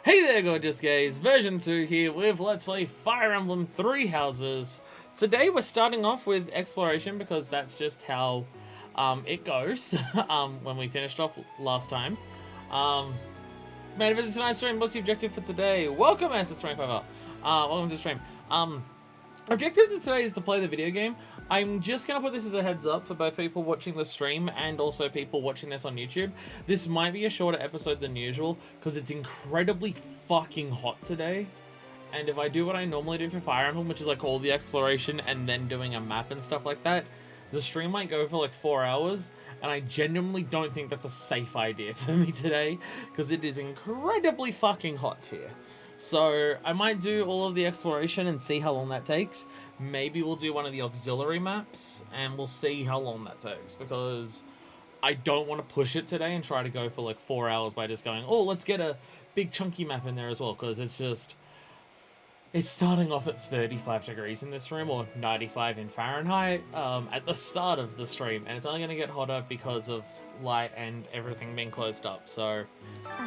Hey there, gorgeous gays, version 2 here with Let's Play Fire Emblem 3 Houses. Today we're starting off with exploration because that's just how it goes when we finished off last time. Made a visit to tonight's stream. What's the objective for today? Welcome, SS25R. Welcome to the stream. Objective to today is to play the video game. I'm just going to put this as a heads up for both people watching the stream and also people watching this on YouTube. This might be a shorter episode than usual because it's incredibly fucking hot today. And if I do what I normally do for Fire Emblem, which is like all the exploration and then doing a map and stuff like that, the stream might go for like 4 hours. And I genuinely don't think that's a safe idea for me today because it is incredibly fucking hot here. So I might do all of the exploration and see how long that takes. Maybe we'll do one of the auxiliary maps and we'll see how long that takes because I don't want to push it today and try to go for like 4 hours by just going, oh, let's get a big chunky map in there as well, because it's starting off at 35 degrees in this room, or 95 in Fahrenheit, at the start of the stream, and it's only going to get hotter because of light and everything being closed up. So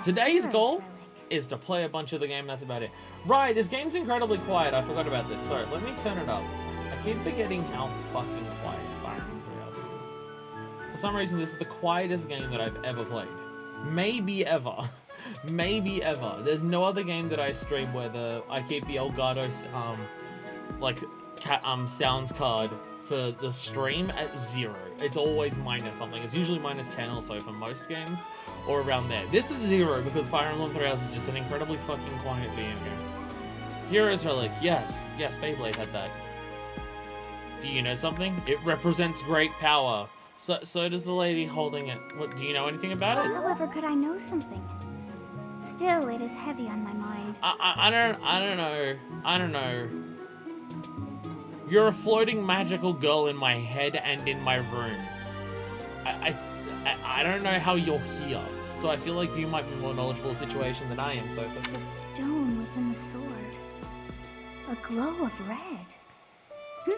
today's goal is to play a bunch of the game. That's about it. Right, this game's incredibly quiet. I forgot about this. So let me turn it up. I keep forgetting how fucking quiet Fire Emblem 3 Houses is. For some reason, this is the quietest game that I've ever played. Maybe ever. Maybe ever. There's no other game that I stream where I keep the Elgato sounds card for the stream at 0. It's always minus something. It's usually minus 10 or so for most games, or around there. This is 0 because Fire Emblem 3 Houses is just an incredibly fucking quiet video game. Heroes Relic, yes, Beyblade had that. Do you know something? It represents great power. So does the lady holding it. What, do you know anything about it? However, could I know something? Still, it is heavy on my mind. I don't know. You're a floating magical girl in my head and in my room. I don't know how you're here, so I feel like you might be more knowledgeable of the situation than I am, Sophus. The stone within the sword. A glow of red.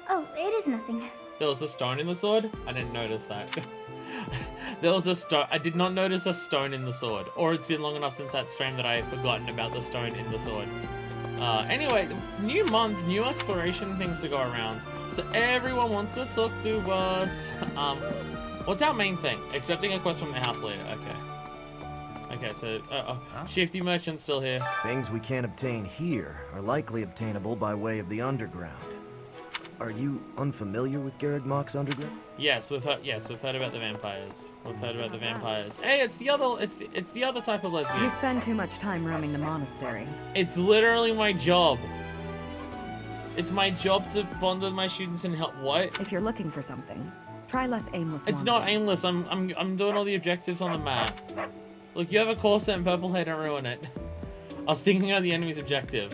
Oh, it is nothing. There was a stone in the sword? I didn't notice that. There was a stone. I did not notice a stone in the sword. Or it's been long enough since that stream that I have forgotten about the stone in the sword. Anyway, new month, new exploration things to go around. So everyone wants to talk to us. What's our main thing? Accepting a quest from the house leader. Okay, so Shifty Merchant's still here. Things we can't obtain here are likely obtainable by way of the underground. Are you unfamiliar with Garreg Mach's underground? Yes, we've heard about the vampires. Hey, it's the other type of lesbian. You spend too much time roaming the monastery. It's literally my job. It's my job to bond with my students and help. What? If you're looking for something, try less aimless. It's not aimless. I'm doing all the objectives on the map. Look, you have a corset and purple hair. Don't ruin it. I was thinking of the enemy's objective.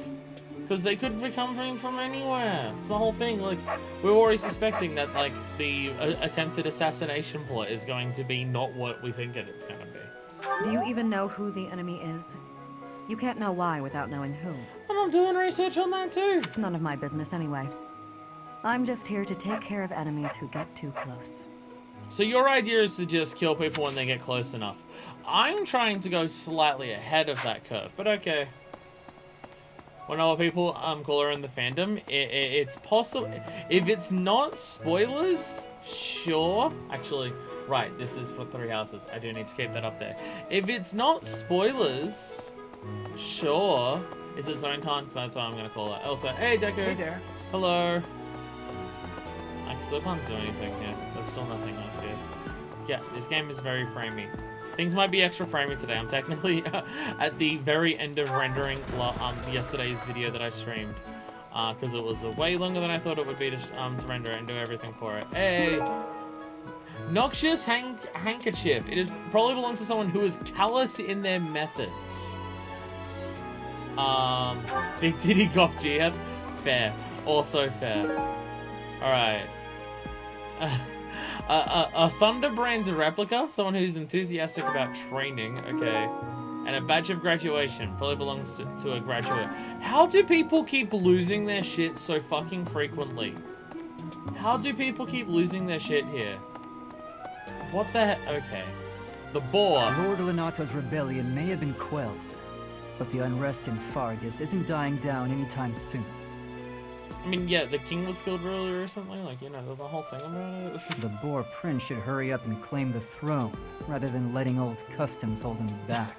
Because they could be coming from anywhere. It's the whole thing. Like, we're already suspecting that, like, the attempted assassination plot is going to be not what we think it's going to be. Do you even know who the enemy is? You can't know why without knowing who. And I'm doing research on that too. It's none of my business anyway. I'm just here to take care of enemies who get too close. So your idea is to just kill people when they get close enough. I'm trying to go slightly ahead of that curve, but okay. When other people call her in the fandom, it's possible. If it's not spoilers, sure. Actually, right, this is for 3 Houses. I do need to keep that up there. If it's not spoilers, sure. Is it Zone Time? Because that's what I'm going to call it. Also, hey, Deku. Hey there. Hello. I still can't do anything here. There's still nothing up here. Yeah, this game is very framey. Things might be extra framey today. I'm technically at the very end of rendering yesterday's video that I streamed. Because it was way longer than I thought it would be to render it and do everything for it. Hey! Noxious Handkerchief. It probably belongs to someone who is callous in their methods. Big Titty Goth GF. Fair. Also fair. Alright. A Thunderbrand's replica, someone who's enthusiastic about training, okay. And a badge of graduation, probably belongs to a graduate. How do people keep losing their shit so fucking frequently? How do people keep losing their shit here? What the heck? Okay. The boar. Lord Lenata's rebellion may have been quelled, But the unrest in Fargus isn't dying down anytime soon. I mean, yeah, the king was killed earlier or something. Like, you know, there's a whole thing about it. The Boar Prince should hurry up and claim the throne, rather than letting old customs hold him back.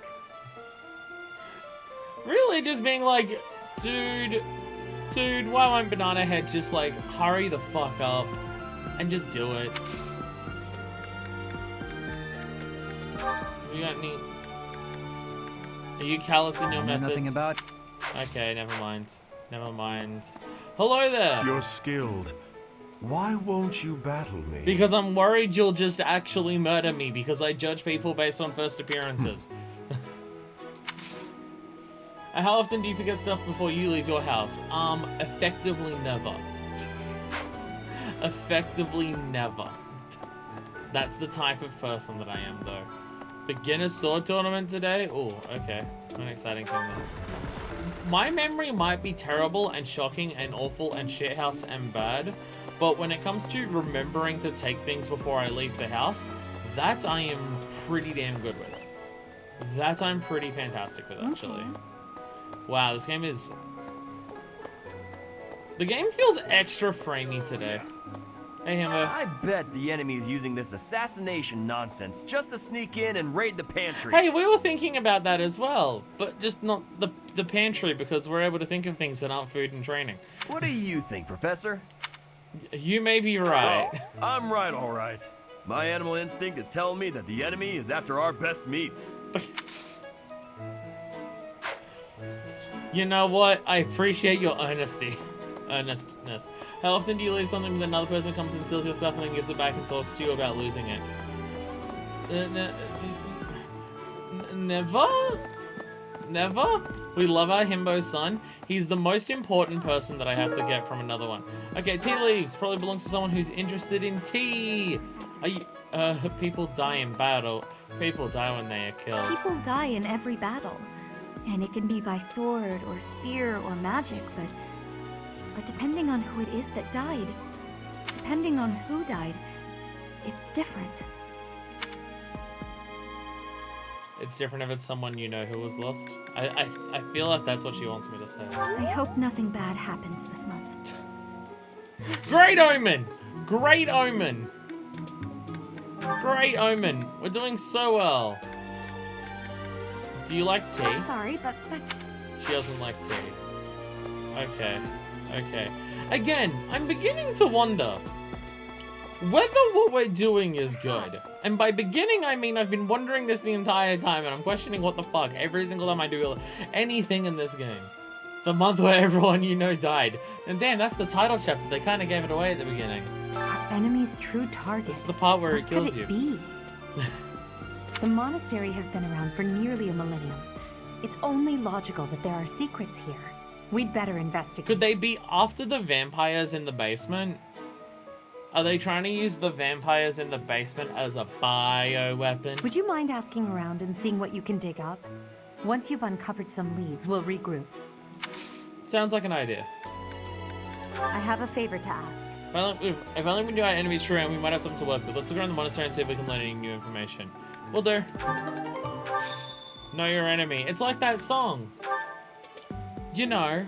Really, just being like, dude, why won't Banana Head just like hurry the fuck up and just do it? You got any? Are you callous in your I know methods? nothing about. Okay, never mind. Never mind. Hello there. You're skilled. Why won't you battle me? Because I'm worried you'll just actually murder me because I judge people based on first appearances. And how often do you forget stuff before you leave your house? Effectively never. Effectively never. That's the type of person that I am, though. Beginner sword tournament today? Oh, okay. An exciting thing there. My memory might be terrible and shocking and awful and shithouse and bad, but when it comes to remembering to take things before I leave the house, that I am pretty damn good with. That I'm pretty fantastic with, actually. Okay. Wow, this game is... The game feels extra framey today. Hey, Himbo. I bet the enemy is using this assassination nonsense just to sneak in and raid the pantry. Hey, we were thinking about that as well, but just not the pantry because we're able to think of things that aren't food and training. What do you think, Professor? You may be right. Oh, I'm right, all right. My animal instinct is telling me that the enemy is after our best meats. You know what? I appreciate your earnestness. How often do you leave something with another person comes and steals your stuff and then gives it back and talks to you about losing it? Never? Never? We love our himbo son. He's the most important person that I have to get from another one. Okay, tea leaves. Probably belongs to someone who's interested in tea. Are you, people die in battle. People die when they are killed. People die in every battle. And it can be by sword or spear or magic, but depending on who it is that died, depending on who died, it's different. It's different if it's someone you know who was lost. I feel like that's what she wants me to say. I hope nothing bad happens this month. Great omen! Great omen! Great omen! We're doing so well. Do you like tea? I'm sorry, but She doesn't like tea. Okay. Okay. Again, I'm beginning to wonder whether what we're doing is good. And by beginning, I mean I've been wondering this the entire time, and I'm questioning what the fuck every single time I do anything in this game. The month where everyone you know died. And damn, that's the title chapter. They kind of gave it away at the beginning. Our enemy's true target. This is the part where it kills What could you. it be? The monastery has been around for nearly a millennium. It's only logical that there are secrets here. We'd better investigate. Could they be after the vampires in the basement? Are they trying to use the vampires in the basement as a bioweapon? Would you mind asking around and seeing what you can dig up? Once you've uncovered some leads, we'll regroup. Sounds like an idea. I have a favor to ask. If only we knew our enemy's true and we might have something to work with. Let's look around the monastery and see if we can learn any new information. Will do. Know your enemy. It's like that song. You know,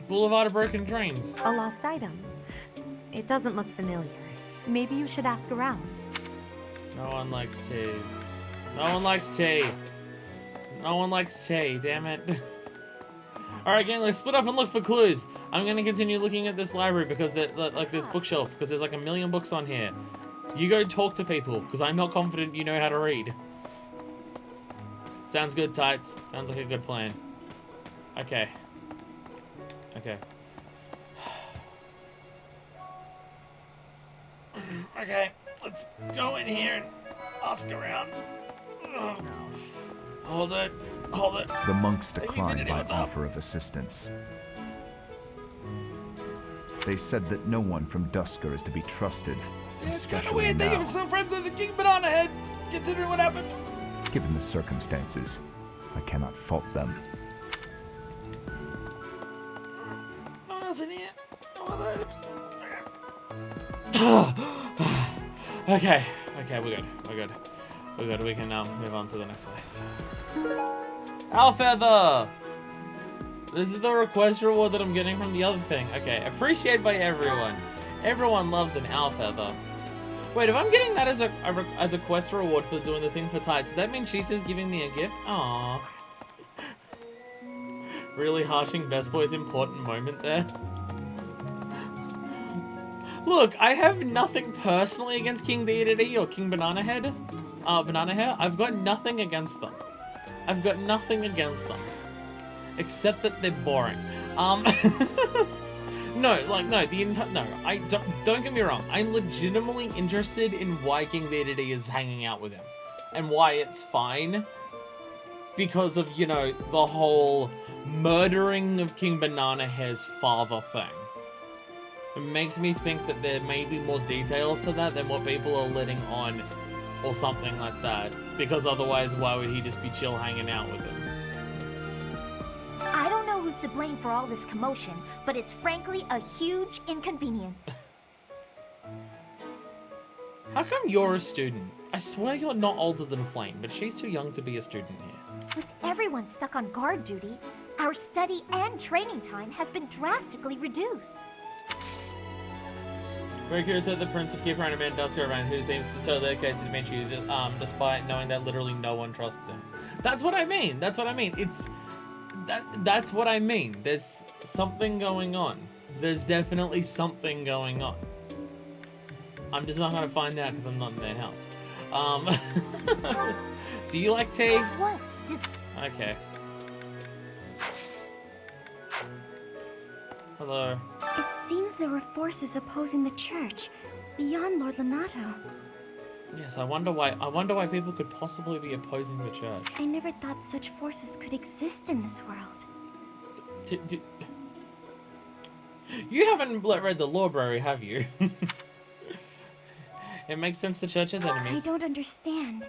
Boulevard of Broken Dreams. A lost item. It doesn't look familiar. Maybe you should ask around. No one likes teas. No one likes tea. No one likes tea, damn it. Alright gang, let's split up and look for clues. I'm gonna continue looking at this library because like this bookshelf, because there's like a million books on here. You go talk to people, because I'm not confident you know how to read. Sounds good, Tights. Sounds like a good plan. Okay. Okay. Okay, let's go in here and ask around. Hold it. Hold it. The monks declined Infinity, my what's up? offer of assistance. They said that no one from Dusker is to be trusted, Yeah, it's kind of especially weird. They now. even still friends with the King Banana Head, considering what happened. Given the circumstances, I cannot fault them. No one else in here. No one else. Okay, we're good. We're good. We can move on to the next place. Owl feather! This is the request reward that I'm getting from the other thing. Okay, appreciated by everyone. Everyone loves an owl feather. Wait, if I'm getting that as a quest reward for doing the thing for tights, does that mean she's just giving me a gift? Aww. Really harshing Best Boy's important moment there. Look, I have nothing personally against King Dedede or King Banana Head. Banana Hair. I've got nothing against them. I've got nothing against them. Except that they're boring. No, don't get me wrong. I'm legitimately interested in why King Dedede is hanging out with him. And why it's fine. Because of, you know, the whole murdering of King Banana Hair's father thing. It makes me think that there may be more details to that than what people are letting on, or something like that. Because otherwise, why would he just be chill hanging out with him? I don't know who's to blame for all this commotion, but it's frankly a huge inconvenience. How come you're a student? I swear you're not older than Flame, but she's too young to be a student here. With everyone stuck on guard duty, our study and training time has been drastically reduced. Very curious that the Prince of Keep Around a man does go around who seems to totally dedicated to adventure, despite knowing that literally no one trusts him. That's what I mean. That's what I mean. That's what I mean. There's something going on. There's definitely something going on. I'm just not gonna find out because I'm not in their house. Do you like tea? What? Okay. Hello. It seems there were forces opposing the church, beyond Lord Lonato. Yes, I wonder why people could possibly be opposing the church. I never thought such forces could exist in this world. You haven't read the library, have you? It makes sense the church has enemies. I don't understand.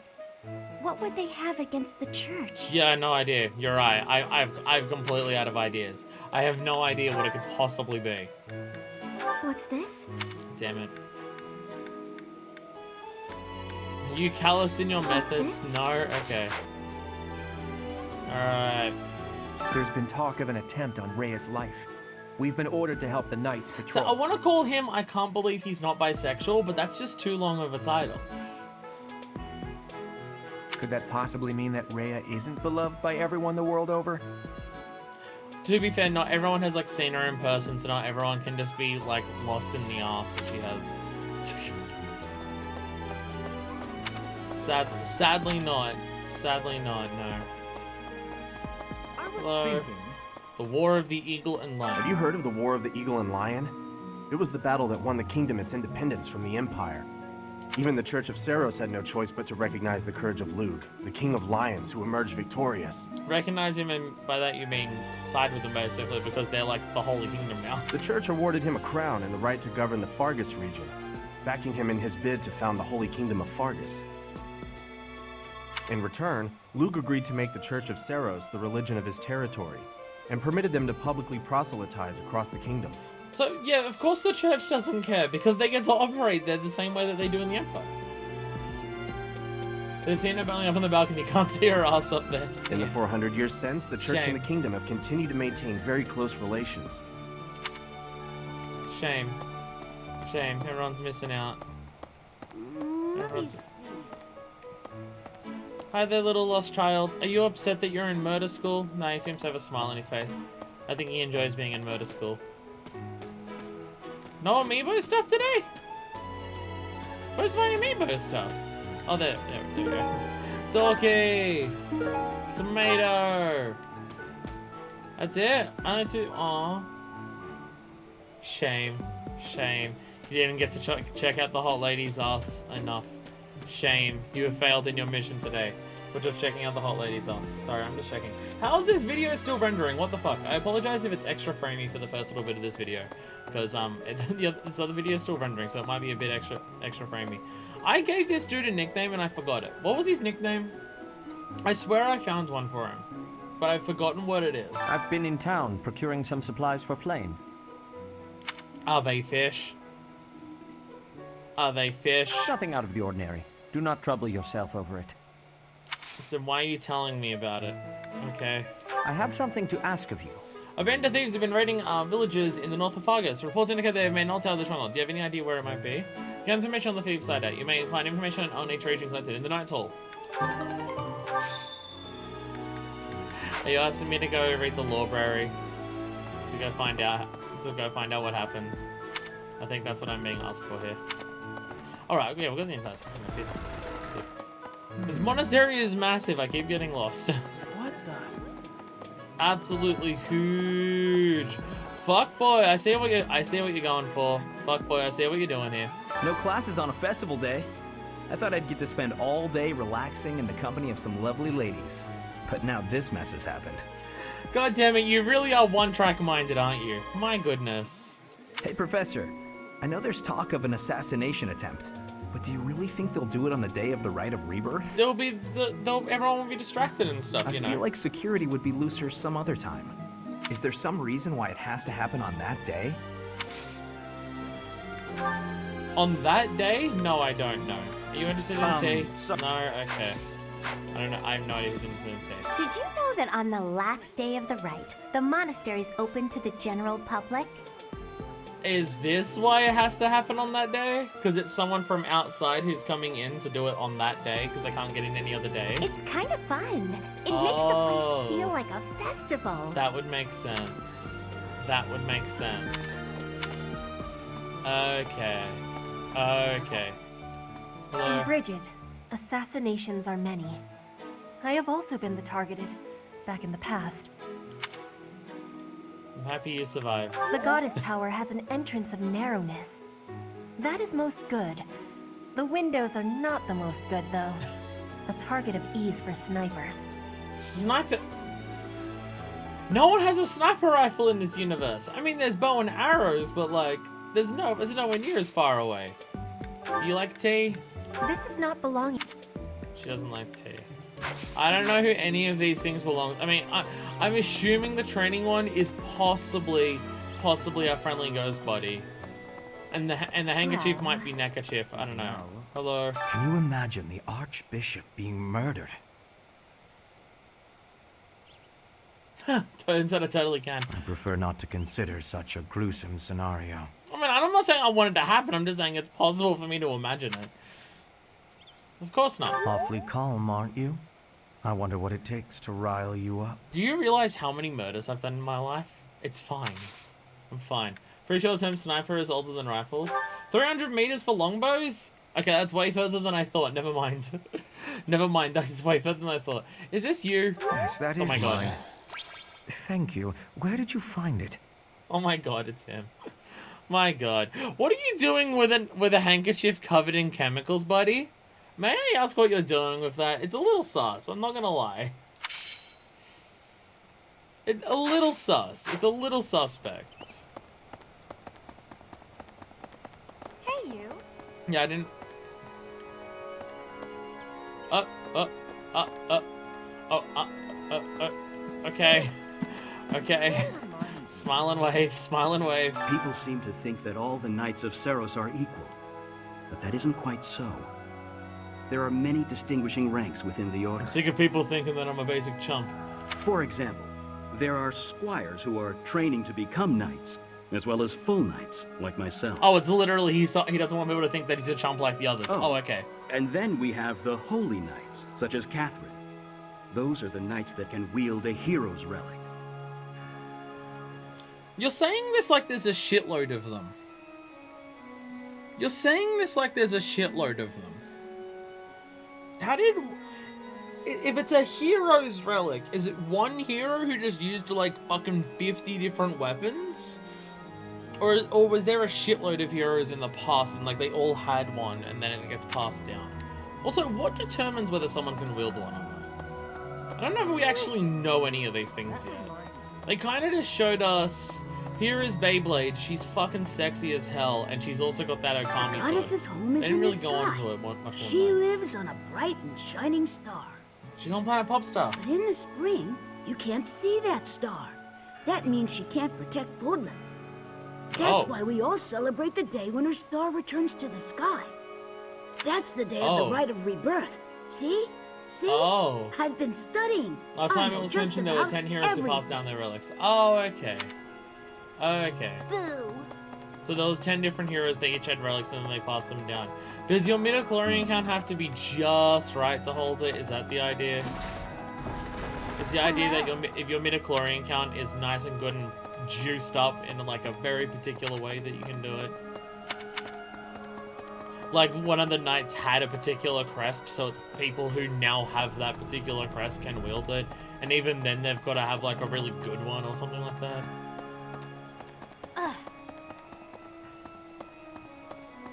What would they have against the church? Yeah, no idea. You're right. I've completely out of ideas. I have no idea what it could possibly be. What's this? Damn it. Are you callous in your What's methods? this? No? Okay. Alright. There's been talk of an attempt on Rhea's life. We've been ordered to help the Knights So patrol. I want to call him I Can't Believe He's Not Bisexual, but that's just too long of a title. Could that possibly mean that Rhea isn't beloved by everyone the world over? To be fair, not everyone has like seen her in person, so not everyone can just be like lost in the ass that she has. Sadly not. Sadly not, no. I was Hello. thinking. The War of the Eagle and Lion. Have you heard of the War of the Eagle and Lion? It was the battle that won the kingdom its independence from the Empire. Even the Church of Seros had no choice but to recognize the courage of Lug, the King of Lions, who emerged victorious. Recognize him, and by that you mean side with them basically, because they're like the Holy Kingdom now. The Church awarded him a crown and the right to govern the Fargus region, backing him in his bid to found the Holy Kingdom of Fargus. In return, Lug agreed to make the Church of Seros the religion of his territory, and permitted them to publicly proselytize across the kingdom. So, yeah, of course the church doesn't care, because they get to operate there the same way that they do in the Empire. They've seen her belly up on the balcony, can't see her ass up there. In the 400 years since, the church Shame. and the kingdom have continued to maintain very close relations. Shame. Shame, everyone's missing out. Everyone's... Hi there, little lost child. Are you upset that you're in murder school? No, he seems to have a smile on his face. I think he enjoys being in murder school. No amiibo stuff today? Where's my amiibo stuff? Oh, there we go. Dorky! Tomato! That's it? Only two. Aw. Shame. Shame. You didn't get to check out the hot lady's ass enough. Shame. You have failed in your mission today. We're just checking out the hot lady's ass. Sorry, I'm just checking. How is this video still rendering? What the fuck? I apologize if it's extra framey for the first little bit of this video. Because this other video is still rendering, so it might be a bit extra framey. I gave this dude a nickname and I forgot it. What was his nickname? I swear I found one for him. But I've forgotten what it is. I've been in town procuring some supplies for Flame. Are they fish? Are they fish? Nothing out of the ordinary. Do not trouble yourself over it. Then why are you telling me about it? Okay. I have something to ask of you. A band of thieves have been raiding villages in the north of Fargus. Reports indicate they have made an altar of the stronghold. Do you have any idea where it might be? Get information on the thieves' side out. You may find information on each region collected in the Knight's Hall. Are you asking me to go read the library? To go find out what happens? I think that's what I'm being asked for here. Alright, yeah, we've got the entire section. This monastery is massive. I keep getting lost. What the? Absolutely huge. Fuck boy, I see what you're going for. Fuck boy, I see what you're doing here. No classes on a festival day. I thought I'd get to spend all day relaxing in the company of some lovely ladies. But now this mess has happened. God damn it, you really are one-track minded, aren't you? My goodness. Hey, Professor. I know there's talk of an assassination attempt, but do you really think they'll do it on the day of the Rite of Rebirth? Everyone will be distracted and stuff, you know? I feel like security would be looser some other time. Is there some reason why it has to happen on that day? On that day? No, I don't know. Are you interested in tea? No? Okay. I don't know. I have no idea who's interested in tea. Did you know that on the last day of the rite, the monastery is open to the general public? Is this why it has to happen on that day? Because it's someone from outside who's coming in to do it on that day because they can't get in any other day? It's kind of fun. It makes the place feel like a festival. That would make sense. That would make sense. Okay. Okay. Hello. Bridget, assassinations are many. I have also been the targeted, back in the past. I'm happy you survived. The Goddess Tower has an entrance of narrowness. That is most good. The windows are not the most good, though. A target of ease for snipers. Sniper? No one has a sniper rifle in this universe. I mean, there's bow and arrows, but like, there's nowhere near as far away. Do you like tea? This is not belonging. She doesn't like tea. I don't know who any of these things belong. I mean, I'm assuming the training one is possibly our friendly ghost buddy, and the handkerchief might be neckerchief. I don't know. Hello. Can you imagine the Archbishop being murdered? Turns out I totally can. I prefer not to consider such a gruesome scenario. I mean, I'm not saying I want it to happen. I'm just saying it's possible for me to imagine it. Of course not. Awfully calm, aren't you? I wonder what it takes to rile you up. Do you realize how many murders I've done in my life? It's fine. I'm fine. Pretty sure the term sniper is older than rifles. 300 meters for longbows? Okay, that's way further than I thought. Never mind. Never mind. That's way further than I thought. Is this you? Yes, that is oh my God. mine. Thank you. Where did you find it? Oh my God, it's him. My God. What are you doing with a handkerchief covered in chemicals, buddy? May I ask what you're doing with that? It's a little sus, I'm not gonna lie. It's a little sus. It's a little suspect. Hey, you. Yeah, I didn't... Okay. Okay. Smile and wave, smile and wave. People seem to think that all the Knights of Seros are equal, but that isn't quite so. There are many distinguishing ranks within the order. I'm sick of people thinking that I'm a basic chump. For example, there are squires who are training to become knights, as well as full knights, like myself. Oh, it's literally he doesn't want people to think that he's a chump like the others. Oh, okay. And then we have the holy knights, such as Catherine. Those are the knights that can wield a hero's relic. You're saying this like there's a shitload of them. You're saying this like there's a shitload of them. How did... If it's a hero's relic, is it one hero who just used like fucking 50 different weapons? Or was there a shitload of heroes in the past and like they all had one and then it gets passed down? Also, what determines whether someone can wield one or not? I don't know if we actually know any of these things yet. They kind of just showed us, here is Beyblade, she's fucking sexy as hell, and she's also got that Okami sword. Goddess's home is they didn't in really the go sky. into it much more She than that. lives on a bright and shining star. She's on Planet Popstar. But in the spring, you can't see that star. That means she can't protect Fordland. That's why we all celebrate the day when her star returns to the sky. That's the day of the Rite of Rebirth. See? See? Oh. I've been studying. Last time it was mentioned there were 10 heroes who passed down their relics. Oh, okay. Okay. Boo. So those 10 different heroes, they each had relics and then they passed them down. Does your midichlorian count have to be just right to hold it? Is that the idea? Is the idea that if your midichlorian count is nice and good and juiced up in like a very particular way that you can do it? Like one of the knights had a particular crest, so it's people who now have that particular crest can wield it. And even then they've got to have like a really good one or something like that.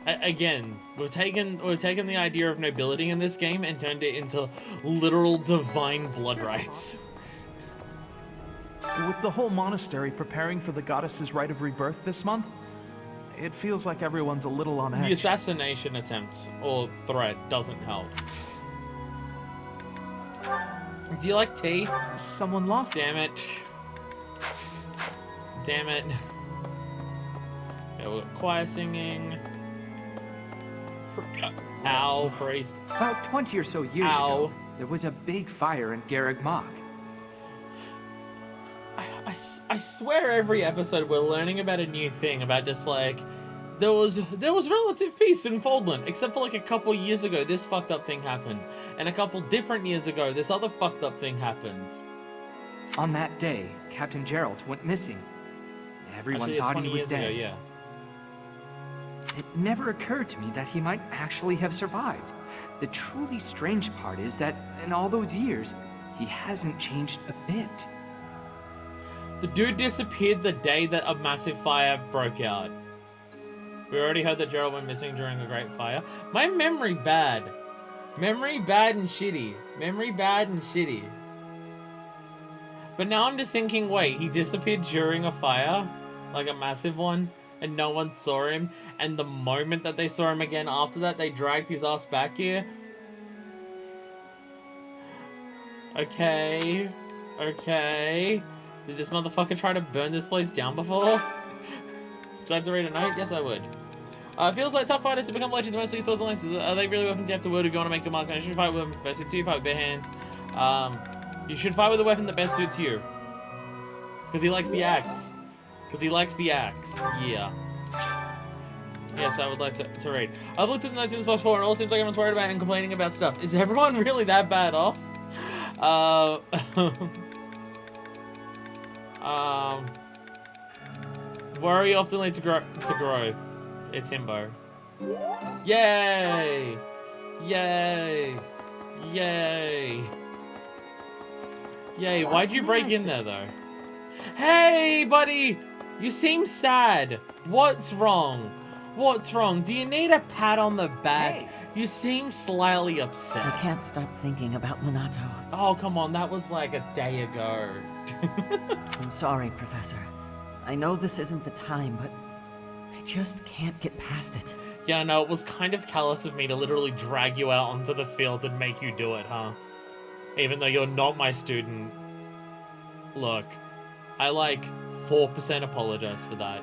Again, we've taken the idea of nobility in this game and turned it into literal divine blood rights. With the whole monastery preparing for the goddess's rite of rebirth this month, it feels like everyone's a little on edge. The assassination attempt or threat doesn't help. Do you like tea? Someone lost. Damn it. Damn it. Okay, we've got choir singing. Ow, priest. About 20 or so years ago, there was a big fire in Garreg Mach. I swear every episode we're learning about a new thing, about just like, there was relative peace in Fodlan, except for like a couple years ago this fucked up thing happened. And a couple different years ago this other fucked up thing happened. On that day, Captain Gerald went missing. Everyone thought he was dead. Ago, yeah. It never occurred to me that he might actually have survived. The truly strange part is that in all those years, he hasn't changed a bit. The dude disappeared the day that a massive fire broke out. We already heard that Gerald went missing during a great fire. My memory bad. Memory bad and shitty. Memory bad and shitty. But now I'm just thinking, wait, he disappeared during a fire? Like a massive one? And no one saw him, and the moment that they saw him again after that, they dragged his ass back here. Okay. Okay. Did this motherfucker try to burn this place down before? Would I have to read a note? Yes, I would. Feels like tough fighters who become legends mostly swords and lances. Are they really weapons you have to wield if you want to make a mark? And you should fight with them best suits you, fight with bare hands. You should fight with a weapon that best suits you. Because he likes the axe. Because he likes the axe. Yeah. Yes, I would like to read. I've looked at the notes in this box before, and it all seems like everyone's worried about and complaining about stuff. Is everyone really that bad off? Worry often leads to growth. It's himbo. Yay! Yay! Yay! Yay! Why'd you break in there though? Hey, buddy! You seem sad. What's wrong? What's wrong? Do you need a pat on the back? Hey. You seem slightly upset. I can't stop thinking about Lonato. Oh, come on. That was like a day ago. I'm sorry, Professor. I know this isn't the time, but I just can't get past it. Yeah, no, it was kind of callous of me to literally drag you out onto the field and make you do it, huh? Even though you're not my student. Look, I like 4% apologize for that.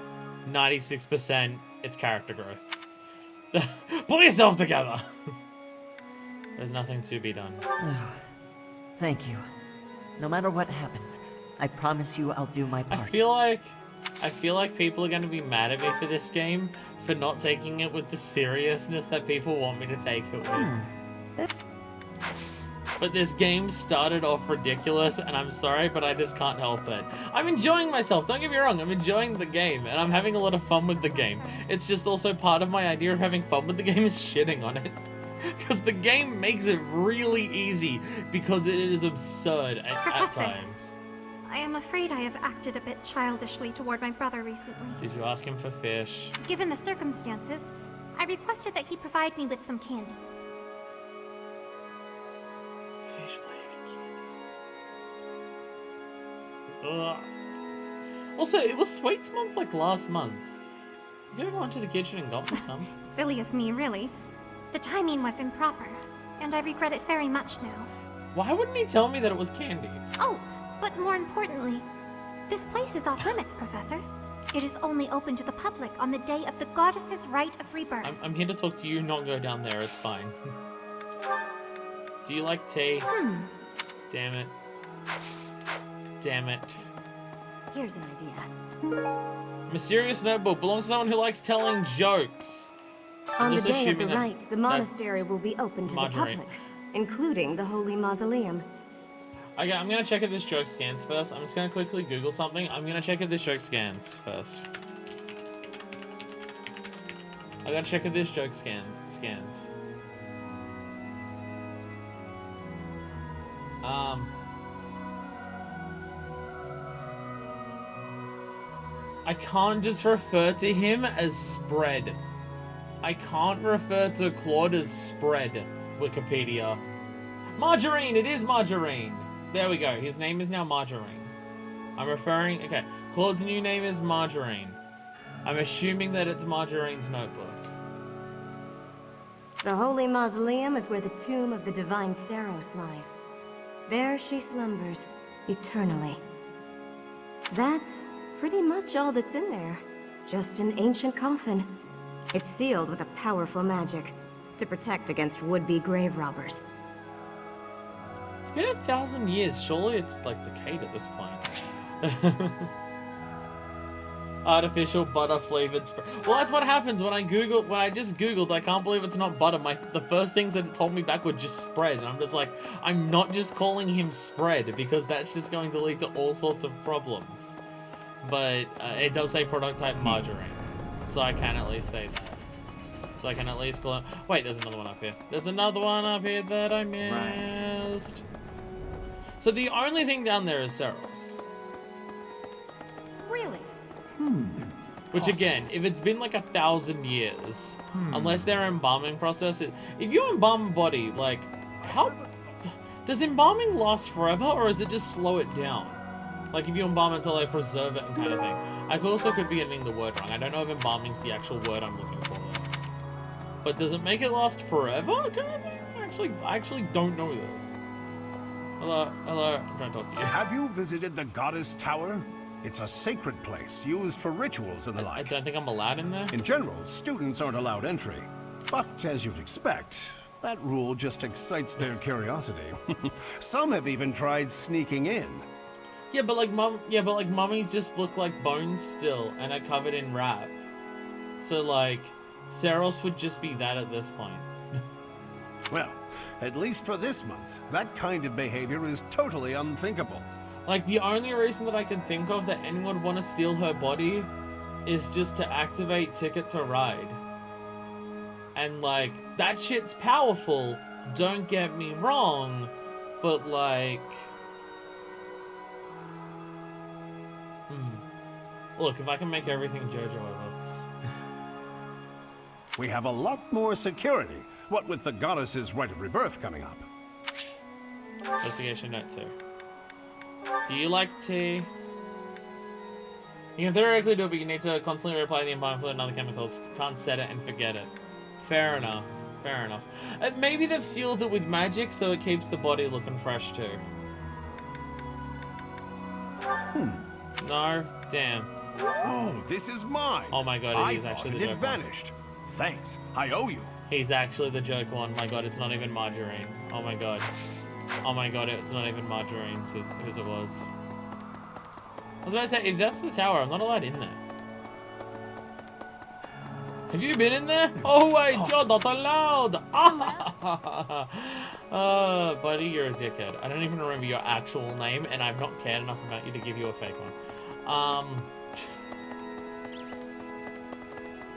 96% it's character growth. Pull yourself together! There's nothing to be done. Thank you. No matter what happens, I promise you I'll do my part. I feel like people are going to be mad at me for this game for not taking it with the seriousness that people want me to take it with. But this game started off ridiculous, and I'm sorry, but I just can't help it. I'm enjoying myself, don't get me wrong, I'm enjoying the game, and I'm having a lot of fun with the game. It's just also part of my idea of having fun with the game is shitting on it. Because the game makes it really easy, because it is absurd at times. I am afraid I have acted a bit childishly toward my brother recently. Did you ask him for fish? Given the circumstances, I requested that he provide me with some candies. Fish flavored candy. Ugh. Also, it was Sweets Month like last month. You ever went to the kitchen and got me some? Silly of me, really. The timing was improper, and I regret it very much now. Why wouldn't he tell me that it was candy? Oh, but more importantly, this place is off limits, Professor. It is only open to the public on the day of the goddess's rite of rebirth. I'm here to talk to you, not go down there, it's fine. Do you like tea? Damn it. Damn it. Here's an idea. Mysterious notebook belongs to someone who likes telling jokes. On the Just day of the assuming rite, the monastery will be open to the Marjorie. public, including the Holy Mausoleum. Okay, I'm gonna check if this joke scans first. I'm just gonna quickly Google something. I'm gonna check if this joke scans first. I gotta check if this joke scans. I can't just refer to him as Spread. I can't refer to Claude as Spread. Wikipedia. Margarine! It is Margarine! There we go. His name is now Margarine. I'm referring... Okay. Claude's new name is Margarine. I'm assuming that it's Margarine's notebook. The Holy Mausoleum is where the tomb of the divine Saros lies. There she slumbers, eternally. That's pretty much all that's in there. Just an ancient coffin. It's sealed with a powerful magic to protect against would-be grave robbers. It's been 1,000 years. Surely it's, like, decayed at this point. Artificial butter-flavored spread. Well, that's what happens when I just Googled, I can't believe it's not butter. The first things that it told me back were just spread. And I'm just like, I'm not just calling him Spread, because that's just going to lead to all sorts of problems. But it does say product type margarine. So I can at least say that. So I can at least call it... Wait, there's another one up here. There's another one up here that I missed. So the only thing down there is Saros. Really? Which again, if it's been like 1,000 years, unless their embalming process... If you embalm a body, like, how... Does embalming last forever, or does it just slow it down? Like, if you embalm until they preserve it and kind of thing. I also could be getting the word wrong. I don't know if embalming's the actual word I'm looking for there. But does it make it last forever? I actually don't know this. Hello, I'm trying to talk to you. Have you visited the Goddess Tower? It's a sacred place used for rituals and the like. I don't think I'm allowed in there. In general, students aren't allowed entry. But as you'd expect, that rule just excites their curiosity. Some have even tried sneaking in. Yeah, but like mummies just look like bones still and are covered in wrap. So like Saros would just be that at this point. Well, at least for this month, that kind of behavior is totally unthinkable. Like, the only reason that I can think of that anyone would want to steal her body is just to activate Ticket to Ride. And, like, that shit's powerful, don't get me wrong, but, like... Look, if I can make everything JoJo over. We have a lot more security, what with the goddess's rite of rebirth coming up. Investigation note 2. Do you like tea? You can theoretically do it, but you need to constantly reapply the environment fluid and other chemicals. Can't set it and forget it. Fair enough. Fair enough. Maybe they've sealed it with magic so it keeps the body looking fresh too. No? Damn. Oh, this is mine. Oh my god, it is actually the joke one. Vanished. Thanks. I owe you. He's actually the joke one. My god, it's not even Margarine. Oh my god. Oh my god, it's not even Margarine whose it was. I was about to say, if that's the tower, I'm not allowed in there. Have you been in there? Oh wait, you're not allowed! Buddy, you're a dickhead. I don't even remember your actual name, and I've not cared enough about you to give you a fake one.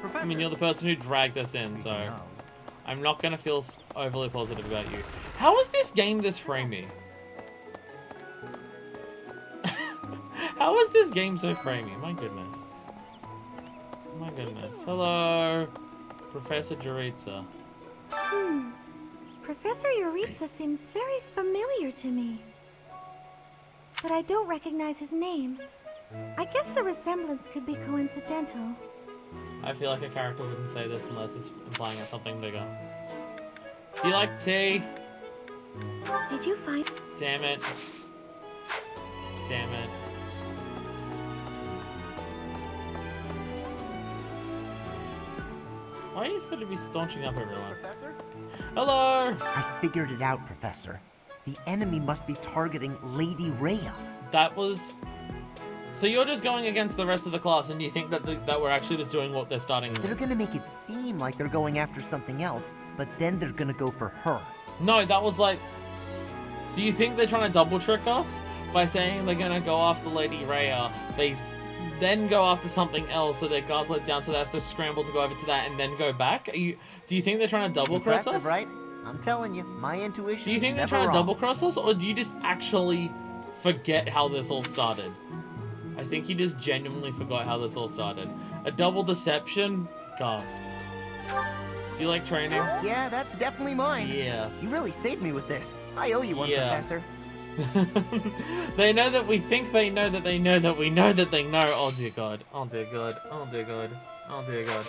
Professor. I mean, you're the person who dragged us in, so... I'm not gonna feel overly positive about you. How is this game this framey? How is this game so framey? My goodness. My goodness. Hello, Professor Juritsa. Professor Yuritsa seems very familiar to me. But I don't recognize his name. I guess the resemblance could be coincidental. I feel like a character wouldn't say this unless it's implying at something bigger. Do you like tea? Did you find... Damn it. Damn it. Why are you supposed to be staunching up everyone? Professor? Hello! I figured it out, Professor. The enemy must be targeting Lady Rhea. That was... So you're just going against the rest of the class and you think that that we're actually just doing what they're starting with? They're gonna make it seem like they're going after something else, but then they're gonna go for her. No, that was like... Do you think they're trying to double trick us? By saying they're gonna go after Lady Rhea, they then go after something else so their guards let down so they have to scramble to go over to that and then go back? Do you think they're trying to double cross us? Impressive, right? I'm telling you, my intuition. Do you think they're trying to double cross us, or do you just actually forget how this all started? I think you just genuinely forgot how this all started. A double deception? Gasp. Do you like training? Yeah, that's definitely mine. Yeah. You really saved me with this. I owe you one, Professor. They know that we think they know that they know that we know that they know. Oh dear God. Oh dear God. Oh dear God. Oh dear God.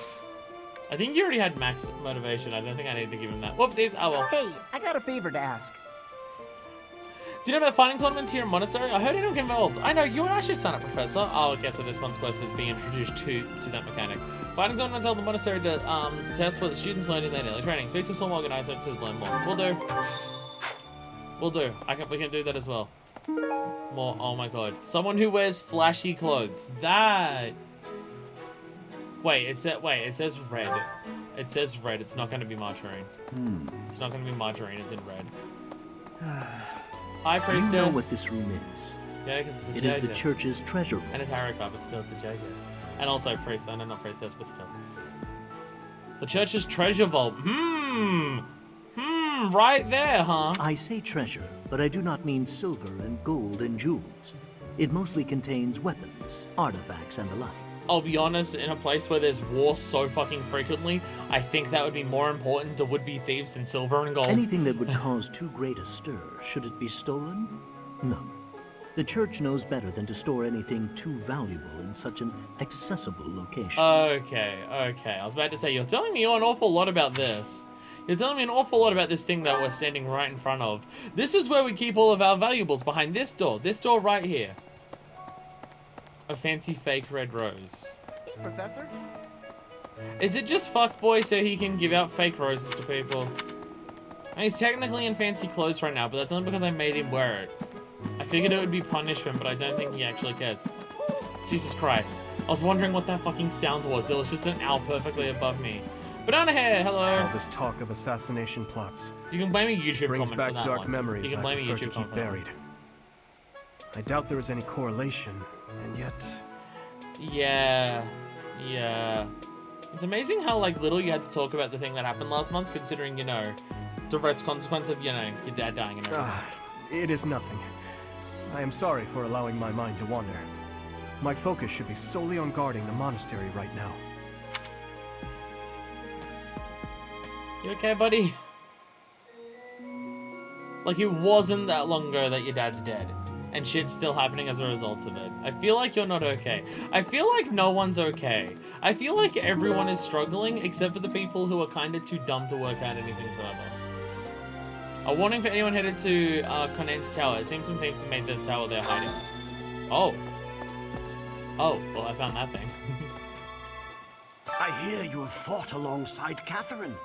I think you already had max motivation. I don't think I need to give him that. Whoopsies. Oh well. Hey, I got a favor to ask. Do you know about fighting tournaments here in Monastery? I heard anyone get involved. I know, you and I should sign up, Professor. Oh, okay, so this month's quest is being introduced to that mechanic. Fighting tournaments held in the Monastery to test what the students learn in their daily training. Speak to a small organizer to learn more. Will do. Will do. We can do that as well. More. Oh my God. Someone who wears flashy clothes. That. Wait, it says red. It says red. It's not going to be margarine. It's not going to be margarine. It's in red. Hi, Priestess. You know what this room is. Yeah, because it's a It is the church's treasure vault. And a tarot card, but still it's a JJ. And also priest. I know not priestess, but still. The church's treasure vault. Right there, huh? I say treasure, but I do not mean silver and gold and jewels. It mostly contains weapons, artifacts, and the like. I'll be honest, in a place where there's war so fucking frequently, I think that would be more important to would-be thieves than silver and gold. Anything that would cause too great a stir, should it be stolen? No. The church knows better than to store anything too valuable in such an accessible location. Okay. I was about to say, you're telling me an awful lot about this. You're telling me an awful lot about this thing that we're standing right in front of. This is where we keep all of our valuables, behind this door right here. A fancy fake red rose. Hey, Professor. Is it just fuckboy so he can give out fake roses to people? And he's technically in fancy clothes right now, but that's only because I made him wear it. I figured it would be punishment, but I don't think he actually cares. Jesus Christ. I was wondering what that fucking sound was. There was just an owl perfectly above me. Banana hair, hello. All this talk of assassination plots. You can blame a YouTube brings comment back for that dark one. memories You can blame I a prefer YouTube to keep comment. buried. I doubt there is any correlation, and yet... Yeah. It's amazing how, like, little you had to talk about the thing that happened last month, considering, you know, direct consequence of, you know, your dad dying and everything. It is nothing. I am sorry for allowing my mind to wander. My focus should be solely on guarding the monastery right now. You okay, buddy? Like, it wasn't that long ago that your dad's dead. And shit's still happening as a result of it. I feel like you're not okay. I feel like no one's okay. I feel like everyone is struggling, except for the people who are kind of too dumb to work out anything further. A warning for anyone headed to Conan's tower. It seems some things have made the tower there hiding. Oh, well, I found that thing. I hear you have fought alongside Catherine.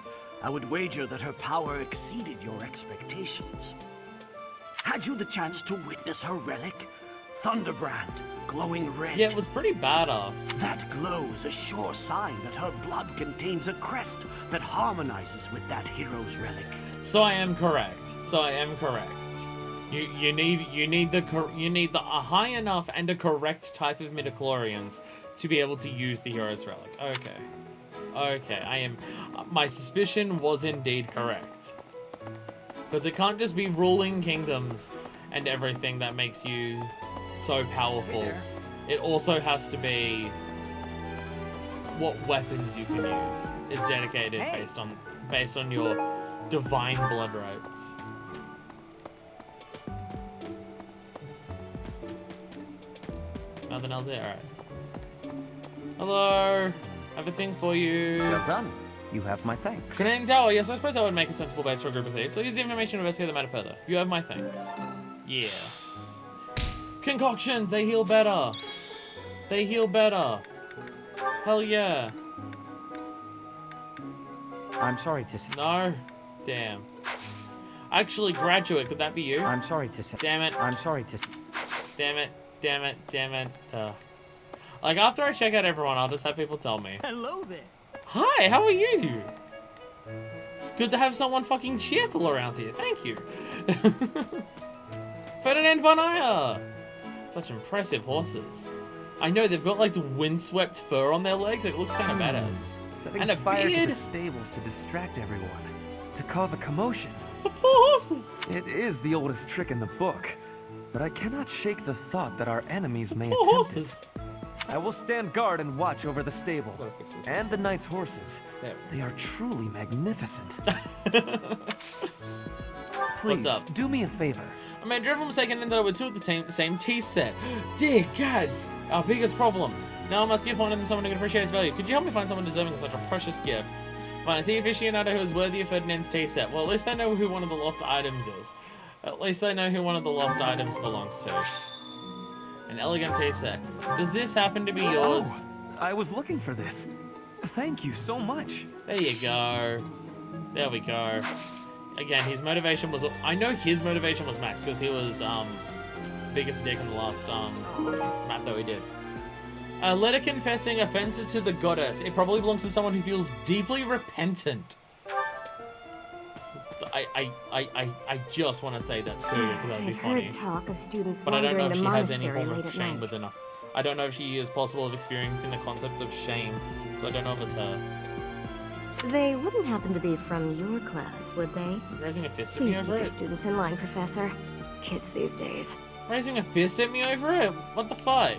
I would wager that her power exceeded your expectations. Had you the chance to witness her relic? Thunderbrand, glowing red. Yeah, it was pretty badass. That glow is a sure sign that her blood contains a crest that harmonizes with that hero's relic. So I am correct. You need a high enough and a correct type of midichlorians to be able to use the hero's relic. Okay, I am. My suspicion was indeed correct. Because it can't just be ruling kingdoms and everything that makes you so powerful. It also has to be what weapons you can use is dedicated based on your divine blood rights. Nothing else here? Alright. Hello! I have a thing for you. Well done. You have my thanks. Conan Tower, yes, I suppose I would make a sensible base for a group of thieves. So use the information to investigate the matter further. You have my thanks. Yeah. Concoctions, they heal better. Hell yeah. I'm sorry to say. No. Damn. Actually, graduate, could that be you? I'm sorry to say. Damn it. I'm sorry to. Damn it. Damn it. Damn it. Like, after I check out everyone, I'll just have people tell me. Hello there. Hi, how are you? It's good to have someone fucking cheerful around here. Thank you. Ferdinand von Ayer. Such impressive horses. I know, they've got like windswept fur on their legs. It looks kind of badass. Setting And a fire to beard. the stables to distract everyone. To cause a commotion. The poor horses. It is the oldest trick in the book. But I cannot shake the thought that our enemies may Poor attempt horses. it. I will stand guard and watch over the stable. And the knight's horses. There. They are truly magnificent. What's Please, up? do me a favor. I made a dreadful mistake and ended up with two of the same tea set. Dear gods, our biggest problem. Now I must give one of them someone who can appreciate its value. Could you help me find someone deserving of such a precious gift? Find a tea aficionado who is worthy of Ferdinand's tea set. Well, at least I know who one of the lost items is. At least I know who one of the lost items belongs to. An elegant tea set. Does this happen to be yours? Oh, I was looking for this. Thank you so much. There you go. There we go. Again, his motivation was... I know his motivation was max, because he was, biggest dick in the last, map that we did. A letter confessing offenses to the goddess. It probably belongs to someone who feels deeply repentant. I just want to say that's cool, because that would be I've funny. heard talk of students But I don't know wandering if the she has any monastery form late of at shame night. within her. I don't know if she is possible of experiencing the concept of shame, so I don't know if it's her. They wouldn't happen to be from your class, would they? Raising a fist at me Please keep over your it? students in line, Professor. Kids these days. Raising a fist at me over it? What the fuck?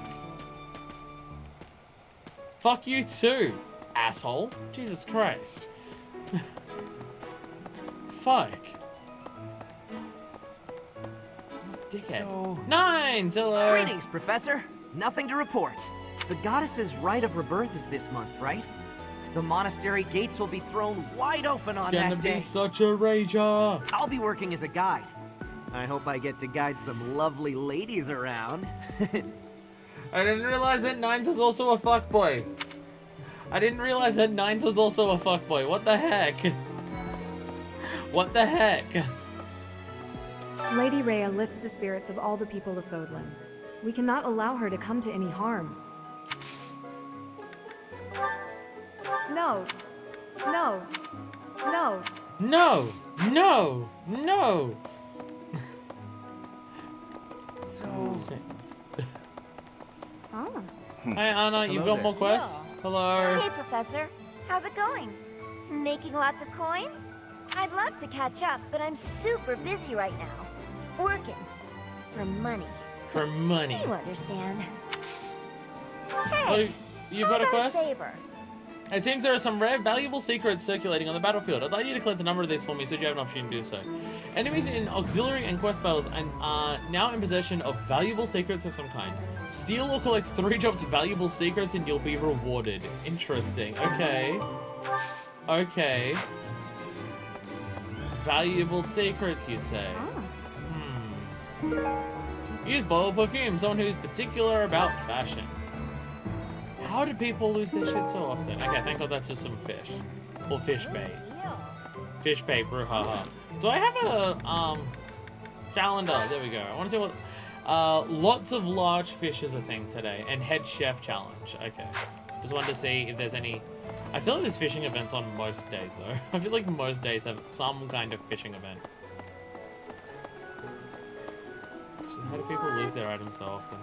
Fuck you too, asshole. Jesus Christ. Fuck. Dickhead. So... Nines, hello. Greetings, Professor. Nothing to report. The goddess's rite of rebirth is this month, right? The monastery gates will be thrown wide open on It's gonna that be day. such a rager. I'll be working as a guide. I hope I get to guide some lovely ladies around. I didn't realize that Nines was also a fuckboy. I didn't realize that Nines was also a fuckboy. What the heck? What the heck? Lady Rhea lifts the spirits of all the people of Fodlan. We cannot allow her to come to any harm. No. No. No. No! No! No! So... Oh. Hi Anna, you've got more quests? Hello. Hey, Professor. How's it going? Making lots of coin? I'd love to catch up, but I'm super busy right now. Working. For money. For money. You understand. Oh, Hey, you've how got a about quest? favor? It seems there are some rare, valuable secrets circulating on the battlefield. I'd like you to collect a number of these for me so you have an opportunity to do so. Enemies in auxiliary and quest battles are now in possession of valuable secrets of some kind. Steal or collect 3 dropped valuable secrets and you'll be rewarded. Interesting. Okay. Okay. Valuable secrets, you say? Use bottle perfume, someone who's particular about fashion. How do people lose their shit so often? Okay, thank God that's just some fish. Or fish bait. Fish bait, brouhaha. Do I have a, calendar? There we go. I want to see what... lots of large fish is a thing today. And head chef challenge. Okay. Just wanted to see if there's any... I feel like there's fishing events on most days, though. I feel like most days have some kind of fishing event. So how do people lose their items so often?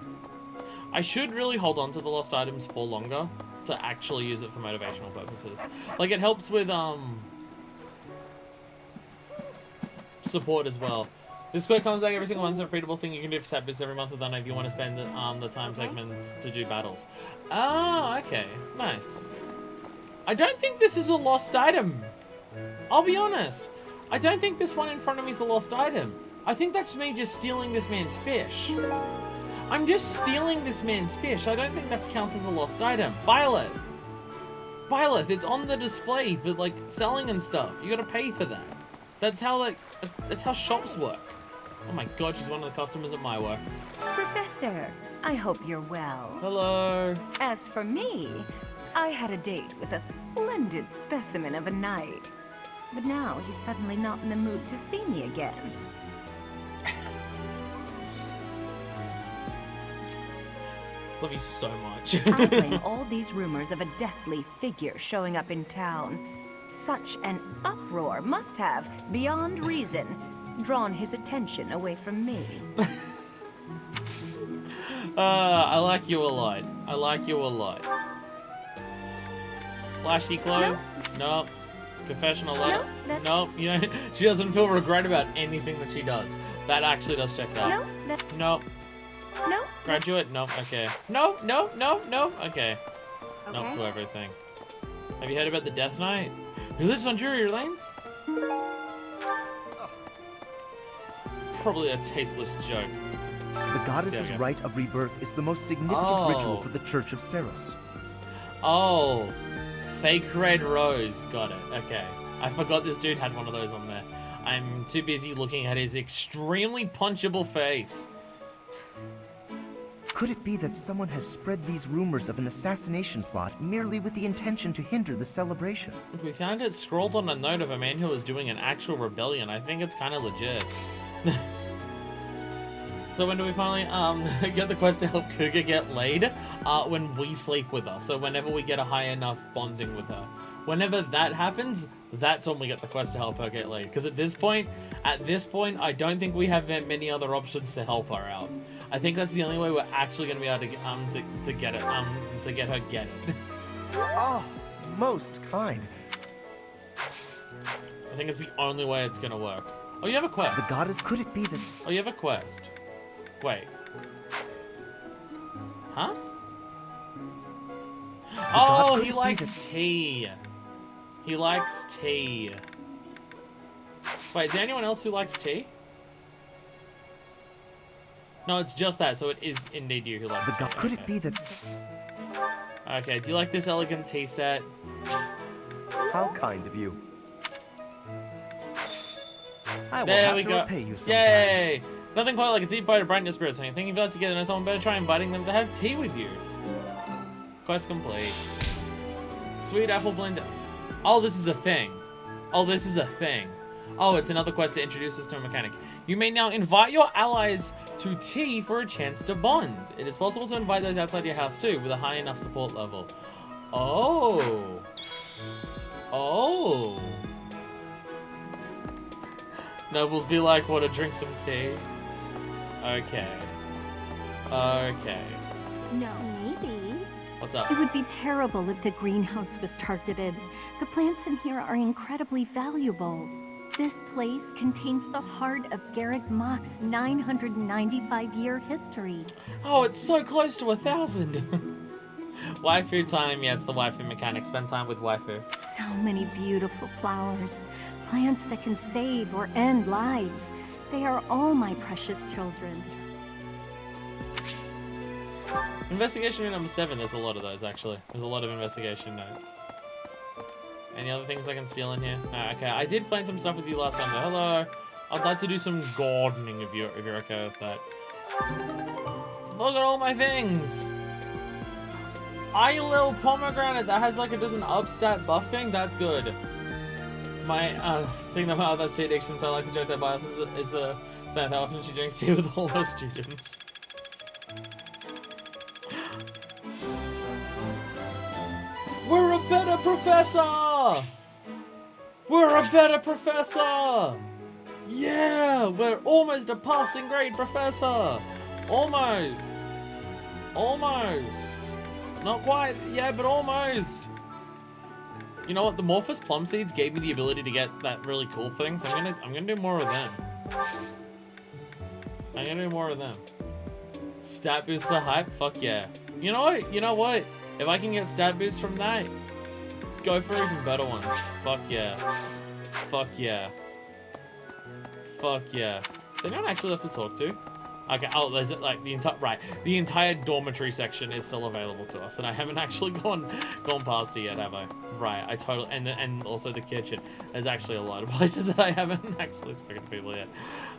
I should really hold on to the lost items for longer to actually use it for motivational purposes. Like, it helps with, support as well. This quest comes back every single month. It's a repeatable thing you can do for set business every month. Then if you want to spend the time segments to do battles. Oh, okay. Nice. I don't think this is a lost item. I'll be honest. I don't think this one in front of me is a lost item. I think that's me just stealing this man's fish. I'm just stealing this man's fish. I don't think that counts as a lost item. Violet. Violet, it's on the display for, like, selling and stuff. You gotta pay for that. That's how, like, that's how shops work. Oh my god, she's one of the customers at my work. Professor, I hope you're well. Hello. As for me, I had a date with a splendid specimen of a knight. But now he's suddenly not in the mood to see me again. Love you so much. I blame all these rumors of a deathly figure showing up in town. Such an uproar must have, beyond reason, drawn his attention away from me. I like you a lot. I like you a lot. Flashy clothes? Nope. Confessional letter? Nope. You know, she doesn't feel regret about anything that she does. That actually does check out. Nope. No. Graduate? Nope. Okay. Nope. Okay. Nope to everything. Have you heard about the Death Knight? Who lives on Drury Lane? Probably a tasteless joke. The goddess's rite of rebirth is the most significant ritual for the Church of Seros. Oh. Fake red rose. Got it. Okay. I forgot this dude had one of those on there. I'm too busy looking at his extremely punchable face. Could it be that someone has spread these rumors of an assassination plot merely with the intention to hinder the celebration? We found it scrawled on a note of a man who was doing an actual rebellion. I think it's kind of legit. So when do we finally get the quest to help Cougar get laid? When we sleep with her. So whenever we get a high enough bonding with her. Whenever that happens, that's when we get the quest to help her get laid. Because at this point, I don't think we have that many other options to help her out. I think that's the only way we're actually going to be able to get it, to get her get it. Oh, most kind. I think it's the only way it's going to work. Oh, you have a quest. The goddess, could it be that... Oh, you have a quest. Wait. Huh? Oh, he likes tea. He likes tea. Wait, is there anyone else who likes tea? No, it's just that, so it is indeed you who likes tea. Could it be that... Okay, do you like this elegant tea set? How kind of you. I will There have we to go. repay you sometime. Yay! Nothing quite like a deep bite of brightness spirits. Thinking if you got together and someone better try inviting them to have tea with you. Quest complete. Sweet apple blend. Oh, this is a thing. Oh, this is a thing. Oh, it's another quest to introduce us to a mechanic. You may now invite your allies to tea for a chance to bond. It is possible to invite those outside your house too, with a high enough support level. Oh. Oh. Nobles be like, want to drink some tea? Okay. Okay. No, maybe. What's up? It would be terrible if the greenhouse was targeted. The plants in here are incredibly valuable. This place contains the heart of Garrick Mach's 995-year history. Oh, it's so close to 1,000. Waifu time. Yeah, it's the waifu mechanic. Spend time with waifu. So many beautiful flowers. Plants that can save or end lives. They are all my precious children. Investigation room number 7, there's a lot of those, actually. There's a lot of investigation notes. Any other things I can steal in here? No, okay, I did plan some stuff with you last time, though. Hello. I'd like to do some gardening if you're okay with that. Look at all my things! Little pomegranate that has like it does an upstat buffing. That's good. My seeing that my other tea addiction, so I like to joke that my is the saying how often she drinks tea with all her students. We're a better professor! We're a better professor! Yeah! We're almost a passing grade professor! Almost! Almost! Not quite, yeah, but almost! You know what? The Morphous Plum Seeds gave me the ability to get that really cool thing, so I'm gonna do more of them. I'm gonna do more of them. Stat booster hype? Fuck yeah. You know what? You know what? If I can get stat boosts from that, go for even better ones. Fuck yeah. Fuck yeah. Fuck yeah. Is anyone actually left to talk to? Okay, oh, there's like the entire dormitory section is still available to us, and I haven't actually gone past it yet, have I? Right, I totally, and also the kitchen. There's actually a lot of places that I haven't actually spoken to people yet.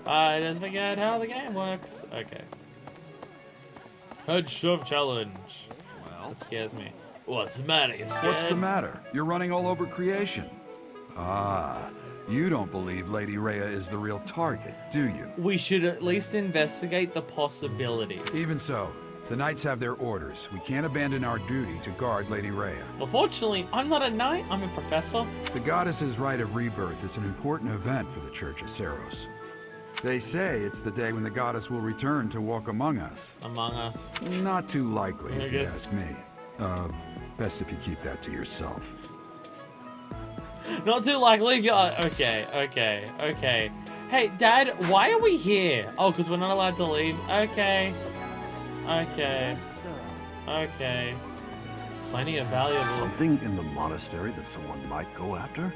I just forget how the game works. Okay. Head shove challenge. Well, that scares me. What's the matter? You scared? What's the matter? You're running all over creation. Ah, You don't believe Lady Rhea is the real target, do you? We should at least investigate the possibility. Even so, the knights have their orders. We can't abandon our duty to guard Lady Rhea. Well, fortunately, I'm not a knight, I'm a professor. The goddess's rite of rebirth is an important event for the Church of Seros. They say it's the day when the goddess will return to walk among us. Among us. Not too likely, I if you guess. ask me. Best if you keep that to yourself. Not too likely. Okay. Hey, Dad, why are we here? Oh, because we're not allowed to leave? Okay. Okay. Plenty of valuables. Something in the monastery that someone might go after?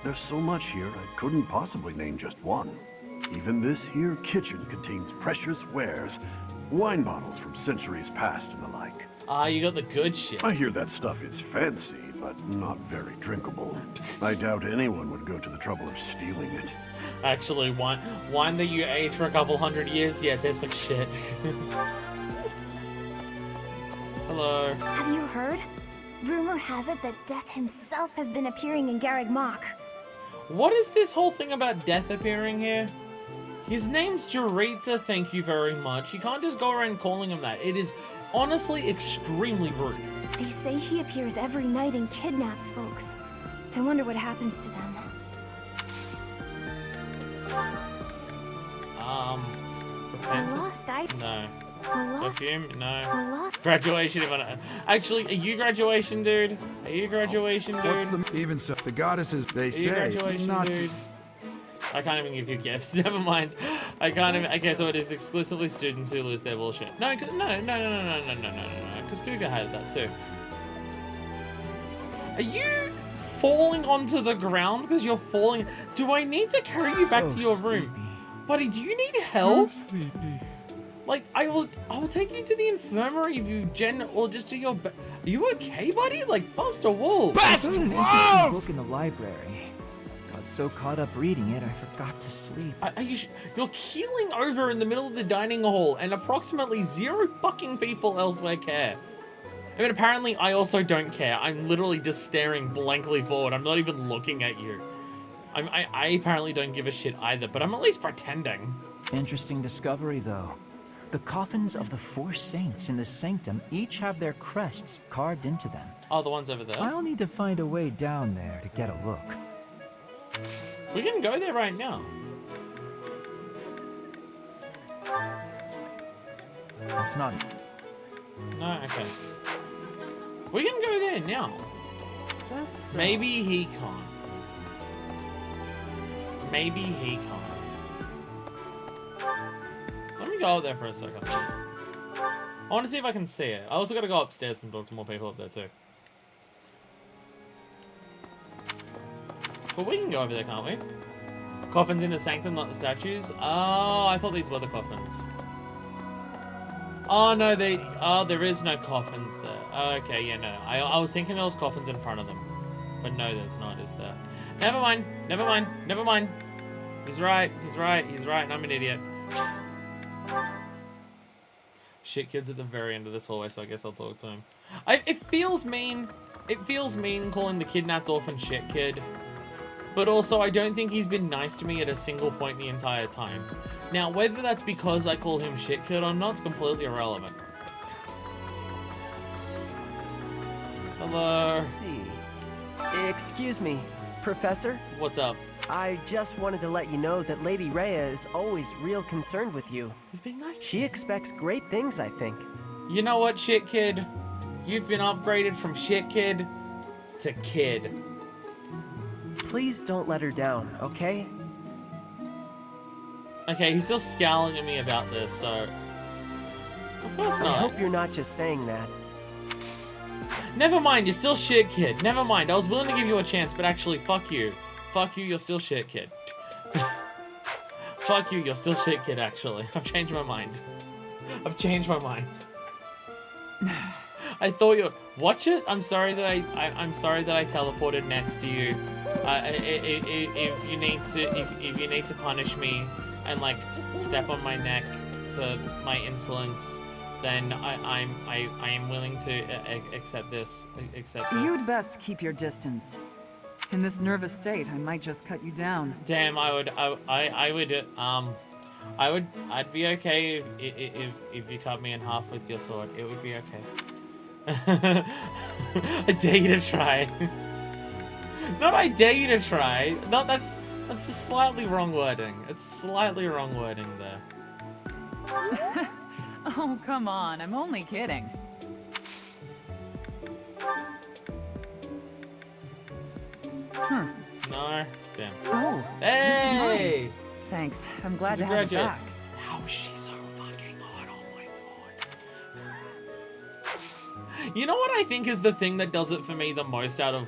There's so much here, I couldn't possibly name just one. Even this here kitchen contains precious wares, wine bottles from centuries past and the like. Ah, you got the good shit. I hear that stuff is fancy, but not very drinkable. I doubt anyone would go to the trouble of stealing it. Actually, wine that you aged for a couple hundred years, yeah, it tastes like shit. Hello. Have you heard? Rumor has it that Death himself has been appearing in Garreg Mach. What is this whole thing about Death appearing here? His name's Jaritza, thank you very much. You can't just go around calling him that. It is honestly extremely rude. They say he appears every night and kidnaps folks. I wonder what happens to them. No. A lot? Perfume? No. A lot? Graduation? Actually, are you graduation, dude? Are you graduation, dude? What's the... Even so, the goddesses, they Are you say graduation, not to... dude? I can't even give you gifts. Never mind. I can't even... Okay, so it is exclusively students who lose their bullshit. No. Because Cougar had that too. Are you falling onto the ground because you're falling? Do I need to carry you back to your room? Buddy, do you need help? Like, I will take you to the infirmary if you or just to your Are you okay, buddy? Like, bust a wolf. I found an interesting book in the library. Got so caught up reading it, I forgot to sleep. You're keeling over in the middle of the dining hall, and approximately 0 fucking people elsewhere care. I mean, apparently, I also don't care. I'm literally just staring blankly forward. I'm not even looking at you. I apparently don't give a shit either, but I'm at least pretending. Interesting discovery, though. The coffins of the 4 saints in the sanctum each have their crests carved into them. Oh, the ones over there? I'll need to find a way down there to get a look. We can go there right now. It's not... No, okay. We can go there now. That's... Maybe he can't. Maybe he can't. Let me go up there for a second. I want to see if I can see it. I also got to go upstairs and talk to more people up there too. But we can go over there, can't we? Coffins in the sanctum, not the statues. Oh, I thought these were the coffins. Oh no, there is no coffins there. Okay, yeah, no. I was thinking there was coffins in front of them, but no, there's not, is there? Never mind. He's right. And I'm an idiot. Shit kid's at the very end of this hallway, so I guess I'll talk to him. It feels mean. It feels mean calling the kidnapped orphan shit kid. But also, I don't think he's been nice to me at a single point the entire time. Now, whether that's because I call him shit kid or not is completely irrelevant. Hello. Let's see. Excuse me, Professor? What's up? I just wanted to let you know that Lady Rhea is always real concerned with you. He's being nice to She expects great things, I think. You know what, shit kid? You've been upgraded from shit kid to kid. Please don't let her down, okay? Okay, he's still scowling at me about this, so... Of course not. I hope you're not just saying that. Never mind, you're still shit kid. Never mind, I was willing to give you a chance, but actually, fuck you. Fuck you, you're still shit kid. Fuck you, you're still shit kid, actually. I've changed my mind. I thought you watch it. I'm sorry that I'm sorry that I teleported next to you. If you need to punish me and like step on my neck for my insolence, then I am willing to accept this. You'd best keep your distance. In this nervous state, I might just cut you down. Damn, I'd be okay if you cut me in half with your sword. It would be okay. I dare you to try. Not I dare you to try. No, that's just slightly wrong wording. It's slightly wrong wording there. Oh, come on. I'm only kidding. No. Damn. Oh, hey! This is mine. Thanks. I'm glad to have it back. How is she so fucking hot? Oh my god. You know what I think is the thing that does it for me the most out of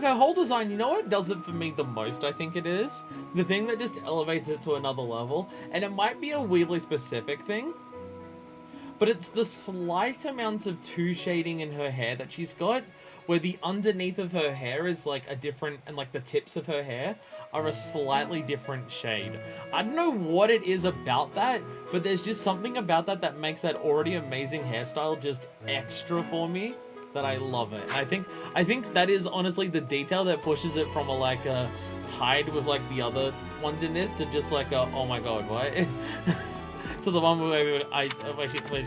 her whole design? You know what does it for me the most? I think it is the thing that just elevates it to another level, and it might be a weirdly specific thing, but it's the slight amount of two shading in her hair that she's got, where the underneath of her hair is like a different, and like the tips of her hair are a slightly different shade. I don't know what it is about that, but there's just something about that that makes that already amazing hairstyle just extra for me, that I love it. And I think that is honestly the detail that pushes it from a like a tied with like the other ones in this to just like a, oh my god, what? To the one where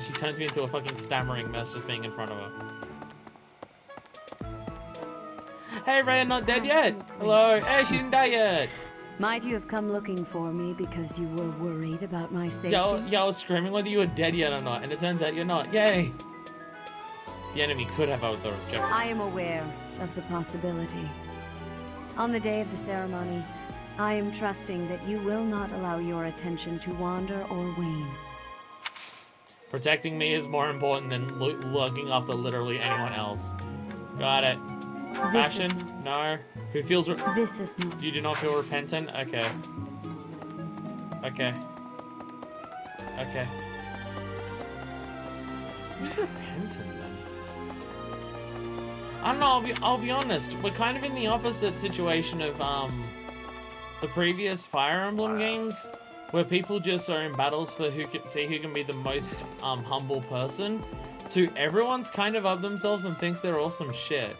she turns me into a fucking stammering mess just being in front of her. Hey, Raya, not dead yet. Hello. Hey, she didn't die yet. Might you have come looking for me because you were worried about my safety? Yeah, I was screaming whether you were dead yet or not, and it turns out you're not. Yay. The enemy could have other objectives. I am aware of the possibility. On the day of the ceremony, I am trusting that you will not allow your attention to wander or wane. Protecting me is more important than looking after literally anyone else. Got it. Passion? No. Who feels... This is... You do not feel repentant? Okay. Okay. Okay. Who's repentant, then? I don't know, I'll be honest. We're kind of in the opposite situation of, the previous Fire Emblem games, where people just are in battles for who can be the most, humble person, to everyone's kind of up themselves and thinks they're awesome shit.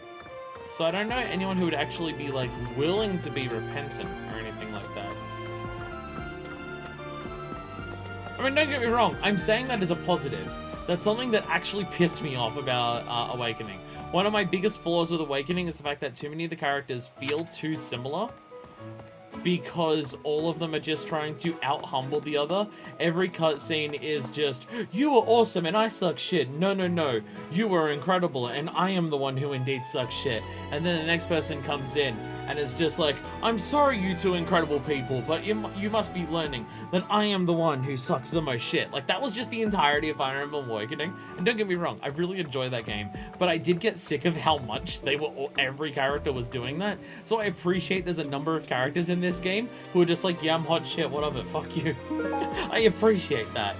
So I don't know anyone who would actually be, like, willing to be repentant or anything like that. I mean, don't get me wrong, I'm saying that as a positive. That's something that actually pissed me off about Awakening. One of my biggest flaws with Awakening is the fact that too many of the characters feel too similar, because all of them are just trying to out-humble the other. Every cutscene is just, you were awesome and I suck shit. No, no, no. You were incredible and I am the one who indeed sucks shit. And then the next person comes in and it's just like, I'm sorry you two incredible people, but you must be learning that I am the one who sucks the most shit. Like, that was just the entirety of Fire Emblem Awakening. And don't get me wrong, I really enjoy that game, but I did get sick of how much every character was doing that. So I appreciate there's a number of characters in this game who are just like, yeah, I'm hot shit, whatever, fuck you. I appreciate that.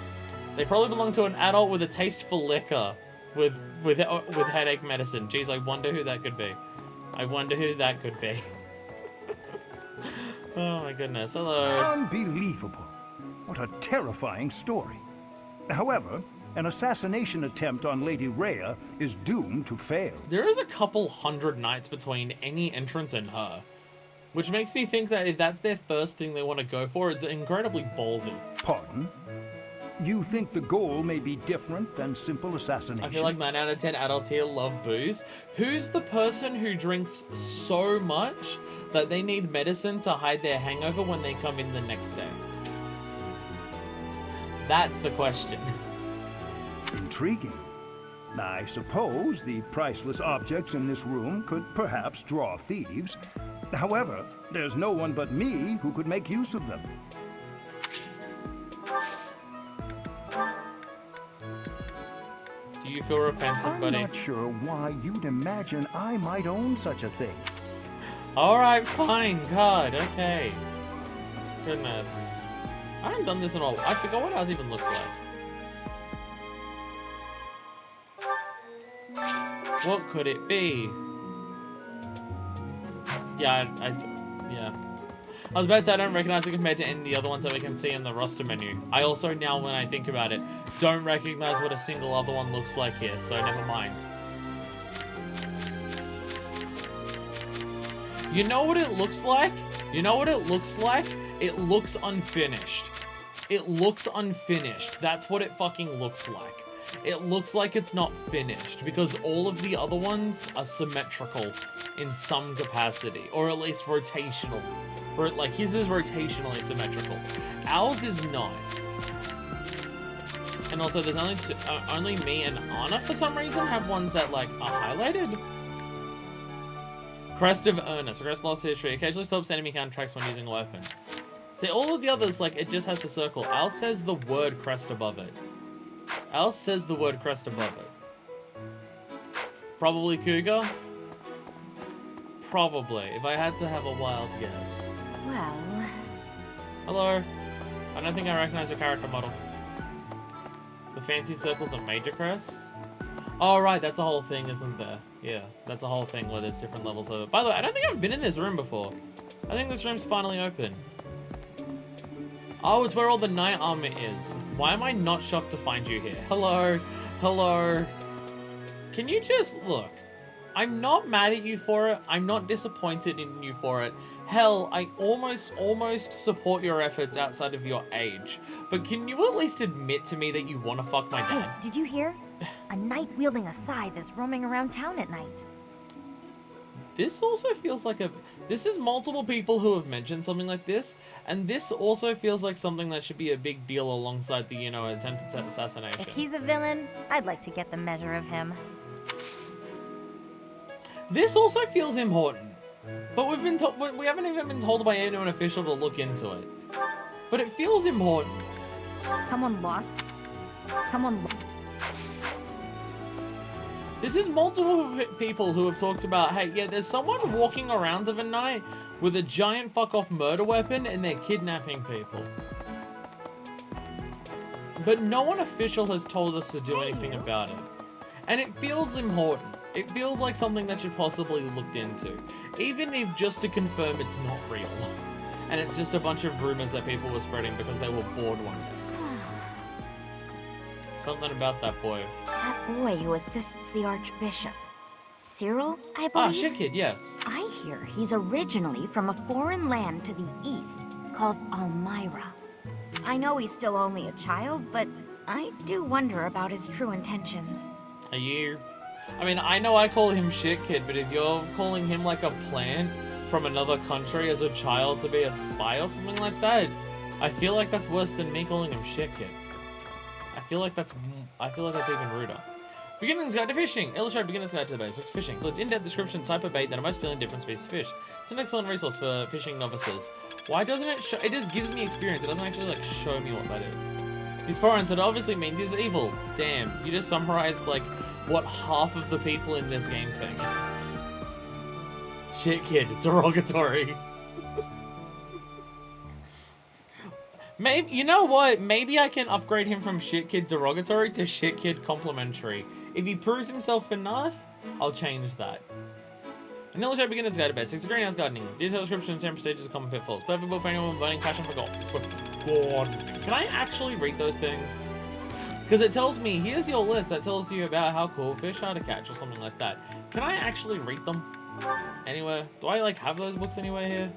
They probably belong to an adult with a taste for liquor, with headache medicine. Jeez, I wonder who that could be. I wonder who that could be. Oh my goodness, hello. Unbelievable. What a terrifying story. However, an assassination attempt on Lady Rhea is doomed to fail. There is a couple hundred knights between any entrance and her, which makes me think that if that's their first thing they want to go for, it's incredibly ballsy. Pardon? You think the goal may be different than simple assassination? I feel like 9 out of 10 adults here love booze. Who's the person who drinks so much that they need medicine to hide their hangover when they come in the next day? That's the question. Intriguing. I suppose the priceless objects in this room could perhaps draw thieves. However, there's no one but me who could make use of them. Do you feel repentant, buddy? I'm not sure why you'd imagine I might own such a thing. Alright, fine, God, okay. Goodness. I haven't done this in all. I forgot what ours even looks like. What could it be? Yeah, yeah. I was about to say I don't recognize it compared to any of the other ones that we can see in the roster menu. I also now, when I think about it, don't recognize what a single other one looks like here, so never mind. You know what it looks like? You know what it looks like? It looks unfinished. It looks unfinished. That's what it fucking looks like. It looks like it's not finished because all of the other ones are symmetrical in some capacity, or at least rotational. Or like his is rotationally symmetrical. Ours is not. And also, there's only me and Anna for some reason have ones that like are highlighted. Crest of Ernest. Crest lost history. Occasionally stops enemy counter-tracks when using a weapon. See, all of the others, like, it just has the circle. Ours says the word crest above it. Ours says the word crest above it. Probably cougar? Probably, if I had to have a wild guess. Well... Hello. I don't think I recognize your character model. The fancy circle's a major crest? Oh, right, that's a whole thing, isn't there? Yeah, that's a whole thing where there's different levels of it. By the way, I don't think I've been in this room before. I think this room's finally open. Oh, it's where all the knight armor is. Why am I not shocked to find you here? Hello? Hello? Can you just... Look, I'm not mad at you for it. I'm not disappointed in you for it. Hell, I almost support your efforts outside of your age. But can you at least admit to me that you want to fuck my dad? Hey, did you hear? A knight wielding a scythe is roaming around town at night. This also feels like a... This is multiple people who have mentioned something like this, and this also feels like something that should be a big deal alongside the, you know, attempted assassination. If he's a villain, I'd like to get the measure of him. This also feels important, but we haven't even been told by anyone official to look into it. But it feels important. Someone lost... This is multiple people who have talked about, hey, yeah, there's someone walking around of a night with a giant fuck-off murder weapon and they're kidnapping people. But no one official has told us to do anything about it. And it feels important. It feels like something that should possibly be looked into. Even if just to confirm it's not real. And it's just a bunch of rumors that people were spreading because they were bored one day. Something about that boy. That boy who assists the Archbishop. Cyril, I believe? Ah, shit kid, yes. I hear he's originally from a foreign land to the east called Almyra. I know he's still only a child, but I do wonder about his true intentions. Are you... I mean, I know I call him shit kid, but if you're calling him like a plant from another country as a child to be a spy or something like that, I feel like that's worse than me calling him shit kid. I feel like that's even ruder. Beginner's Guide to Fishing. Illustrated Beginner's Guide to the Basics. Fishing includes in-depth description, type of bait, that are most appealing different species of fish. It's an excellent resource for fishing novices. Why doesn't it show? It just gives me experience. It doesn't actually like show me what that is. He's foreign, so it obviously means he's evil. Damn, you just summarized like what half of the people in this game think. Shit kid, derogatory. Maybe, you know what? Maybe I can upgrade him from shit kid derogatory to shit kid complimentary. If he proves himself enough, I'll change that. An illustrated beginner's guide to basics, a greenhouse gardening, detailed descriptions, and procedures of common pitfalls. Perfect book for anyone with burning passion for gardening. Can I actually read those things? Because it tells me, here's your list that tells you about how cool fish are to catch or something like that. Can I actually read them? Anywhere? Do I like have those books anywhere here?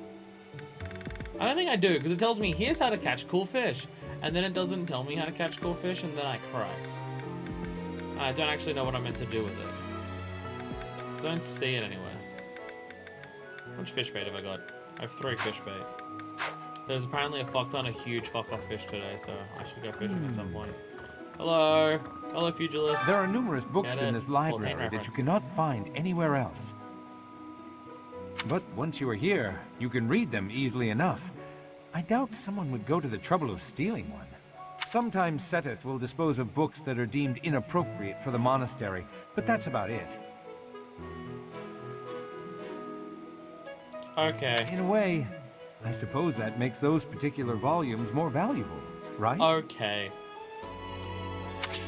I don't think I do, because it tells me, here's how to catch cool fish. And then it doesn't tell me how to catch cool fish, and then I cry. I don't actually know what I'm meant to do with it. Don't see it anywhere. Which fish bait have I got? I have 3 fish bait. There's apparently a fuck ton of huge fuck-off fish today, so I should go fishing at some point. Hello. Hello, pugilist. There are numerous books in this library that you cannot find anywhere else. But once you are here, you can read them easily enough. I doubt someone would go to the trouble of stealing one. Sometimes Seteth will dispose of books that are deemed inappropriate for the monastery, but that's about it. Okay. In a way, I suppose that makes those particular volumes more valuable, right? Okay.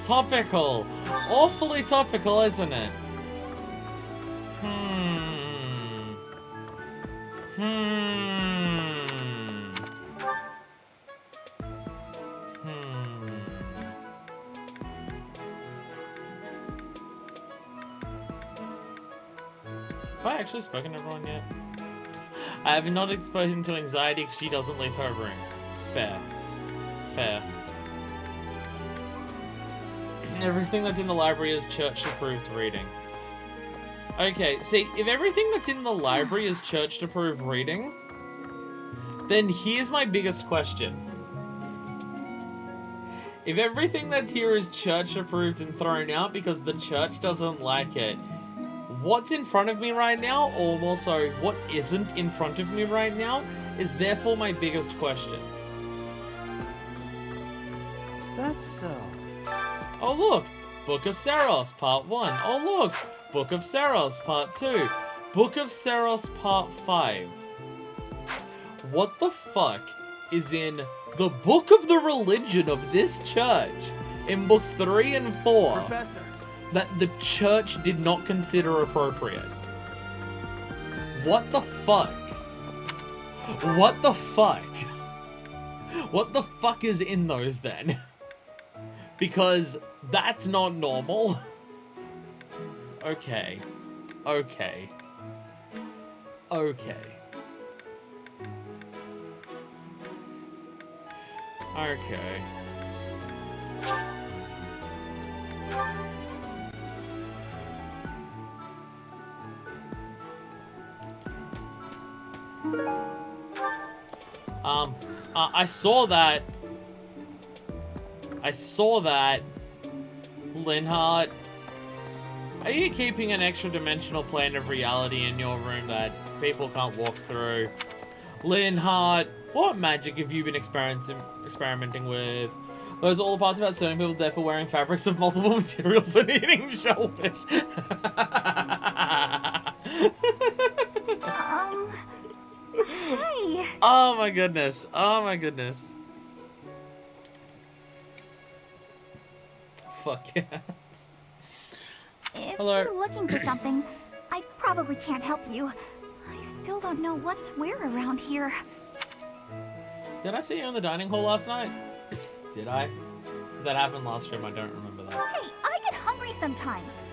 Topical. Awfully topical, isn't it? Have I actually spoken to everyone yet? I have not exposed him to anxiety because she doesn't leave her room. Fair. Fair. Everything that's in the library is church-approved reading. Okay, see, if everything that's in the library is church-approved reading, then here's my biggest question. If everything that's here is church-approved and thrown out because the church doesn't like it, what's in front of me right now, or more so, what isn't in front of me right now, is therefore my biggest question. That's so. Oh look, Book of Saros, Part 1. Oh look, Book of Saros, Part 2. Book of Saros, Part 5. What the fuck is in the Book of the Religion of this church in books 3 and 4 Professor. that the church did not consider appropriate? What the fuck? What the fuck? What the fuck is in those then? Because that's not normal. Okay. Okay. Okay. Okay. I saw that. Linhart, are you keeping an extra dimensional plane of reality in your room that people can't walk through? Linhart, what magic have you been experimenting with? Those are all the parts about certain people's death for wearing fabrics of multiple materials and eating shellfish. Hi. Oh my goodness. Oh my goodness. Fuck yeah. If Hello. you're looking for something, I probably can't help you. I still don't know what's where around here. Did I see you in the dining hall last night? Did I? If that happened last stream, I don't remember that. Hey, I get hungry sometimes.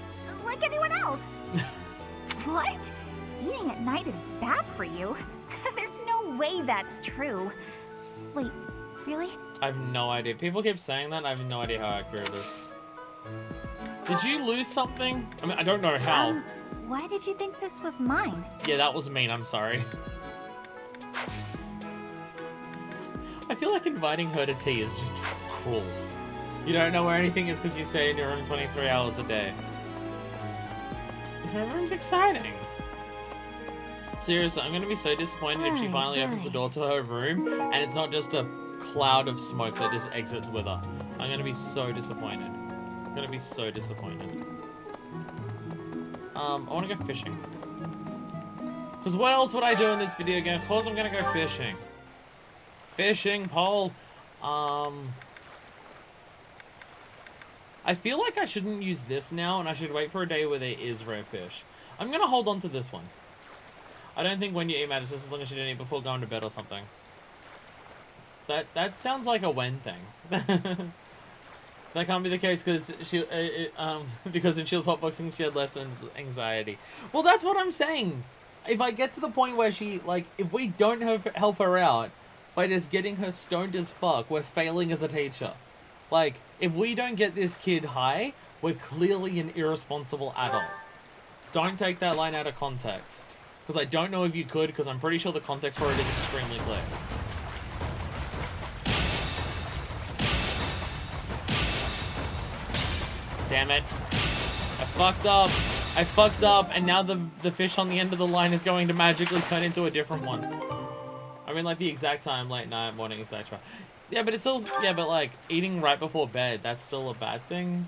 Like anyone else. What? Eating at night is bad for you? There's no way that's true. Wait, really? I have no idea. People keep saying that, I have no idea how accurate it is. Did you lose something? I mean, I don't know how. Why did you think this was mine? Yeah, that was mean, I'm sorry. I feel like inviting her to tea is just cruel. You don't know where anything is because you stay in your room 23 hours a day. Her room's exciting. Seriously, I'm gonna be so disappointed if she finally opens the door to her room and it's not just a cloud of smoke that just exits with her. I'm gonna be so disappointed. I'm gonna be so disappointed. I wanna go fishing. Because what else would I do in this video game? Of course I'm gonna go fishing. Fishing pole. I feel like I shouldn't use this now and I should wait for a day where there is rare fish. I'm gonna hold on to this one. I don't think when you eat matters, just as long as you don't eat before going to bed or something. That sounds like a when thing. That can't be the case because because if she was hotboxing, she had less anxiety. Well, that's what I'm saying. If I get to the point where she, like, if we don't help her out by just getting her stoned as fuck, we're failing as a teacher. Like, if we don't get this kid high, we're clearly an irresponsible adult. Don't take that line out of context. Because I don't know if you could, because I'm pretty sure the context for it is extremely clear. Damn it. I fucked up, and now the fish on the end of the line is going to magically turn into a different one. I mean, like, the exact time, late night, morning, etc. Yeah, but it's still, yeah, but, like, eating right before bed, that's still a bad thing.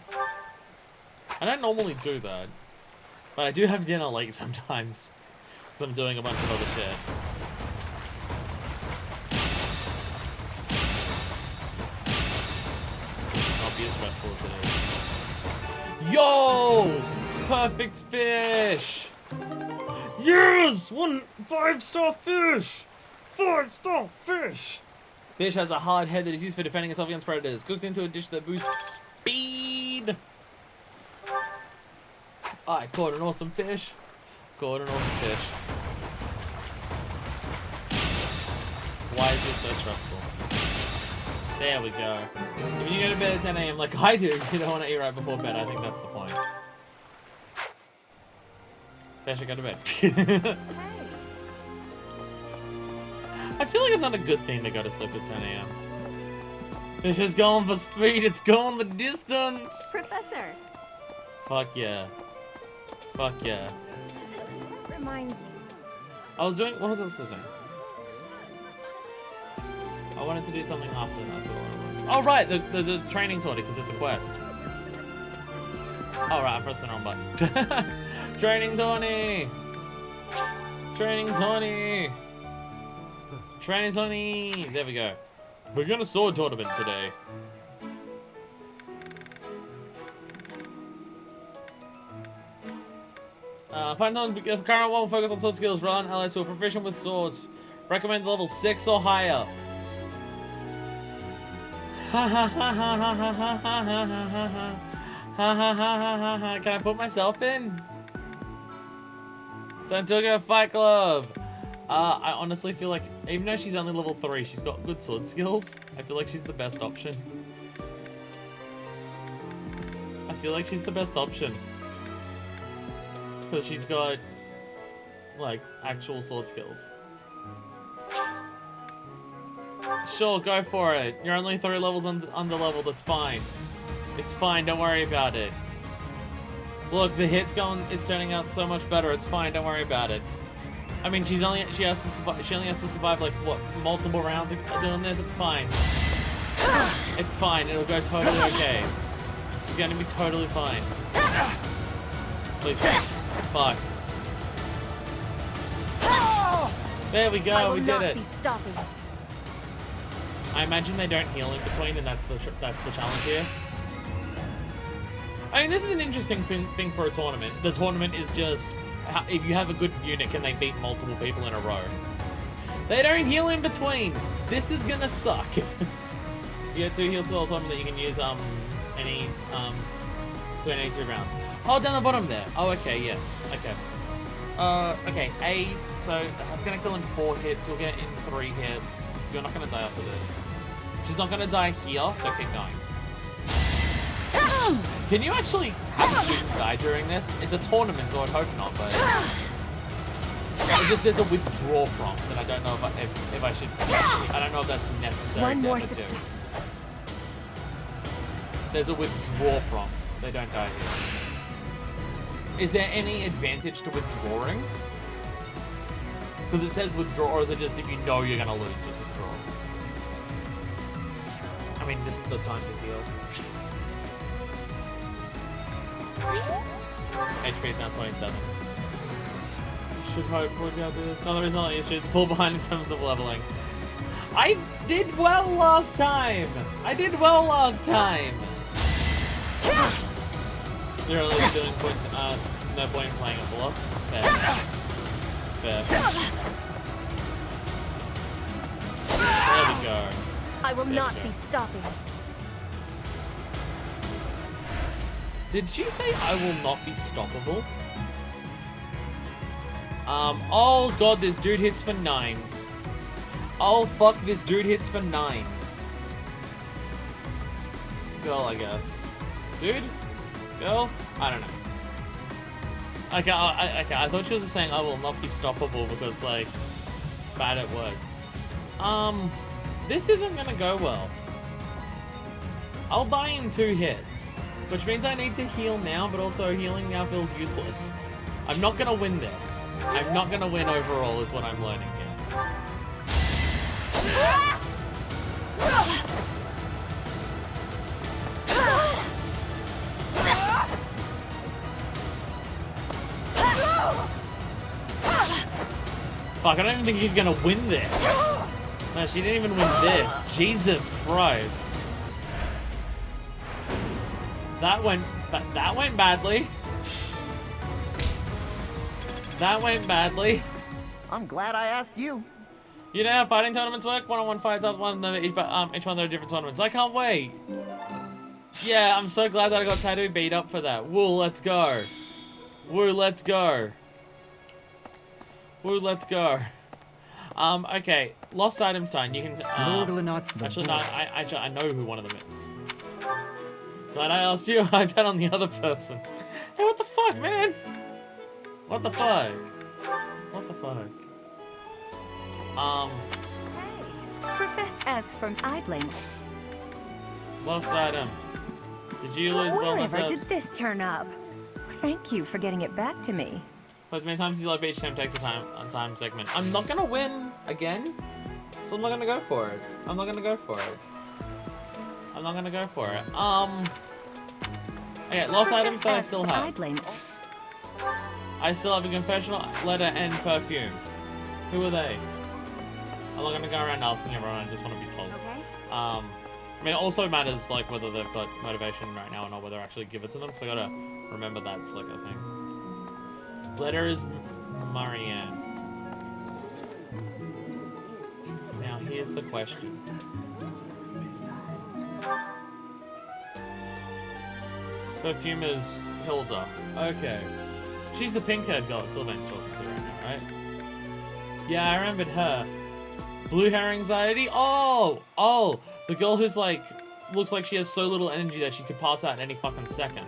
I don't normally do that. But I do have dinner late sometimes. Because I'm doing a bunch of other shit. Not be as stressful as it is. Yo! Perfect fish! Yes! 5-star fish! 5-star fish! Fish has a hard head that is used for defending itself against predators. Cooked into a dish that boosts speed. I caught an awesome fish. Caught an awesome fish. Why is this so stressful? There we go. If you go to bed at 10 AM like I do, you don't want to eat right before bed. I think that's the point. They should go to bed. I feel like it's not a good thing to go to sleep at 10 AM. It's just going for speed. It's going the distance. Professor. Fuck yeah. Fuck yeah. Reminds me. I was doing. What was I doing? I wanted to do something after that. I forgot what it was. Oh right, the training tourney because it's a quest. Oh right, I pressed the wrong button. Training tourney. Training tourney. Training tourney. There we go. We're gonna sword tournament today. Find on current one, focus on sword skills. Rely on allies who are proficient with swords. Recommend level 6 or higher. Can I put myself in? Santuga Fight Club. I honestly feel like, even though she's only level 3, she's got good sword skills. I feel like she's the best option. I feel like she's the best option. Because she's got, like, actual sword skills. Sure, go for it. You're only 3 levels under leveled, that's fine. It's fine, don't worry about it. Look, the hit's it's turning out so much better, it's fine, don't worry about it. I mean, she only has to survive, like, what, multiple rounds of doing this, it's fine. It's fine, it'll go totally okay. It's gonna be totally fine. Please, please. Fuck. There we go, we did it. Be stopping. I imagine they don't heal in between, and that's the challenge here. I mean, this is an interesting thing for a tournament. The tournament is just, if you have a good unit, can they beat multiple people in a row? They don't heal in between. This is gonna suck. You get 2 heals for the whole tournament that you can use any between any 2 rounds. Oh, down the bottom there. Oh, okay, yeah. Okay. Okay, so that's gonna kill in 4 hits. You'll get in 3 hits. You're not gonna die after this. She's not gonna die here, so keep going. Can you actually have students die during this? It's a tournament, so I'd hope not, but... It's just there's a withdraw prompt, and I don't know if I should... I don't know if that's necessary. One more success. There's a withdraw prompt. They don't die here. Is there any advantage to withdrawing? Because it says withdraw, or is it just if you know you're gonna lose, just withdraw? I mean, this is the time to heal. HP is now 27. Should hopefully get this. No, there is not. You should fall behind in terms of leveling. I did well last time. I did well last time. You're only doing no point in playing a boss. Fair. Fair. There we go. I will not be stopping. Did she say I will not be stoppable? Oh god, this dude hits for 9s. Oh fuck, this dude hits for 9s. Girl, I guess. Dude? Girl? I don't know. Okay, I thought she was just saying I will not be stoppable because, like, bad at words. This isn't gonna go well. I'll die in 2 hits, which means I need to heal now, but also healing now feels useless. I'm not gonna win this. I'm not gonna win overall is what I'm learning here. Fuck, I don't even think she's gonna win this. No, she didn't even win this. Jesus Christ. That went badly. That went badly. I'm glad I asked you. You know how fighting tournaments work? One-on-one fights up one of them, each one there are different tournaments. I can't wait. Yeah, I'm so glad that I got Tattoo beat up for that. Woo, let's go. Woo, let's go. Woo, let's go. Okay, lost items time. You can. Actually, no. I know who one of them is. Glad I asked you. I bet on the other person. Hey, what the fuck, man? What the fuck? What the fuck? Profess as from Idling. Lost item. Did you lose Wherever did this turn up? Thank you for getting it back to me. Play as many times as you like, each time takes a time segment. I'm not gonna win again, so I'm not gonna go for it. I'm not gonna go for it. I'm not gonna go for it. Okay, lost items that I still have. I still have a confessional, letter, and perfume. Who are they? I'm not gonna go around asking everyone. I just want to be told. I mean, it also matters like whether they've got motivation right now or not, whether I actually give it to them. So I gotta remember that's like a thing. Letter is Marianne. Now here's the question. Who is that? Perfume is Hilda. Okay. She's the pink-haired girl that Sylvain's talking to right now, right? Yeah, I remembered her. Blue hair anxiety? Oh! The girl who's like, looks like she has so little energy that she could pass out in any fucking second.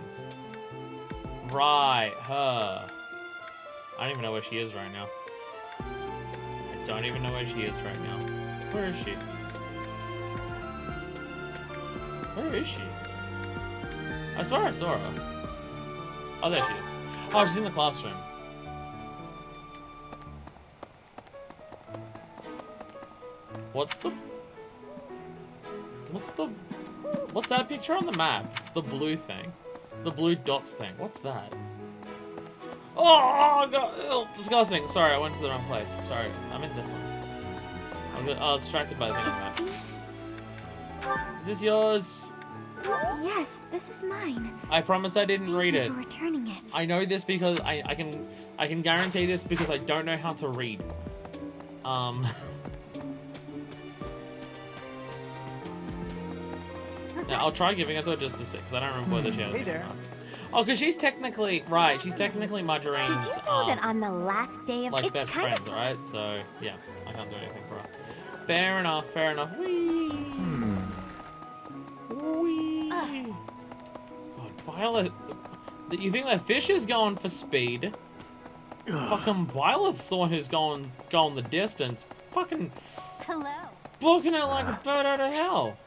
Right, her. I don't even know where she is right now. I don't even know where she is right now. Where is she? Where is she? I swear I saw her. Oh, there she is. Oh, she's in the classroom. What's that picture on the map? The blue thing. The blue dots thing. What's that? Oh, God. Ew, disgusting. Sorry, I went to the wrong place. I'm sorry. I'm in this one. I was distracted by the thing on the map. Is this yours? Yes, this is mine. I promise I didn't read it. Thank you for returning it. I know this because I can guarantee this because I don't know how to read. Now, I'll try giving it to her just to see, because I don't remember whether she has it or not. Oh, because she's technically, right, she's technically Marjoraine's, Did you know that on the last day of like, it's best kind friend, right? So, yeah, I can't do anything for her. Fair enough, fair enough. Whee! Whee! God, Violet, you think that fish is going for speed? Fucking Violet's the one who's going the distance. Fucking... Hello. Booking it like a bird out of hell.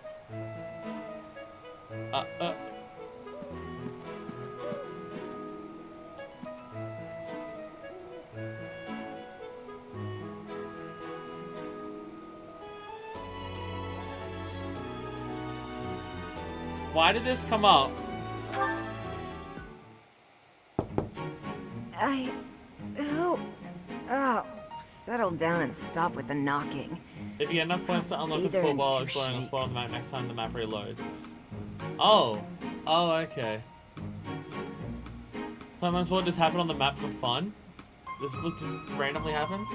Why did this come up? Settle down and stop with the knocking. If you get enough points to unlock the spoil ball, exploring the spoil map next time the map reloads. Oh, okay. Sometimes will just happen on the map for fun. This was just randomly happened.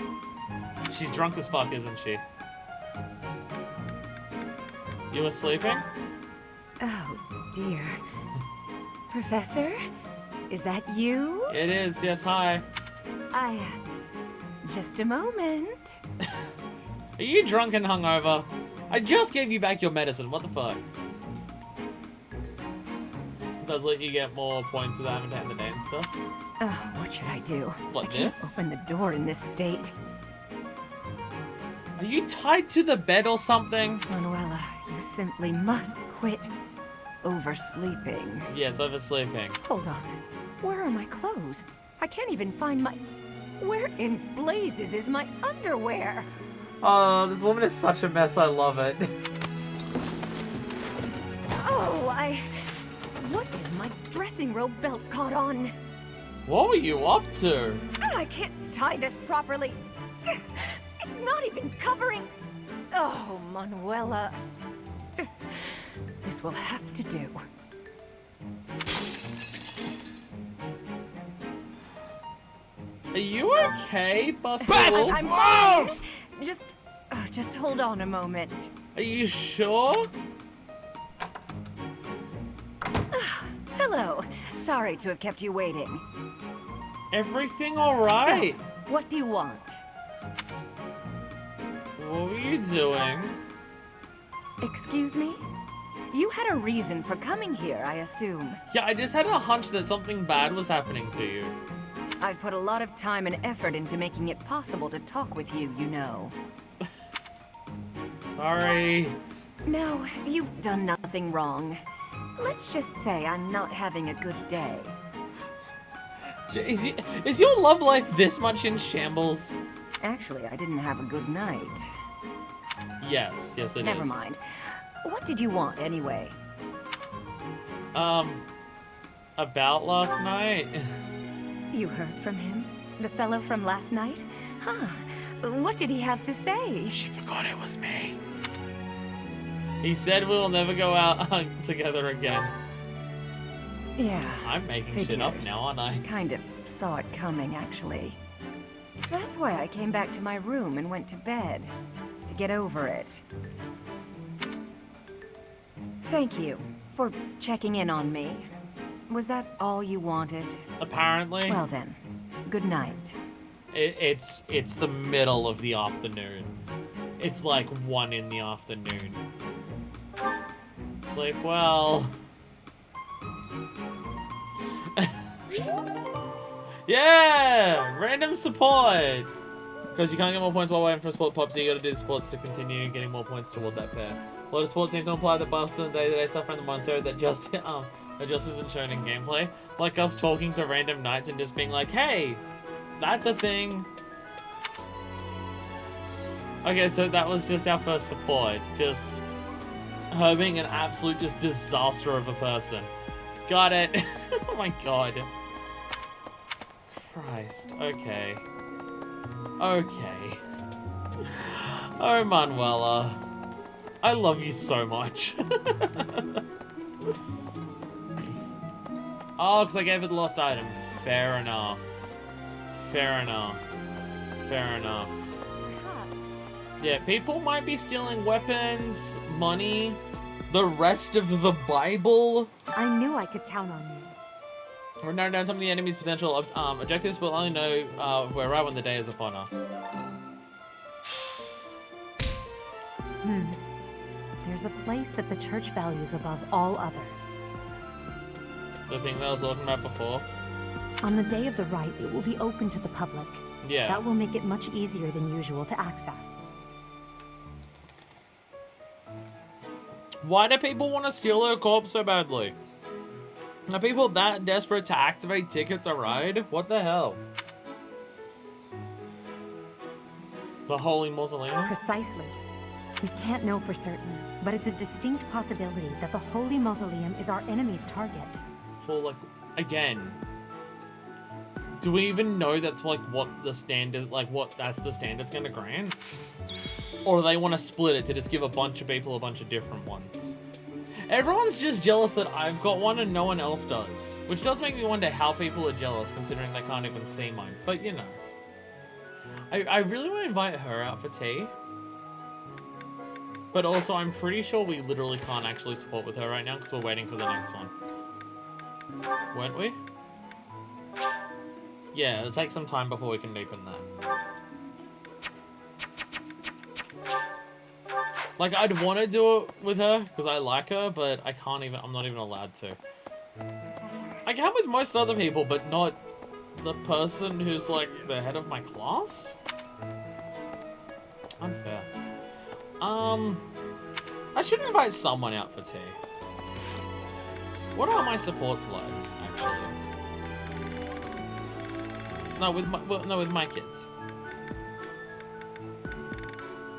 She's drunk as fuck, isn't she? You were sleeping? Oh, dear. Professor? Is that you? It is, yes, hi. Just a moment. Are you drunk and hungover? I just gave you back your medicine, what the fuck? It does let you get more points without having to end the day and stuff. Oh, what should I do? What, I can't this? open the door in this state. Are you tied to the bed or something? Manuela, you simply must quit oversleeping. Yes, oversleeping. Hold on. Where are my clothes? I can't even find my... Where in blazes is my underwear? Oh, this woman is such a mess. I love it. What is my dressing robe belt caught on? What were you up to? I can't tie this properly. It's not even covering... Oh, Manuela. This will have to do. Are you okay, Buster? I'm fine. Just hold on a moment. Are you sure? Hello. Sorry to have kept you waiting. Everything all right? So, what do you want? What were you doing? Excuse me? You had a reason for coming here, I assume. Yeah, I just had a hunch that something bad was happening to you. I've put a lot of time and effort into making it possible to talk with you, you know. Sorry. No, you've done nothing wrong. Let's just say I'm not having a good day. Is your love life this much in shambles? Actually, I didn't have a good night. Yes, it is. Never mind. What did you want, anyway? About last night? You heard from him? The fellow from last night? Huh. What did he have to say? She forgot it was me. He said we'll never go out together again. Yeah. I'm making shit up now, aren't I? Kind of saw it coming, actually. That's why I came back to my room and went to bed. To get over it. Thank you for checking in on me. Was that all you wanted? Apparently. Well then, good night. It's the middle of the afternoon. It's like 1 in the afternoon. Sleep well. Yeah! Random support! Because you can't get more points while waiting for a support pop, so you gotta do the supports to continue getting more points toward that pair. A lot of supports seem to imply that Boston day-to-day suffering the monastery that just isn't shown in gameplay. Like us talking to random knights and just being like, hey, that's a thing. Okay, so that was just our first support. Just her being an absolute just disaster of a person. Got it. Oh my god. Christ. Okay. Okay. Oh, Manuela. I love you so much. Oh, because I gave it the lost item. Fair enough. Fair enough. Fair enough. Cups. Yeah, people might be stealing weapons, money, the rest of the Bible. I knew I could count on you. We're narrowing down some of the enemy's potential objectives, but we'll only know if we're right when the day is upon us. There's a place that the church values above all others. The thing that I was talking about before? On the day of the rite, it will be open to the public. Yeah. That will make it much easier than usual to access. Why do people want to steal her corpse so badly? Are people that desperate to activate tickets to ride? What the hell? The Holy Mausoleum? Precisely. We can't know for certain, but it's a distinct possibility that the Holy Mausoleum is our enemy's target. For, like, again, do we even know that's, like, what the standard, like, what that's the standard's gonna grant? Or do they want to split it to just give a bunch of people a bunch of different ones? Everyone's just jealous that I've got one and no one else does. Which does make me wonder how people are jealous, considering they can't even see mine. But, you know. I really want to invite her out for tea. But also, I'm pretty sure we literally can't actually support with her right now, because we're waiting for the next one. Weren't we? Yeah, it'll take some time before we can deepen that. Like, I'd want to do it with her, because I like her, but I can't even, I'm not even allowed to. I can with most other people, but not the person who's, like, the head of my class? Unfair. I should invite someone out for tea. What are my supports like, actually? No, with my kids.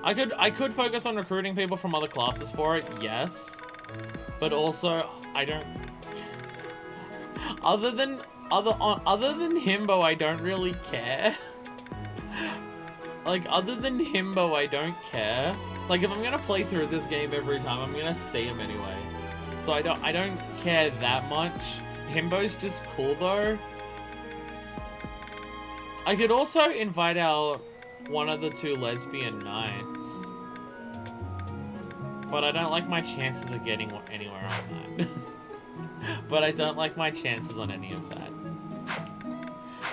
I could focus on recruiting people from other classes for it, yes. But also, I don't. Other than Himbo, I don't really care. Like, other than Himbo, I don't care. Like, if I'm gonna play through this game every time, I'm gonna see him anyway. So I don't care that much. Himbo's just cool though. I could also invite out one of the 2 lesbian knights. But I don't like my chances of getting anywhere on that. But I don't like my chances on any of that.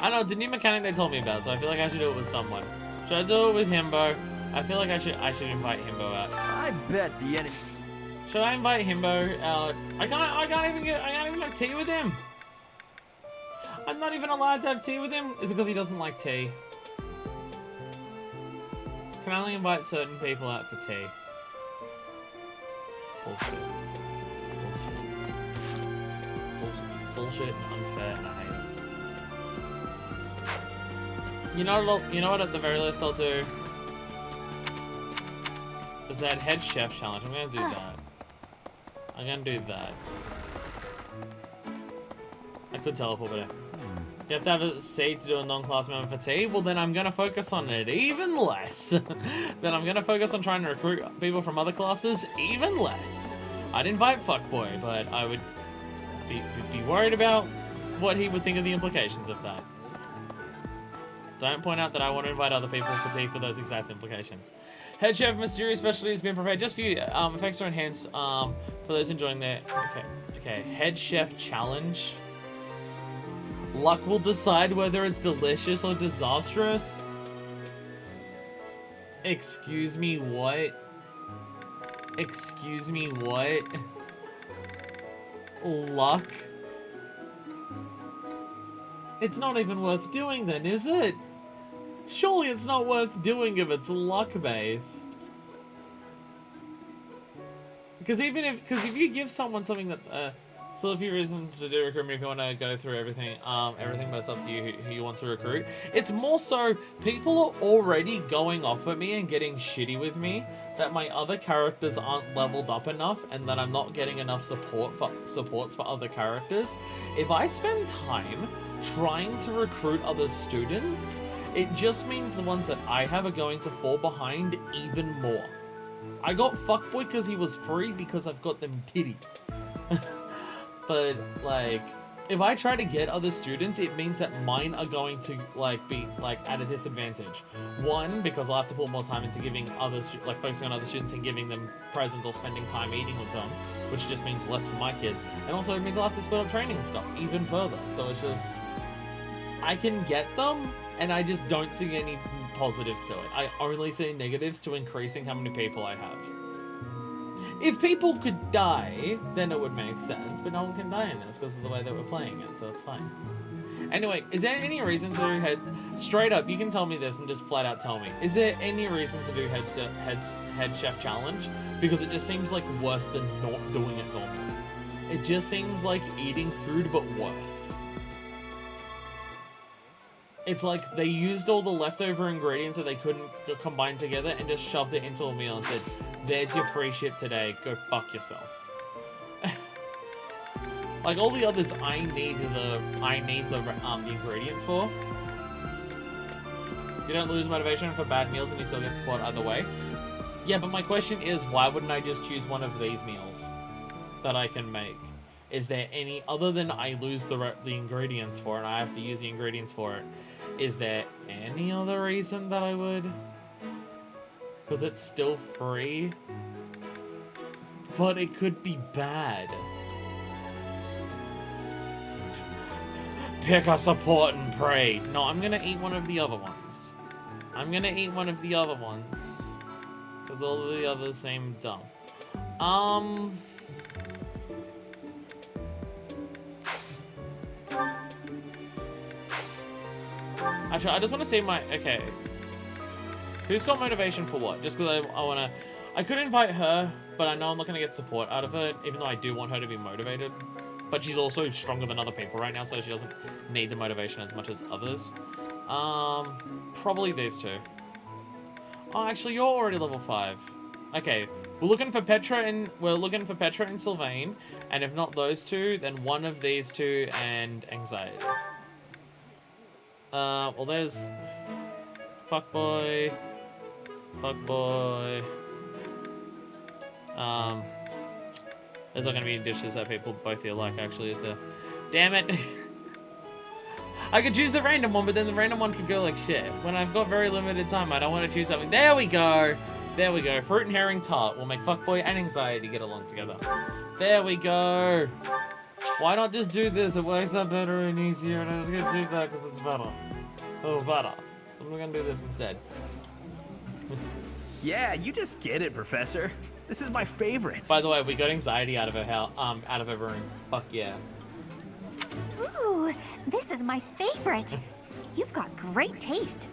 I know, it's a new mechanic they told me about, so I feel like I should do it with someone. Should I do it with Himbo? I feel like I should invite Himbo out. I bet the enemy. Should I invite Himbo out? I can't even have tea with him. I'm not even allowed to have tea with him. Is it because he doesn't like tea? Can I only invite certain people out for tea? Bullshit. Bullshit and unfair, and I hate it. You know what? At the very least, I'll do is that head chef challenge. I'm gonna do that. I'm gonna do that. I could teleport, but you have to have a seat to do a non-class member for tea. Well, then I'm gonna focus on it even less. Then I'm gonna focus on trying to recruit people from other classes even less. I'd invite Fuckboy, but I would be worried about what he would think of the implications of that. Don't point out that I want to invite other people to tea for those exact implications. Head Chef Mysterious Specialty has been prepared just for you. Effects are enhanced for those enjoying their... Okay. Head Chef Challenge. Luck will decide whether it's delicious or disastrous. Excuse me, what? Excuse me, what? Luck? It's not even worth doing then, is it? Surely it's not worth doing if it's luck-based. Because if you give someone something that... so a few reasons to do recruitment if you want to go through everything, but it's up to you who you want to recruit. It's more so people are already going off at me and getting shitty with me that my other characters aren't leveled up enough and that I'm not getting enough supports for other characters. If I spend time trying to recruit other students, it just means the ones that I have are going to fall behind even more. I got Fuckboy because he was free because I've got them titties. But, like, if I try to get other students, it means that mine are going to, be, at a disadvantage. One, because I'll have to put more time into giving others, focusing on other students and giving them presents or spending time eating with them, which just means less for my kids. And also it means I'll have to split up training and stuff even further. So it's just, I can get them, and I just don't see any positives to it. I only see negatives to increasing how many people I have. If people could die, then it would make sense, but no one can die in this because of the way that we're playing it, so it's fine. Anyway, is there any reason to do head... Straight up, you can tell me this and just flat out tell me. Is there any reason to do head chef challenge? Because it just seems like worse than not doing it normally. It just seems like eating food, but worse. It's like they used all the leftover ingredients that they couldn't combine together and just shoved it into a meal and said, there's your free shit today, go fuck yourself. Like all the others I need the ingredients for. You don't lose motivation for bad meals and you still get support either way. Yeah, but my question is, why wouldn't I just choose one of these meals that I can make? Is there any, other than I lose the ingredients for it and I have to use the ingredients for it, is there any other reason that I would? Because it's still free. But it could be bad. Pick a support and pray. No, I'm gonna eat one of the other ones. I'm gonna eat one of the other ones. Because all of the others seem dumb. Actually, I just want to see my... Okay. Who's got motivation for what? Just because I want to... I could invite her, but I know I'm not going to get support out of it, even though I do want her to be motivated. But she's also stronger than other people right now, so she doesn't need the motivation as much as others. Probably these two. Oh, actually, you're already level 5. Okay, we're looking for Petra and Sylvain, and if not those two, then one of these two and Anxiety. Well, there's Fuckboy. There's not gonna be dishes that people both feel like, actually, is there? Damn it! I could choose the random one, but then the random one could go like shit. When I've got very limited time, I don't want to choose something. There we go! There we go. Fruit and herring tart will make Fuckboy and Anxiety get along together. There we go! Why not just do this? It works out better and easier, and I'm just gonna do that because it's better. It's better. I'm gonna do this instead. Yeah, you just get it, Professor. This is my favorite. By the way, we got anxiety out of her house, out of her room. Fuck yeah. Ooh, this is my favorite. You've got great taste.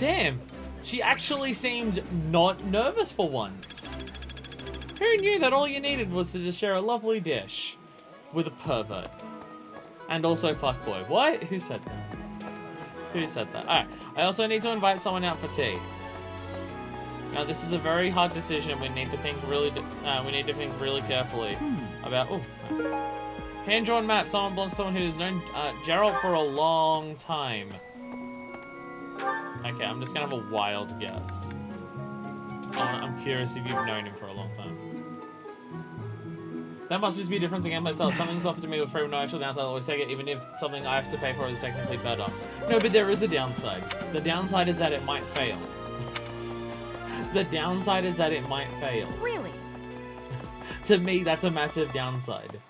Damn, she actually seemed not nervous for once. Who knew that all you needed was to just share a lovely dish with a pervert? And also fuckboy. What? Who said that? Who said that? Alright, I also need to invite someone out for tea. Now this is a very hard decision. We need to think really carefully about. Oh, nice. Hand-drawn map. Someone belongs to someone who's known Gerald for a long time. Okay, I'm just gonna have a wild guess. I'm curious if you've known him for a long time. That must just be a difference in gameplay style. Something's offered to me with free with no actual downside. I'll always take it, even if something I have to pay for is technically better. No, but there is a downside. The downside is that it might fail. The downside is that it might fail. Really? To me, that's a massive downside.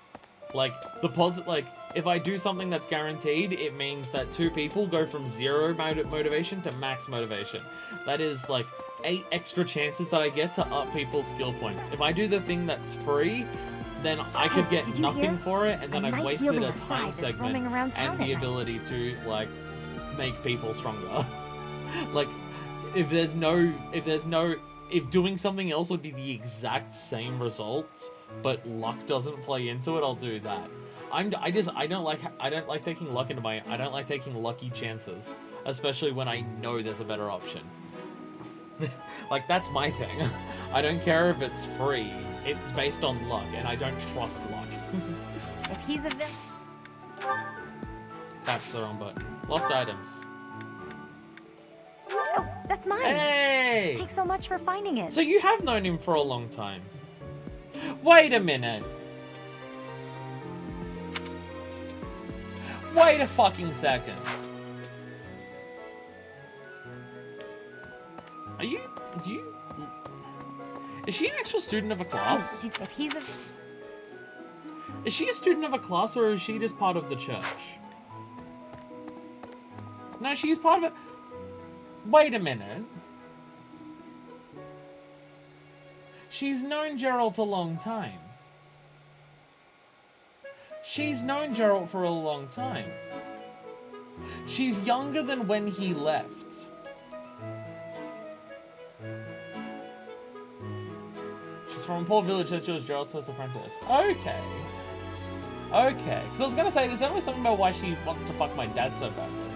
Like, if I do something that's guaranteed, it means that 2 people go from 0 motivation to max motivation. That is, like, 8 extra chances that I get to up people's skill points. If I do the thing that's free, then I could get nothing for it, and then I've wasted a time segment and the ability to, like, make people stronger. Like, if doing something else would be the exact same result, but luck doesn't play into it, I'll do that. I don't like taking luck into my. I don't like taking lucky chances, especially when I know there's a better option. Like, that's my thing. I don't care if it's free. It's based on luck, and I don't trust luck. If he's a That's the wrong button. Lost items. Oh, that's mine. Hey! Thanks so much for finding it. So you have known him for a long time. Wait a minute. Wait a fucking second. Is she an actual student of a class? If he's a... Is she a student of a class, or is she just part of the church? No, she's part of it. Wait a minute. She's known Geralt a long time. She's known Geralt for a long time. She's younger than when he left. She's from a poor village that she was Geralt's first apprentice. Okay. Okay. Because I was going to say, there's only something about why she wants to fuck my dad so badly.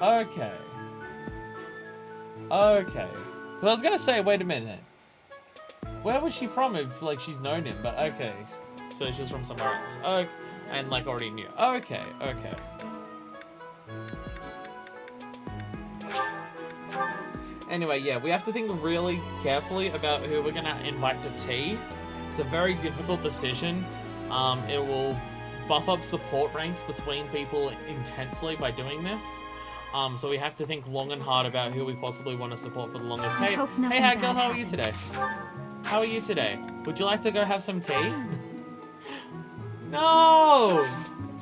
Okay. Okay. Because I was going to say, wait a minute. Where was she from if, like, she's known him? But okay. So she's from somewhere else. Okay. And, like, already knew. Okay. Okay. Anyway, yeah, we have to think really carefully about who we're going to invite to tea. It's a very difficult decision. It will buff up support ranks between people intensely by doing this. So we have to think long and hard about who we possibly want to support for the longest. Hey, Hagel, how are you today? How are you today? Would you like to go have some tea? No!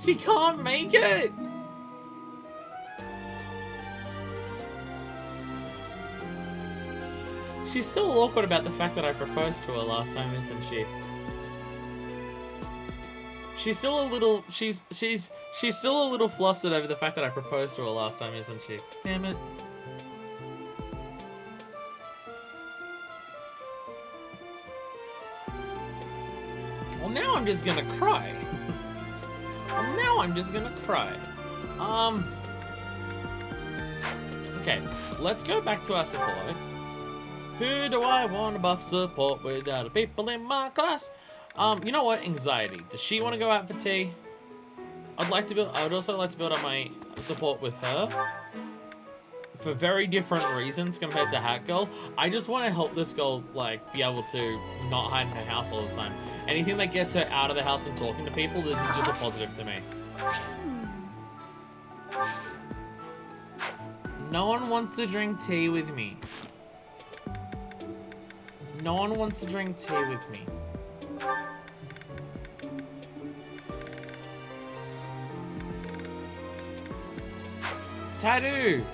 She can't make it! She's still awkward about the fact that I proposed to her last time, isn't she? She's still a little she's still a little flustered over the fact that I proposed to her last time, isn't she? Damn it. Well, now I'm just gonna cry. Okay, let's go back to our support. Who do I want to buff support without the people in my class? You know what? Anxiety. Does she want to go out for tea? I would also like to build up my support with her. For very different reasons compared to Hat Girl. I just want to help this girl, like, be able to not hide in her house all the time. Anything that gets her out of the house and talking to people, this is just a positive to me. No one wants to drink tea with me. No one wants to drink tea with me. Tattoo!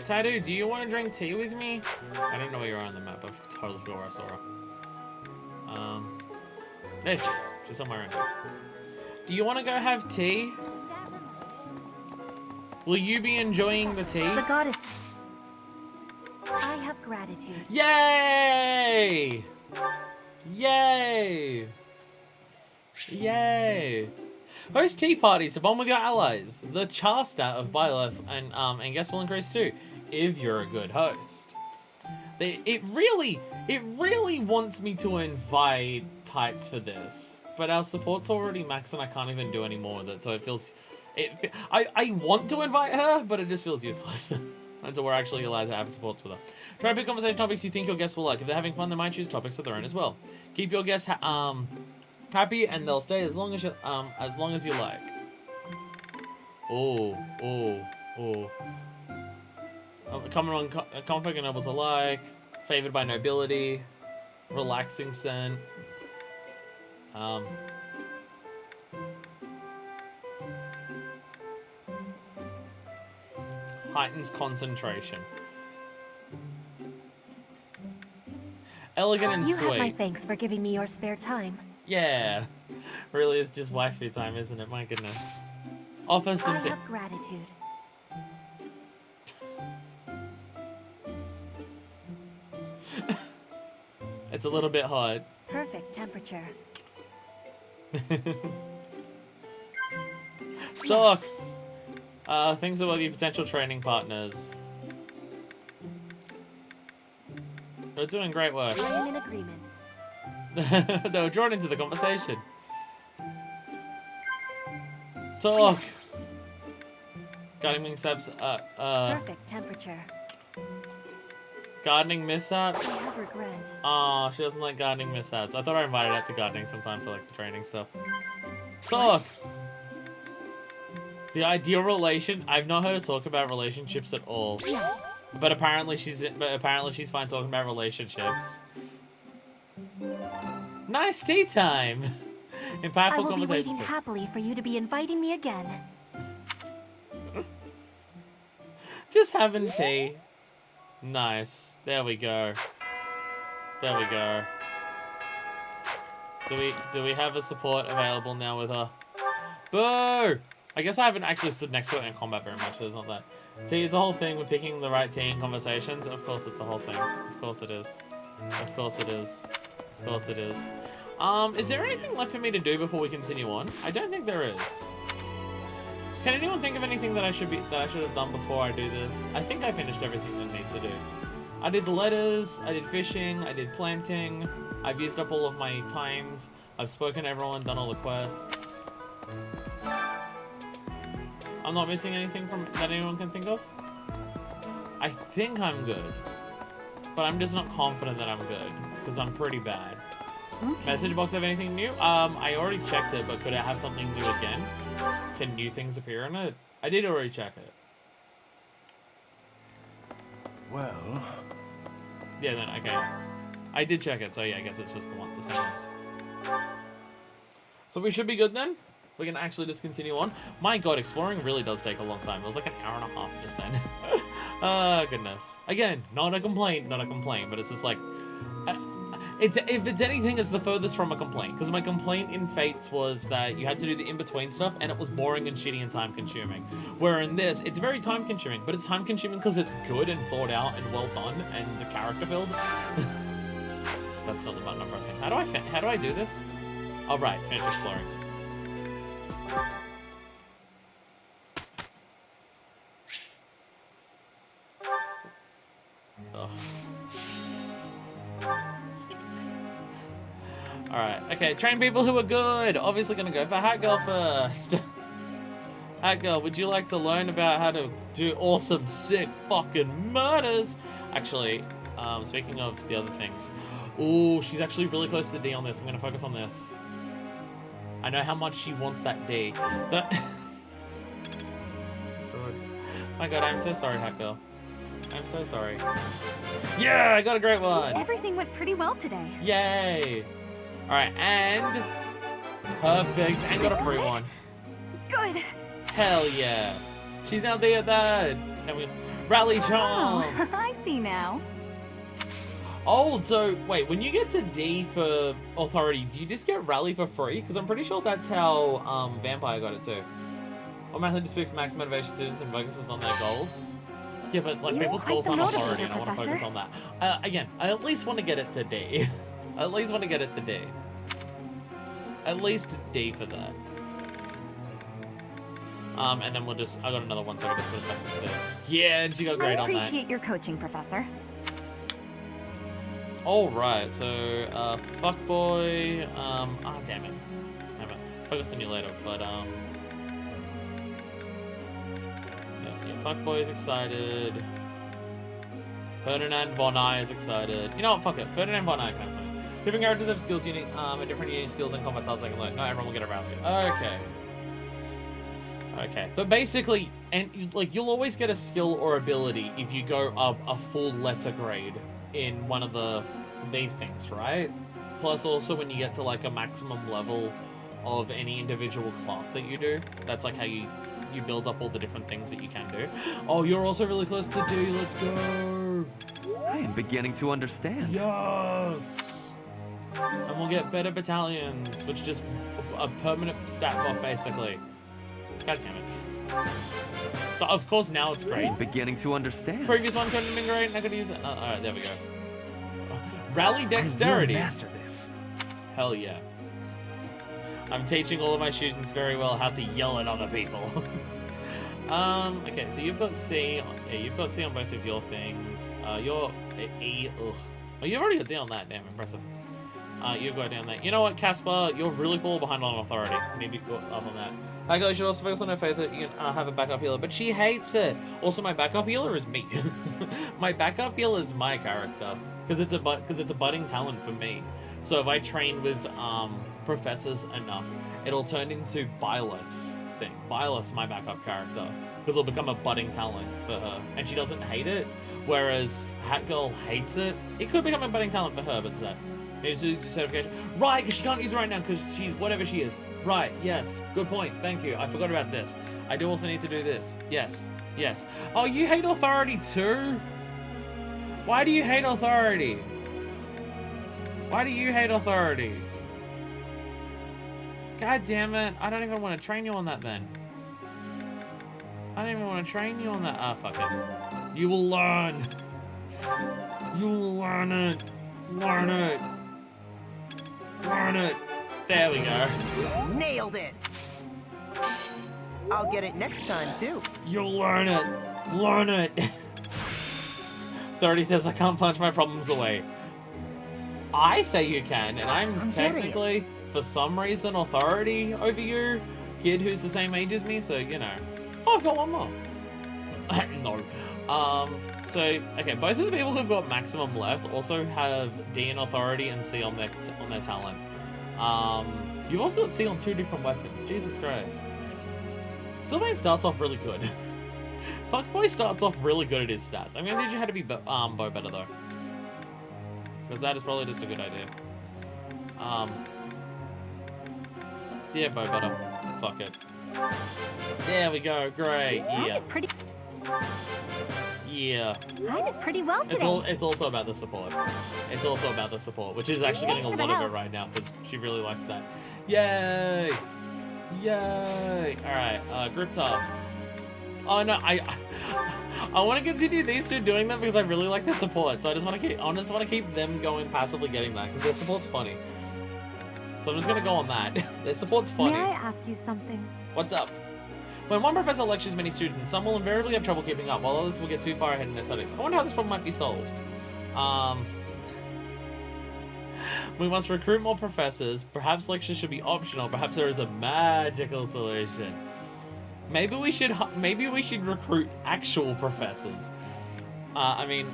Tattoo, do you want to drink tea with me? I don't know where you are on the map. I've totally forgot where I saw her. There she is. She's somewhere in here. Do you want to go have tea? Will you be enjoying the tea? The goddess. I have gratitude. Yay! Yay! Yay! Host tea parties to bond with your allies. The char stat of Byleth and guest will increase too, if you're a good host. It really wants me to invite Tights for this, but our support's already maxed and I can't even do any more with it, so it feels... I want to invite her, but it just feels useless until we're actually allowed to have supports with her. Try and pick conversation topics you think your guests will like. If they're having fun, they might choose topics of their own as well. Keep your guests happy, and they'll stay as long as you like. Common on conflict and nobles alike. Favored by nobility. Relaxing scent. Heightens concentration. Elegant and sweet. You have my thanks for giving me your spare time. Yeah. Really is just waifu time, isn't it? My goodness. Offer some I have gratitude. It's a little bit hot. Perfect temperature. Talk! Things about your potential training partners. They're doing great work. I am in agreement. They were drawn into the conversation. Talk! Gardening mishaps, Perfect temperature. Gardening mishaps? I have regret. Oh, she doesn't like gardening mishaps. I thought I invited her to gardening sometime for like the training stuff. Talk! The ideal relation. I've not heard her talk about relationships at all. Yes. But apparently she's fine talking about relationships. Nice tea time. Impactful I will be conversation. waiting happily for you to be inviting me again. Just having tea. Nice. There we go. There we go. Do we have a support available now with her? Boo! I guess I haven't actually stood next to it in combat very much, so it's not that. Tea is the whole thing with picking the right tea in conversations. Of course it's a whole thing. Of course it is. Of course it is. Of course it is. Is there anything left for me to do before we continue on? I don't think there is. Can anyone think of anything that I should have done before I do this? I think I finished everything that I need to do. I did the letters, I did fishing, I did planting, I've used up all of my times, I've spoken to everyone, done all the quests. I'm not missing anything that anyone can think of? I think I'm good. But I'm just not confident that I'm good, because I'm pretty bad. Okay. Message box have anything new? I already checked it, but could it have something new again? Can new things appear in it? I did already check it. Well... Yeah, then, okay. I did check it, so yeah, I guess it's just the same ones. So we should be good then? We can actually just continue on. My god, exploring really does take a long time. It was like an hour and a half just then. Oh, goodness. Again, not a complaint, but it's just like... if it's anything, it's the furthest from a complaint. Because my complaint in Fates was that you had to do the in-between stuff, and it was boring and shitty and time-consuming. Where in this, it's very time-consuming, but it's time-consuming because it's good and thought out and well done and character-filled. That's not the button I'm pressing. How do I do this? Oh, right. Finish exploring. Ugh. Alright, okay, train people who are good. Obviously gonna go for Hat Girl first. Hat Girl, would you like to learn about how to do awesome, sick fucking murders? Actually, speaking of the other things. Ooh, she's actually really close to the D on this. I'm gonna focus on this. I know how much she wants that D. My god, I'm so sorry, Hat Girl. I'm so sorry. Yeah, I got a great one. Everything went pretty well today. Yay. Alright, and... Perfect. And got a free one. Good. Hell yeah. She's now D at that. Rally charm! Oh, I see now. Oh, so, wait, when you get to D for authority, do you just get rally for free? Because I'm pretty sure that's how Vampire got it too. Automatically speaks max motivation students and focuses on their goals. Yeah, but like people's goals aren't authority and I want to focus on that. Again, I at least want to get it to D. I at least want to get it to D. At least D for that. And then we'll just, I got another one, so I can just put it back into this. Yeah, and she got great on that. I appreciate your coaching, Professor. Alright, so, fuckboy, damn it. Focus on you later, but, yeah, fuckboy is excited. Ferdinand Von Eye is excited. You know what, fuck it, Ferdinand Von Eye kind of something. Different characters have skills unique, and different unique skills and combat styles they can learn. Not everyone will get around it. Okay. Okay, but basically, and like you'll always get a skill or ability if you go up a full letter grade in one of these things, right? Plus also when you get to like a maximum level of any individual class that you do, that's like how you build up all the different things that you can do. Oh, you're also really close to D, let's go! I am beginning to understand. Yes! And we'll get better battalions, which just a permanent stat buff basically. God damn it. But of course now it's great. I'm beginning to understand. Previous one couldn't have been great, and I could use it. Alright, there we go. Rally dexterity. I will master this. Hell yeah. I'm teaching all of my students very well how to yell at other people. Okay, so you've got C. Yeah, you've got C on both of your things. You're E. Ugh. Oh, you've already got D on that. Damn, impressive. You've got D on that. You know what, Casper? You're really fall behind on authority. You need to go up on that. I guess you should also focus on her faith that you can have a backup healer, but she hates it. Also, my backup healer is me. My backup healer is my character because it's a budding talent for me. So if I train with professors enough, it'll turn into Byleth's thing. Byleth's my backup character because it'll become a budding talent for her, and she doesn't hate it. Whereas Hat Girl hates it. It could become a budding talent for her, but is that? Needs to do certification. Right, because she can't use it right now because she's whatever she is. Right, yes. Good point. Thank you. I forgot about this. I do also need to do this. Yes. Yes. Oh, you hate authority too? Why do you hate authority? Why do you hate authority? God damn it. I don't even want to train you on that then. I don't even want to train you on that. Ah, fuck it. You will learn. You will learn it. Learn it. Learn it. There we go. Nailed it. I'll get it next time, too. You'll learn it. Learn it. 30 says I can't punch my problems away. I say you can, and I'm technically, for some reason, authority over you. Kid who's the same age as me, so, you know. Oh, I've got one more. No. So, okay, both of the people who've got maximum left also have D in authority and C on their talent. You've also got C on 2 different weapons. Jesus Christ. Sylvain starts off really good. Fuckboy starts off really good at his stats. I'm gonna teach you how to be bow better though. Because that is probably just a good idea. Yeah, bow better. Fuck it. There we go, great, yeah. Yeah. I did pretty well today. It's also about the support. It's also about the support, which is actually getting a lot of it right now because she really likes that. Yay! Yay! Alright, group tasks. Oh no, I want to continue these two doing them because I really like their support. So I just want to keep them going passively getting that because their support's funny. So I'm just gonna go on that. Their support's funny. May I ask you something? What's up? When one professor lectures many students, some will invariably have trouble keeping up, while others will get too far ahead in their studies. I wonder how this problem might be solved. We must recruit more professors. Perhaps lectures should be optional. Perhaps there is a magical solution. Maybe we should recruit actual professors. I mean,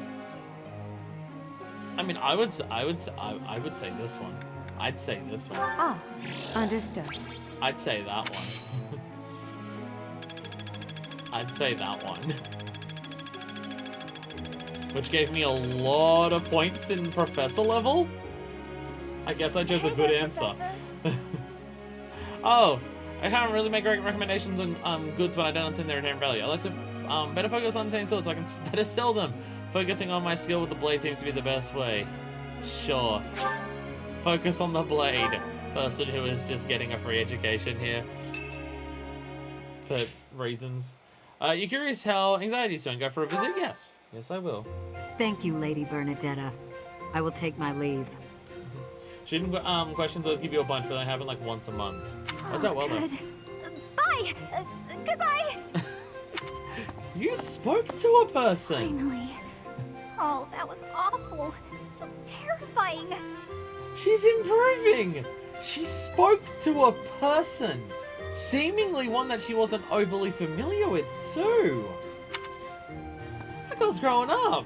I would say this one. I'd say this one. Ah, understood. I'd say that one. I'd say that one. Which gave me a lot of points in professor level. I guess I chose a good answer. Oh, I can't really make great recommendations on goods when I don't understand their inherent value. I like to Better focus on saying swords so I can better sell them. Focusing on my skill with the blade seems to be the best way. Sure. Focus on the blade. Person who is just getting a free education here. For reasons. You curious how anxiety's doing? Go for a visit? Yes. Yes, I will. Thank you, Lady Bernadetta. I will take my leave. Shooting questions always give you a bunch, but they happen like once a month. That's out well though. Bye! Goodbye! You spoke to a person! Finally. Oh, that was awful. Just terrifying. She's improving! She spoke to a person! Seemingly one that she wasn't overly familiar with, too! That girl's growing up!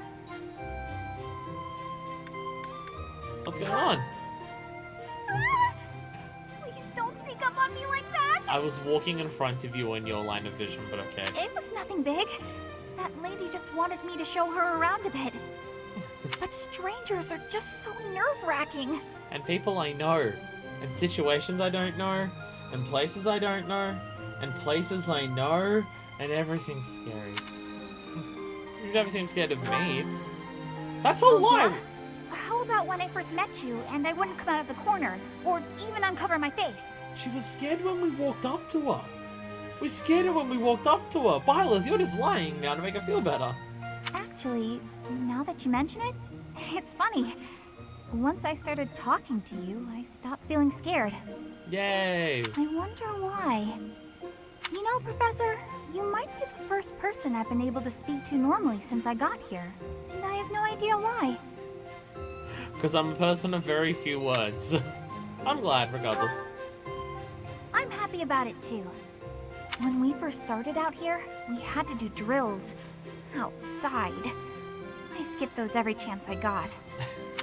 What's going on? Please don't sneak up on me like that! I was walking in front of you in your line of vision, but okay. It was nothing big. That lady just wanted me to show her around a bit. But strangers are just so nerve-wracking. And people I know, and situations I don't know, and places I don't know, and places I know, and everything's scary. You never seem scared of me. That's a lie! Yeah? How about when I first met you and I wouldn't come out of the corner, or even uncover my face? She was scared when we walked up to her. We scared her when we walked up to her. Byleth, you're just lying now to make her feel better. Actually, now that you mention it, it's funny. Once I started talking to you, I stopped feeling scared. Yay! I wonder why. You know, Professor, you might be the first person I've been able to speak to normally since I got here. And I have no idea why. Because I'm a person of very few words. I'm glad, regardless. I'm happy about it, too. When we first started out here, we had to do drills. Outside. I skipped those every chance I got.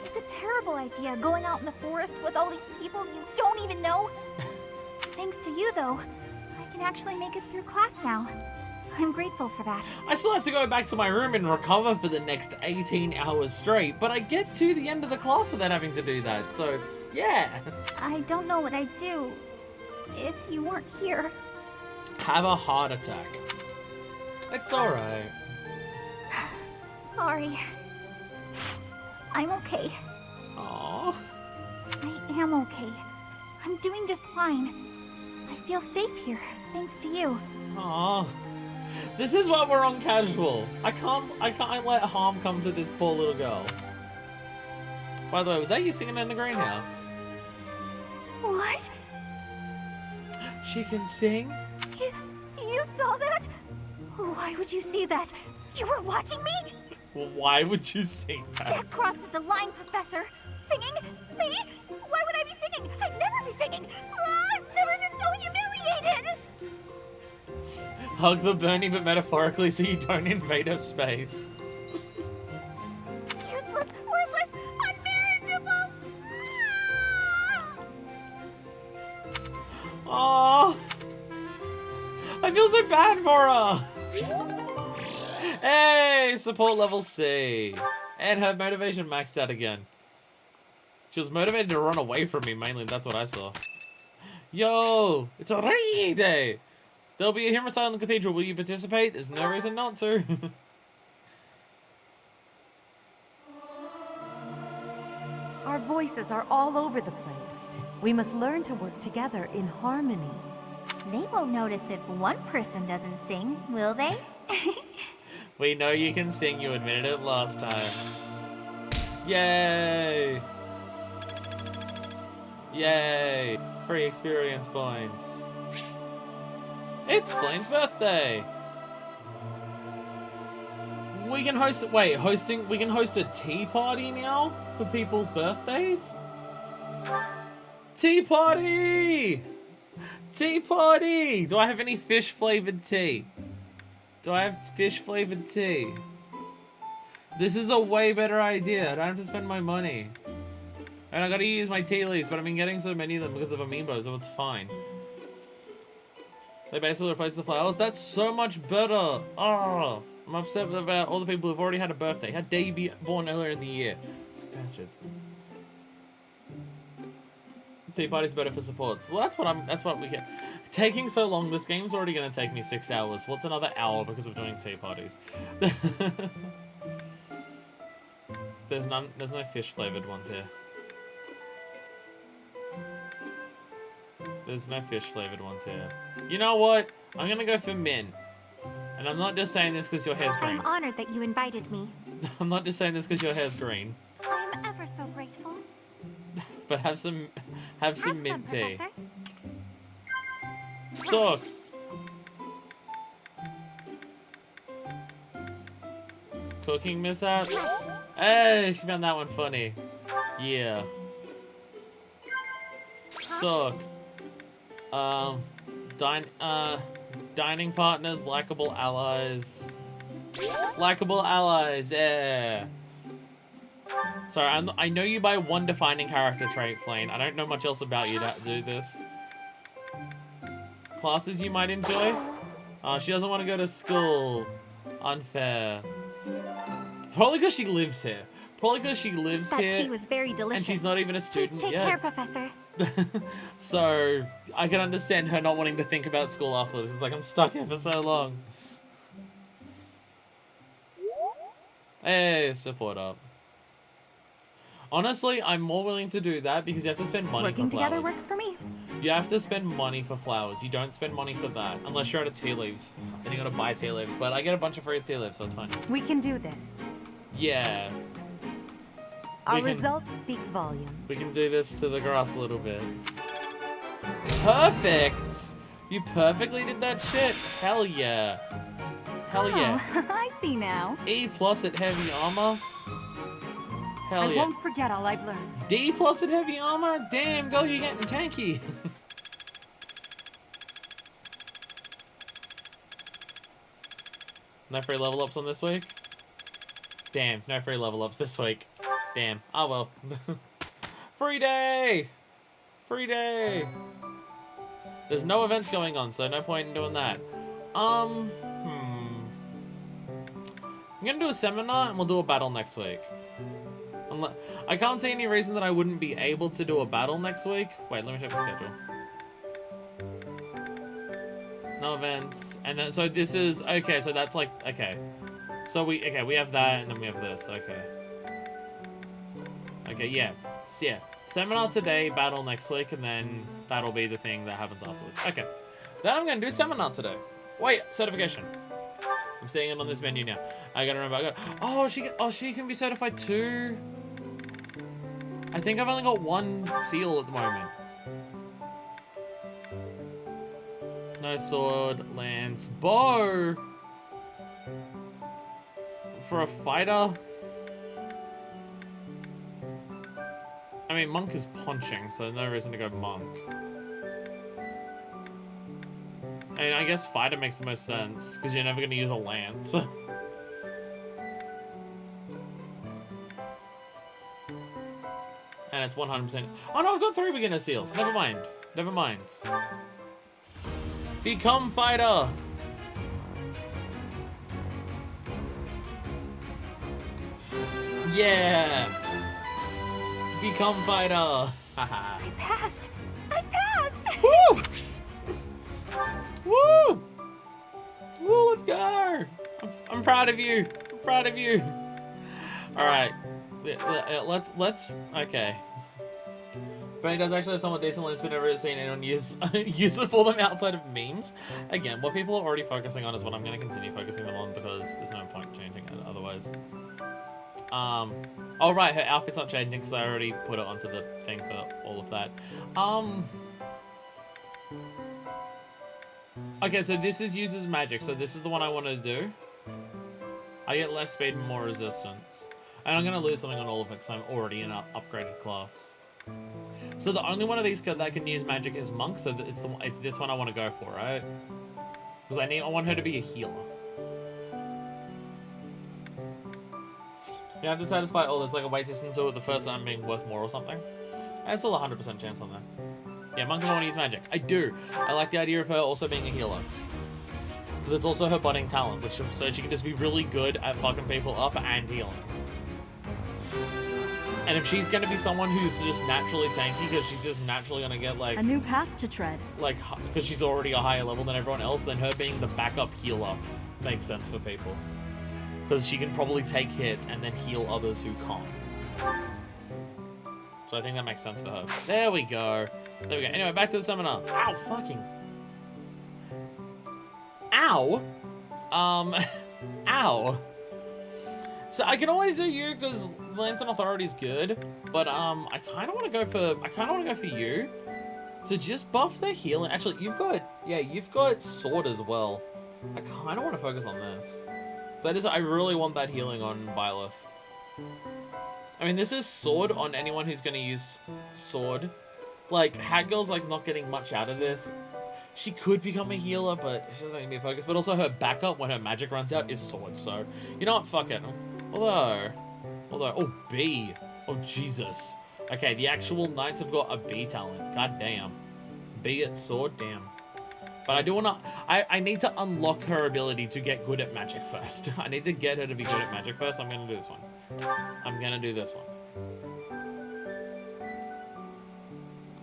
It's a terrible idea going out in the forest with all these people you don't even know. Thanks to you, though, I can actually make it through class now. I'm grateful for that. I still have to go back to my room and recover for the next 18 hours straight, but I get to the end of the class without having to do that, so yeah. I don't know what I'd do if you weren't here. Have a heart attack. It's alright. Sorry. I'm okay. Aww. I am okay. I'm doing just fine. I feel safe here, thanks to you. Aww. This is why we're on casual. I can't let harm come to this poor little girl. By the way, was that you singing in the greenhouse? What? She can sing? You saw that? Why would you see that? You were watching me? Well, why would you sing that? That crosses the line, Professor. Singing? Me? Why would I be singing? I'd never be singing. I've never been so humiliated. Hug the Bernie, but metaphorically, so you don't invade her space. Useless, worthless, unmarriageable. Aww. I feel so bad for her. Hey, support level C. And her motivation maxed out again. She was motivated to run away from me, mainly. That's what I saw. Yo, it's a rainy day. There'll be a hymn recital in the cathedral. Will you participate? There's no reason not to. Our voices are all over the place. We must learn to work together in harmony. They won't notice if one person doesn't sing, will they? We know you can sing. You admitted it last time. Yay! Yay! Free experience points. It's Flame's birthday. We can host. Wait, hosting. We can host a tea party now for people's birthdays. Tea party! Tea party! Do I have any fish flavored tea? Do I have fish flavored tea? This is a way better idea. I don't have to spend my money. And I gotta use my tea leaves, but I've been getting so many of them because of Amiibo, so it's fine. They basically replaced the flowers. That's so much better. Oh, I'm upset about all the people who've already had a birthday. How dare you be born earlier in the year? Bastards. Tea party's better for supports. Well, that's what we get. Taking so long, this game's already gonna take me 6 hours. What's another hour because of doing tea parties? There's no fish flavored ones here. There's no fish flavored ones here. You know what? I'm gonna go for mint. And I'm not just saying this because your hair's green. I'm honored that you invited me. I'm not just saying this because your hair's green. I'm ever so grateful. But have some mint tea. Professor. Talk. Cooking mishaps? Hey, she found that one funny. Yeah. Talk. Dining partners, likable allies. Likable allies, yeah. Sorry, I know you by one defining character trait, Flane. I don't know much else about you to do this. Classes you might enjoy? Oh, she doesn't want to go to school. Unfair. Probably because she lives here. Probably because she lives here. That tea was very delicious. And she's not even a student Please take yet. care, Professor. So, I can understand her not wanting to think about school afterwards. It's like, I'm stuck here for so long. Hey, support up. Honestly, I'm more willing to do that because you have to spend money Working for flowers. together works for me. You have to spend money for flowers. You don't spend money for that. Unless you're out of tea leaves. Then you gotta buy tea leaves. But I get a bunch of free tea leaves, so it's fine. We can do this. Yeah. Our We can- results speak volumes. We can do this to the grass a little bit. Perfect! You perfectly did that shit. Hell yeah. Hell yeah. Oh, I see now. E+ at heavy armor. Hell I yeah. won't forget all I've learned. D+ at heavy armor? Damn, girl, you're getting tanky. No free level ups on this week? Damn, no free level ups this week. Damn. Oh well. Free day! Free day! There's no events going on, so no point in doing that. I'm gonna do a seminar and we'll do a battle next week. I can't see any reason that I wouldn't be able to do a battle next week. Wait, let me check the schedule. No events. And then, so this is, okay, so that's like, okay. So we have that and then we have this, okay. Okay, yeah. So yeah, seminar today, battle next week, and then that'll be the thing that happens afterwards. Okay. Then I'm gonna do seminar today. Wait, certification. I'm seeing it on this menu now. I gotta remember, she can be certified too. I think I've only got one seal at the moment. No sword, lance, bow. For a fighter. I mean, monk is punching, so no reason to go monk. I mean, I guess fighter makes the most sense, because you're never going to use a lance. And it's 100%. Oh no, I've got 3 beginner seals. Never mind. Never mind. Become fighter! Yeah! Become fighter! Haha. I passed! I passed! Woo! Woo! Woo, let's go! I'm proud of you. I'm proud of you. Alright. Let's, okay. But it does actually have somewhat decent lens, but never seen anyone use it for them outside of memes. Again, what people are already focusing on is what I'm going to continue focusing them on because there's no point changing it otherwise. Oh right, her outfit's not changing because I already put it onto the thing for all of that. Okay, so this is uses magic, so this is the one I want to do. I get less speed and more resistance. And I'm going to lose something on all of it because I'm already in an upgraded class. So the only one of these that can use magic is Monk, so it's this one I want to go for, right? Because I want her to be a healer. You have to satisfy all there's like a weight system to it, the first time being worth more or something. There's still a 100% chance on that. Yeah, Monk doesn't want to use magic. I do. I like the idea of her also being a healer. Because it's also her budding talent, so she can just be really good at fucking people up and healing. And if she's gonna be someone who's just naturally tanky, because she's just naturally gonna get like a new path to tread. Like, because she's already a higher level than everyone else, then her being the backup healer makes sense for people. Because she can probably take hits and then heal others who can't. So I think that makes sense for her. There we go. There we go. Anyway, back to the seminar. Ow, fucking. Ow. Ow. So I can always do you because Lantern Authority's good, but I kind of want to go for you to just buff the healing. Actually, you've got sword as well. I kind of want to focus on this. So I really want that healing on Byleth. I mean, this is sword on anyone who's going to use sword. Like, Haggirl's like not getting much out of this. She could become a healer, but she doesn't need to be focused. But also her backup when her magic runs out is sword. So, you know what? Fuck it. Although, oh, B. Oh, Jesus. Okay, the actual knights have got a B talent. God damn. B at sword, damn. But I do want to, I need to unlock her ability to get good at magic first. I need to get her to be good at magic first. I'm going to do this one. I'm going to do this one.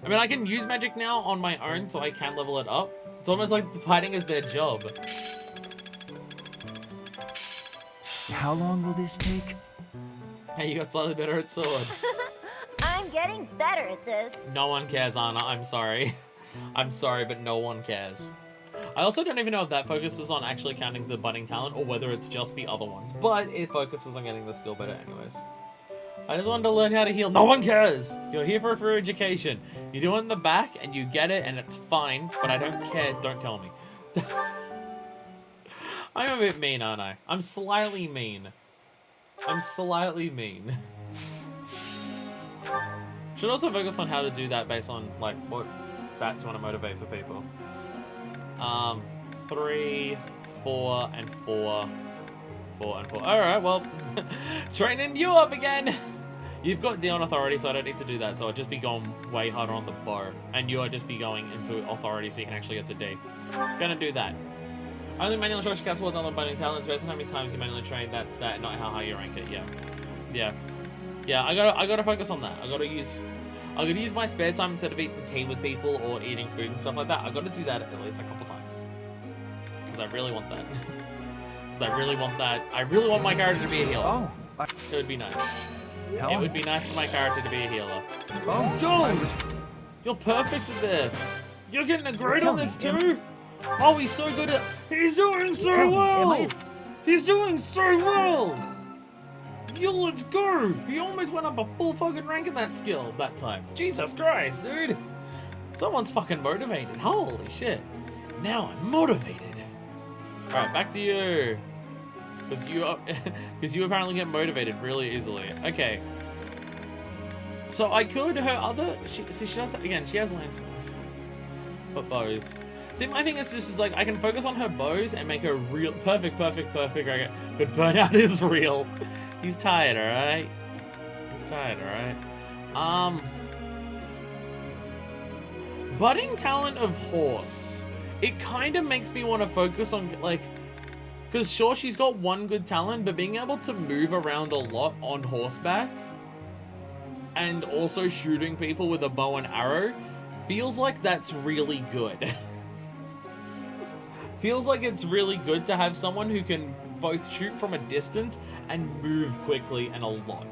I mean, I can use magic now on my own, so I can level it up. It's almost like fighting is their job. How long will this take? Hey, you got slightly better at sword. I'm getting better at this. No one cares, Anna. I'm sorry. I'm sorry, but no one cares. I also don't even know if that focuses on actually counting the budding talent or whether it's just the other ones, but it focuses on getting the skill better anyways. I just wanted to learn how to heal. No one cares! You're here for a free education. You do it in the back and you get it and it's fine, but I don't care. Don't tell me. I'm a bit mean, aren't I? I'm slightly mean. I'm slightly mean. Should also focus on how to do that based on, like, what stats you want to motivate for people. 3, 4, and 4. 4 and 4. Alright, well, training you up again! You've got D on Authority, so I don't need to do that, so I'll just be going way harder on the bow. And you'll just be going into Authority so you can actually get to D. Gonna do that. Only manual instruction counts towards other binding talents based on how many times you manually train that stat, not how high you rank it, yeah. Yeah, I gotta focus on that. I gotta use my spare time instead of eating tea with people or eating food and stuff like that. I gotta do that at least a couple times. Because I really want that. Because I really want that. I really want my character to be a healer. Oh. It would be nice. It would be nice for my character to be a healer. Oh, John! You're perfect at this. You're getting a grade on this too? Oh, he's so good at... He's doing so well! He's doing so well! Yo, let's go! He almost went up a full fucking rank in that skill that time. Jesus Christ, dude! Someone's fucking motivated. Holy shit. Now I'm motivated. Alright, back to you. Because you apparently get motivated really easily. Okay. So I could, her other... she does, again, she has lance... But bows. See, my thing is just like, I can focus on her bows and make her real... Perfect. Okay. But burnout is real. He's tired, alright? He's tired, alright? Budding talent of horse. It kind of makes me want to focus on, like... Because sure, she's got one good talent, but being able to move around a lot on horseback and also shooting people with a bow and arrow feels like that's really good. Feels like it's really good to have someone who can both shoot from a distance and move quickly and a lot.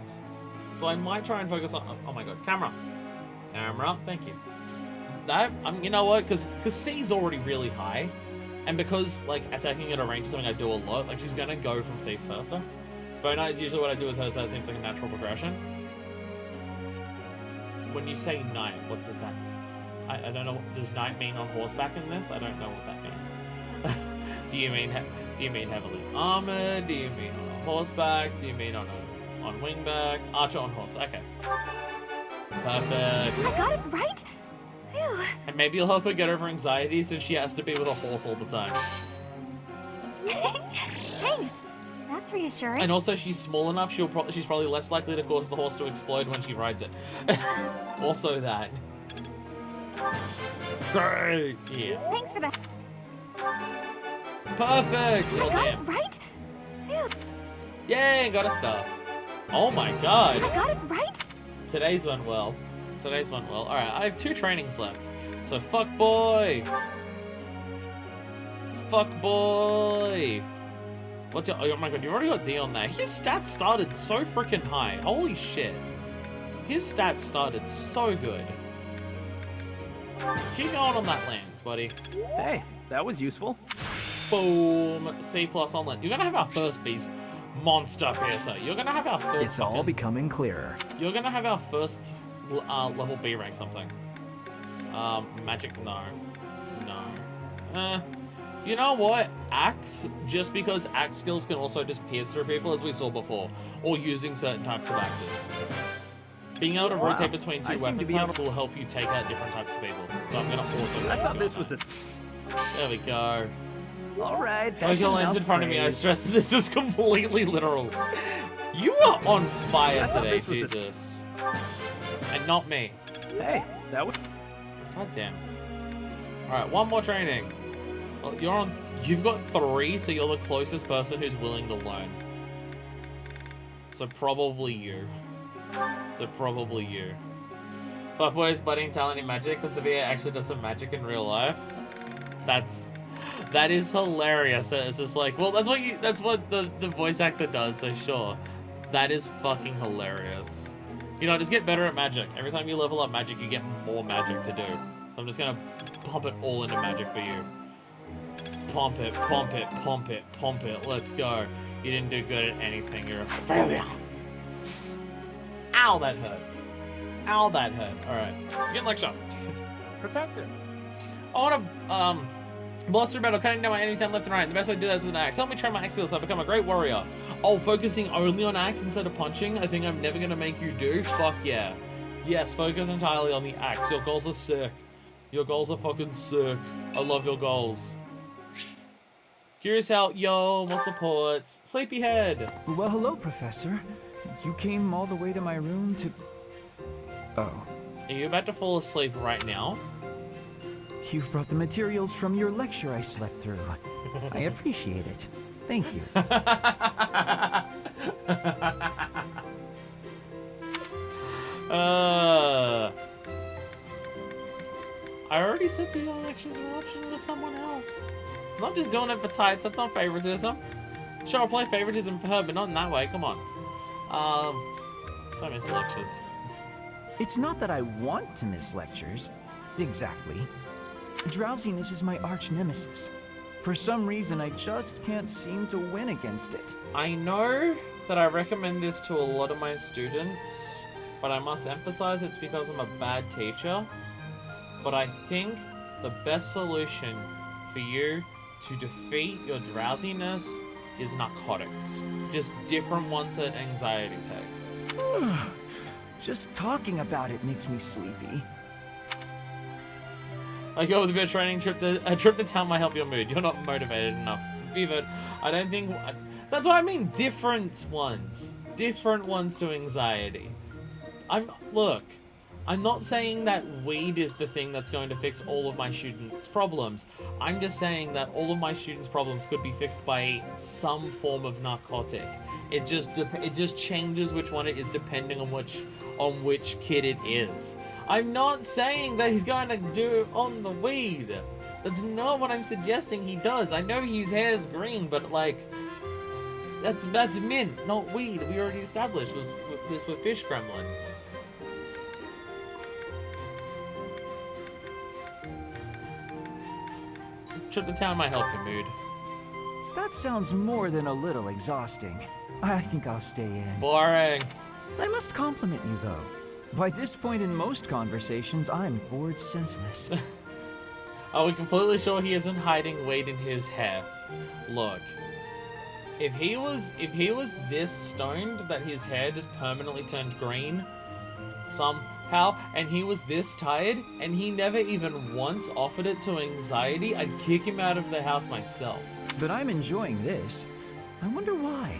So I might try and focus on... Oh my god, camera, thank you. That, you know what, because C's already really high. And because, like, attacking at a range is something I do a lot, like, she's gonna go from C first. Bonite is usually what I do with her, so that seems like a natural progression. When you say knight, what does that... I don't know, does knight mean on horseback in this? I don't know what that means. Do you mean heavily armored? Do you mean on a horseback? Do you mean on wingback? Archer on horse, okay. Perfect. I got it right? Phew. And maybe you'll help her get over anxiety since she has to be with a horse all the time. Thanks. That's reassuring. And also, she's small enough, she's probably less likely to cause the horse to explode when she rides it. Also that. Great! Yeah. Thanks for that. Perfect! I got it right? Phew. Yay, got a star. Oh my god. I got it right? Today's went well. Today's went well. Alright, I have 2 trainings left. So, fuck boy! Fuck boy! What's your... Oh my god, you already got D on there. His stats started so freaking high. Holy shit. His stats started so good. Keep going on that lands, buddy. Hey, that was useful. Boom. C+ on land. You're gonna have our first beast monster piercer. You're gonna have our first... It's all becoming clearer. You're gonna have our first level B rank something. Magic, no. No. You know what? Axe, just because axe skills can also just pierce through people, as we saw before, or using certain types of axes. Being able to rotate between 2 weapon types will help you take out different types of people. So I'm gonna also... I thought this was a... There we go. Alright, that's enough lands in front of me. I stress that this is completely literal. You are on fire today, Jesus. And not me. Hey, that was... God damn. Alright, 1 more training. Well, you've got 3, so you're the closest person who's willing to learn. So probably you. Fuckboy's budding talent in magic because the VA actually does some magic in real life. That is hilarious. It's just like, well, that's what the voice actor does, so sure. That is fucking hilarious. You know, just get better at magic. Every time you level up magic, you get more magic to do. So I'm just gonna pump it all into magic for you. Pump it, pump it, pump it, pump it. Let's go. You didn't do good at anything. You're a failure. Ow, that hurt. Ow, that hurt. Alright. Getting lecture. Professor. I want to, blast through battle, cutting down my enemies down left and right. The best way to do that is with an axe. Help me train my axe skills so I become a great warrior. Oh, focusing only on axe instead of punching? I think I'm never going to make you do. Fuck yeah. Yes, focus entirely on the axe. Your goals are sick. Your goals are fucking sick. I love your goals. Curious how, yo, more supports. Sleepyhead. Well, hello, Professor. You came all the way to my room to... Oh. Are you about to fall asleep right now? You've brought the materials from your lecture I slept through. I appreciate it. Thank you. I already said the lectures were optional to someone else. I'm not just doing it for tights, that's not favoritism. Sure, I'll play favoritism for her, but not in that way, come on. I miss the lectures. It's not that I want to miss lectures. Exactly. Drowsiness is my arch nemesis. For some reason, I just can't seem to win against it. I know that I recommend this to a lot of my students, but I must emphasize it's because I'm a bad teacher. But I think the best solution for you to defeat your drowsiness is narcotics. Just different ones that anxiety takes. Just talking about it makes me sleepy. I go with a bit of training. A trip to town might help your mood. You're not motivated enough. Vivid. I don't think... That's what I mean. Different ones. Different ones to anxiety. Look. I'm not saying that weed is the thing that's going to fix all of my students' problems. I'm just saying that all of my students' problems could be fixed by some form of narcotic. It just changes which one it is depending on which kid it is. I'm not saying that he's going to do on the weed. That's not what I'm suggesting he does. I know his hair's green, but like, that's mint, not weed. We already established this with Fish Gremlin. Trip to town might help your mood. That sounds more than a little exhausting. I think I'll stay in. Boring. I must compliment you, though. By this point in most conversations, I'm bored senseless. Are we completely sure he isn't hiding weight in his hair? Look, if he was this stoned that his hair just permanently turned green somehow, and he was this tired, and he never even once offered it to anxiety, I'd kick him out of the house myself. But I'm enjoying this. I wonder why.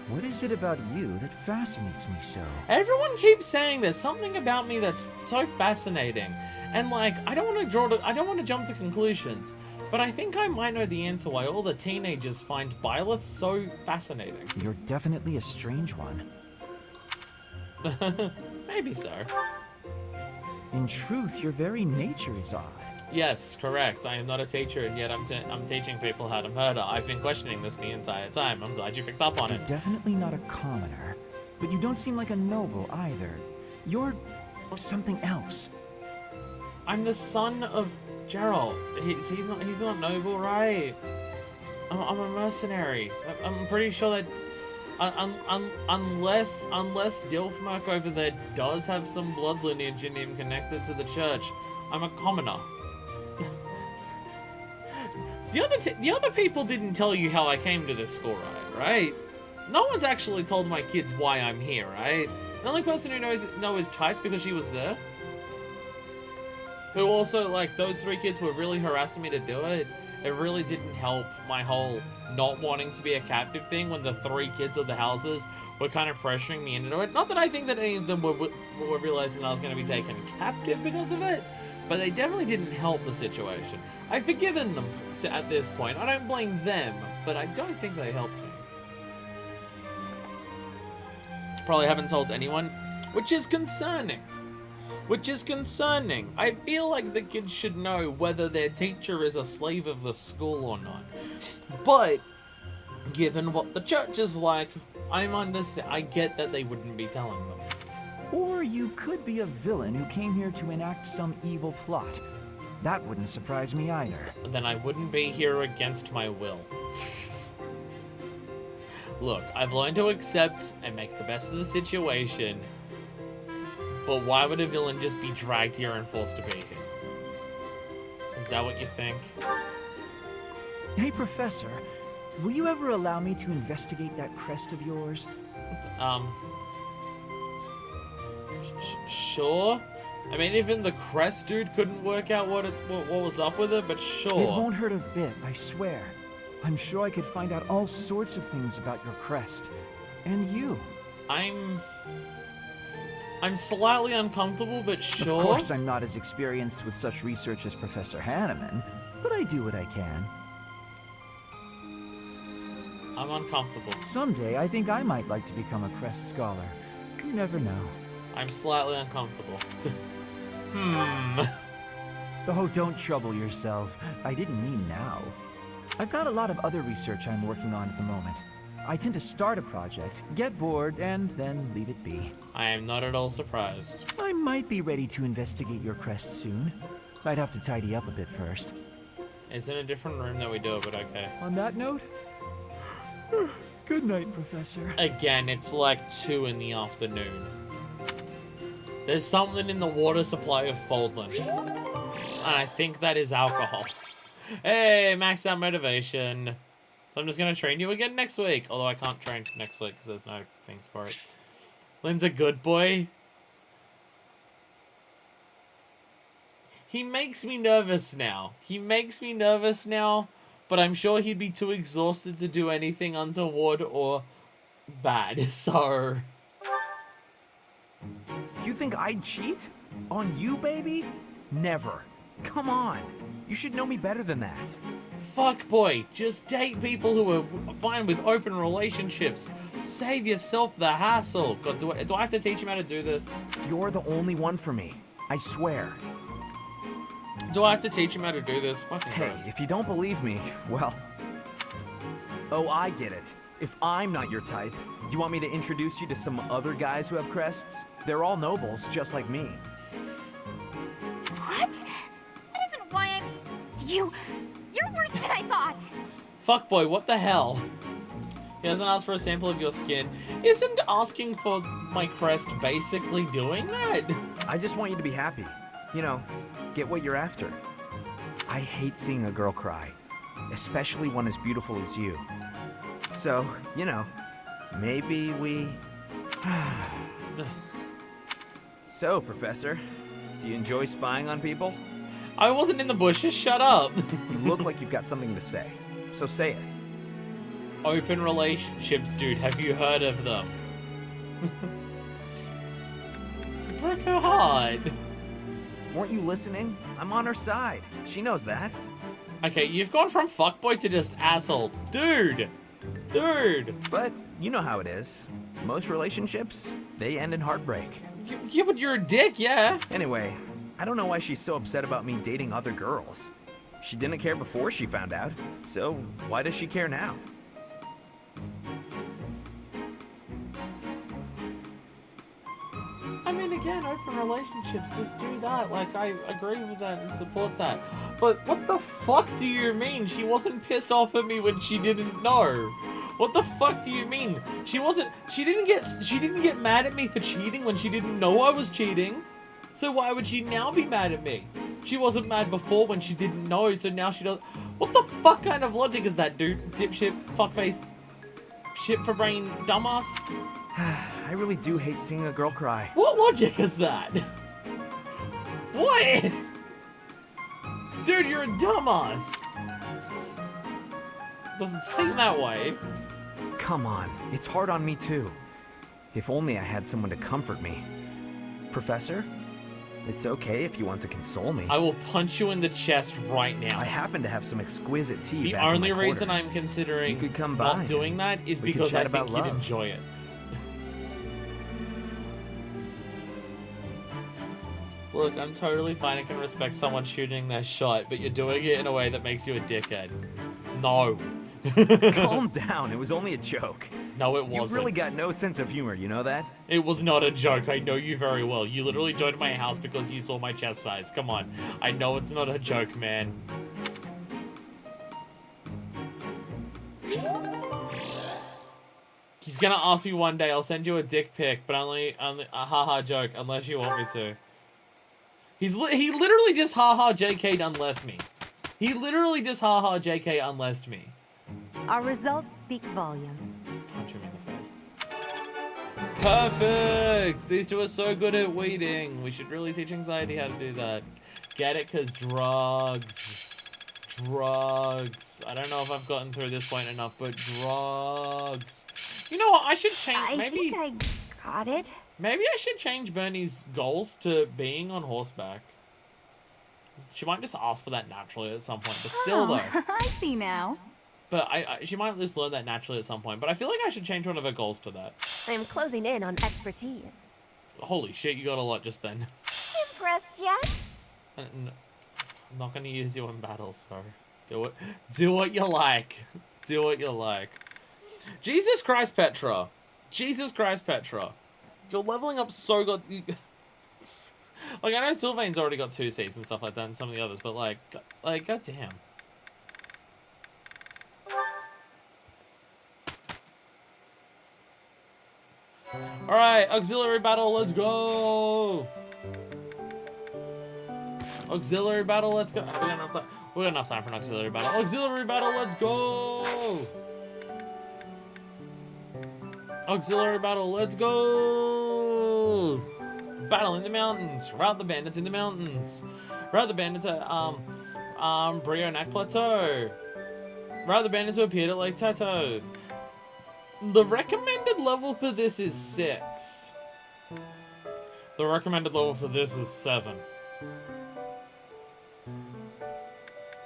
What is it about you that fascinates me so? Everyone keeps saying there's something about me that's so fascinating. And like, I don't want to jump to conclusions, but I think I might know the answer why all the teenagers find Byleth so fascinating. You're definitely a strange one. Maybe so. In truth, your very nature is odd. Yes, correct. I am not a teacher, and yet I'm teaching people how to murder. I've been questioning this the entire time. I'm glad you picked up on it. You're definitely not a commoner, but you don't seem like a noble either. You're something else. I'm the son of Gerald. He's not noble, right? I'm a mercenary. I'm pretty sure that unless Dilfmark over there does have some blood lineage in him connected to the church, I'm a commoner. The other people didn't tell you how I came to this school, right? No one's actually told my kids why I'm here, right? The only person who knows is Tights because she was there. Who also, like, those 3 kids were really harassing me to do it. It really didn't help my whole not wanting to be a captive thing when the 3 kids of the houses were kind of pressuring me into it. Not that I think that any of them were realizing I was going to be taken captive because of it, but they definitely didn't help the situation. I've forgiven them at this point. I don't blame them, but I don't think they helped me. Probably haven't told anyone, which is concerning. I feel like the kids should know whether their teacher is a slave of the school or not. But, given what the church is like, I get that they wouldn't be telling them. Or you could be a villain who came here to enact some evil plot. That wouldn't surprise me either. Then I wouldn't be here against my will. Look, I've learned to accept and make the best of the situation. But why would a villain just be dragged here and forced to be here? Is that what you think? Hey, Professor, will you ever allow me to investigate that crest of yours? Sure. I mean, even the crest dude couldn't work out what was up with it, but sure. It won't hurt a bit, I swear. I'm sure I could find out all sorts of things about your crest. And you. I'm slightly uncomfortable, but sure. Of course, I'm not as experienced with such research as Professor Hanneman, but I do what I can. I'm uncomfortable. Someday, I think I might like to become a crest scholar. You never know. I'm slightly uncomfortable. Oh, don't trouble yourself. I didn't mean now. I've got a lot of other research I'm working on at the moment. I tend to start a project, get bored, and then leave it be. I am not at all surprised. I might be ready to investigate your crest soon. I'd have to tidy up a bit first. It's in a different room that we do it, but okay. On that note, good night, Professor. Again, it's like 2 in the afternoon. There's something in the water supply of Foldland. And I think that is alcohol. Hey, maxed out motivation. So I'm just going to train you again next week. Although I can't train next week because there's no things for it. Lynn's a good boy. He makes me nervous now. But I'm sure he'd be too exhausted to do anything untoward or bad. So... You think I'd cheat? On you, baby? Never. Come on. You should know me better than that. Fuck boy, just date people who are fine with open relationships. Save yourself the hassle. God, do I have to teach him how to do this? You're the only one for me. I swear. Do I have to teach him how to do this? Fucking Hey, Christ. if you don't believe me, well... Oh, I get it. If I'm not your type, do you want me to introduce you to some other guys who have crests? They're all nobles, just like me. What? That isn't why I'm... You're worse than I thought. Fuck boy, what the hell? He doesn't ask for a sample of your skin. Isn't asking for my crest basically doing that? I just want you to be happy. You know, get what you're after. I hate seeing a girl cry, especially one as beautiful as you. So, you know, maybe we... So, Professor, do you enjoy spying on people? I wasn't in the bushes, shut up. You look like you've got something to say, so say it. Open relationships, dude, have you heard of them? Broke her heart. Weren't you listening? I'm on her side. She knows that. Okay, you've gone from fuckboy to just asshole. Dude! But you know how it is. Most relationships, they end in heartbreak. Yeah, but you're a dick, yeah. Anyway, I don't know why she's so upset about me dating other girls. She didn't care before she found out, so why does she care now? I mean, again, open relationships, just do that. Like, I agree with that and support that. But what the fuck do you mean? She wasn't pissed off at me when she didn't know. What the fuck do you mean? She didn't get mad at me for cheating when she didn't know I was cheating. So why would she now be mad at me? She wasn't mad before when she didn't know, so now she does. What the fuck kind of logic is that, dude? Dipshit, fuckface, shit for brain, dumbass. I really do hate seeing a girl cry. What logic is that? What? Dude, you're a dumbass. Doesn't seem that way. Come on, it's hard on me too. If only I had someone to comfort me. Professor, it's okay if you want to console me. I will punch you in the chest right now. I happen to have some exquisite tea. The only reason I'm considering not doing that is because I think you'd enjoy it. Look, I'm totally fine. I can respect someone shooting their shot, but you're doing it in a way that makes you a dickhead. No. Calm down. It was only a joke. No, it wasn't. You've really got no sense of humor, you know that? It was not a joke. I know you very well. You literally joined my house because you saw my chest size. Come on. I know it's not a joke, man. He's gonna ask me one day. I'll send you a dick pic, but only a haha joke, unless you want me to. He literally just haha JK'd unless me. He literally just haha JK unlessed me. Our results speak volumes. Punch him in the face. Perfect! These two are so good at weeding. We should really teach anxiety how to do that. Get it? Because drugs. Drugs. I don't know if I've gotten through this point enough, but drugs. You know what? I should change. I think I got it. Maybe I should change Bernie's goals to being on horseback. She might just ask for that naturally at some point, but still though. I see now. But she might just learn that naturally at some point. But I feel like I should change one of her goals to that. I'm closing in on expertise. Holy shit, you got a lot just then. Impressed yet? I'm not gonna use you in battle, so do it. Do what you like. Do what you like. Jesus Christ, Petra. Jesus Christ, Petra. You're leveling up so good. Like, I know Sylvain's already got 2 Cs and stuff like that and some of the others, but like goddamn. Alright, auxiliary battle, let's go! Auxiliary battle, let's go. We got enough time for an auxiliary battle. Auxiliary battle, let's go! Auxiliary battle, let's go! Battle in the mountains. Rout the bandits in the mountains. Rout the bandits at Brionac Plateau. Rout the bandits who appeared at Lake Tatos. The recommended level for this is 6. The recommended level for this is 7.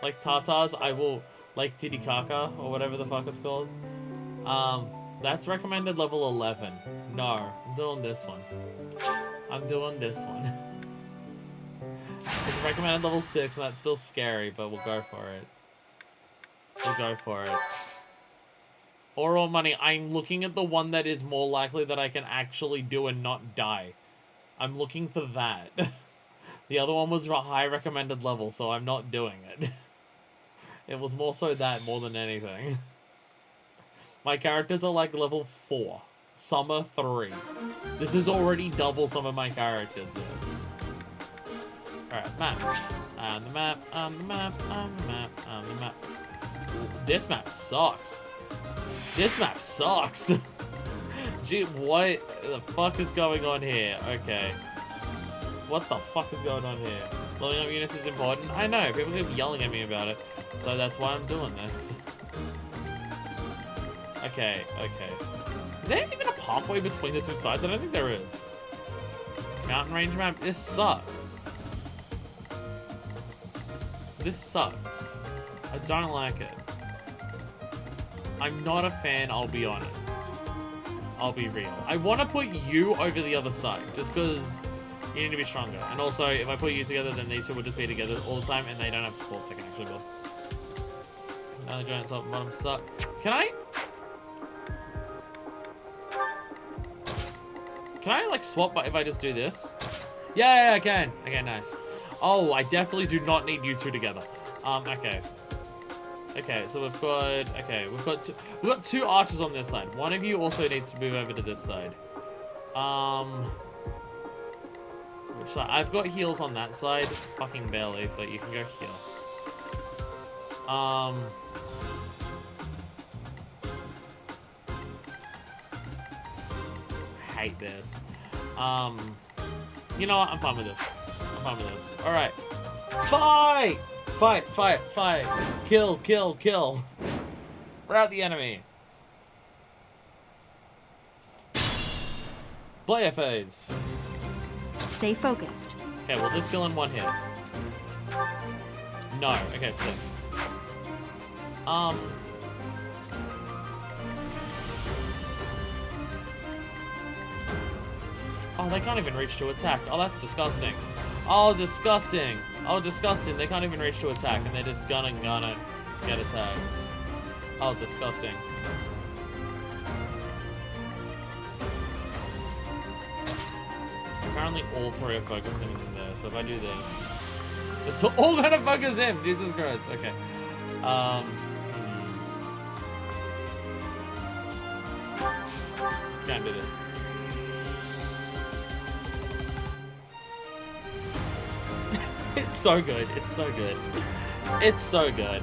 Like Tatas, I will like Titicaca or whatever the fuck it's called. That's recommended level 11. No, I'm doing this one. I'm doing this one. It's recommended level 6 and that's still scary, but we'll go for it. We'll go for it. Oral money. I'm looking at the one that is more likely that I can actually do and not die. I'm looking for that. The other one was a high recommended level, so I'm not doing it. It was more so that more than anything. My characters are like level 4. Some are 3. This is already double some of my characters, this. Alright, map. On the map, on the map, on the map, on the map. This map sucks. This map sucks. Gee, what the fuck is going on here? Okay. What the fuck is going on here? Loading up units is important. I know, people keep yelling at me about it. So that's why I'm doing this. Okay, okay. Is there even a pathway between the 2 sides? I don't think there is. Mountain range map, this sucks. This sucks. I don't like it. I'm not a fan, I'll be honest. I'll be real. I want to put you over the other side, just because you need to be stronger. And also, if I put you together, then these two will just be together all the time, and they don't have supports I can actually build. Now the giant top and bottom suck. Can I like swap if I just do this? Yeah, I can. Okay, nice. Oh, I definitely do not need you two together. Okay. Okay, so we've got two archers on this side. One of you also needs to move over to this side. Which side? I've got heals on that side. Fucking barely, but you can go here. Hate this. You know what? I'm fine with this. I'm fine with this. Alright. Fight! Fight, fight, fight. Kill, kill, kill. Rout the enemy. Player phase. Stay focused. Okay, well, this kill in one hit. No. Okay, sick. Oh, they can't even reach to attack. Oh, that's disgusting. Oh, disgusting. Oh, disgusting. They can't even reach to attack, and they're just gonna get attacked. Oh, disgusting. Apparently all three are focusing in there, so if I do this... It's all gonna focus him! Jesus Christ. Okay. Can't do this. It's so good. It's so good. It's so good.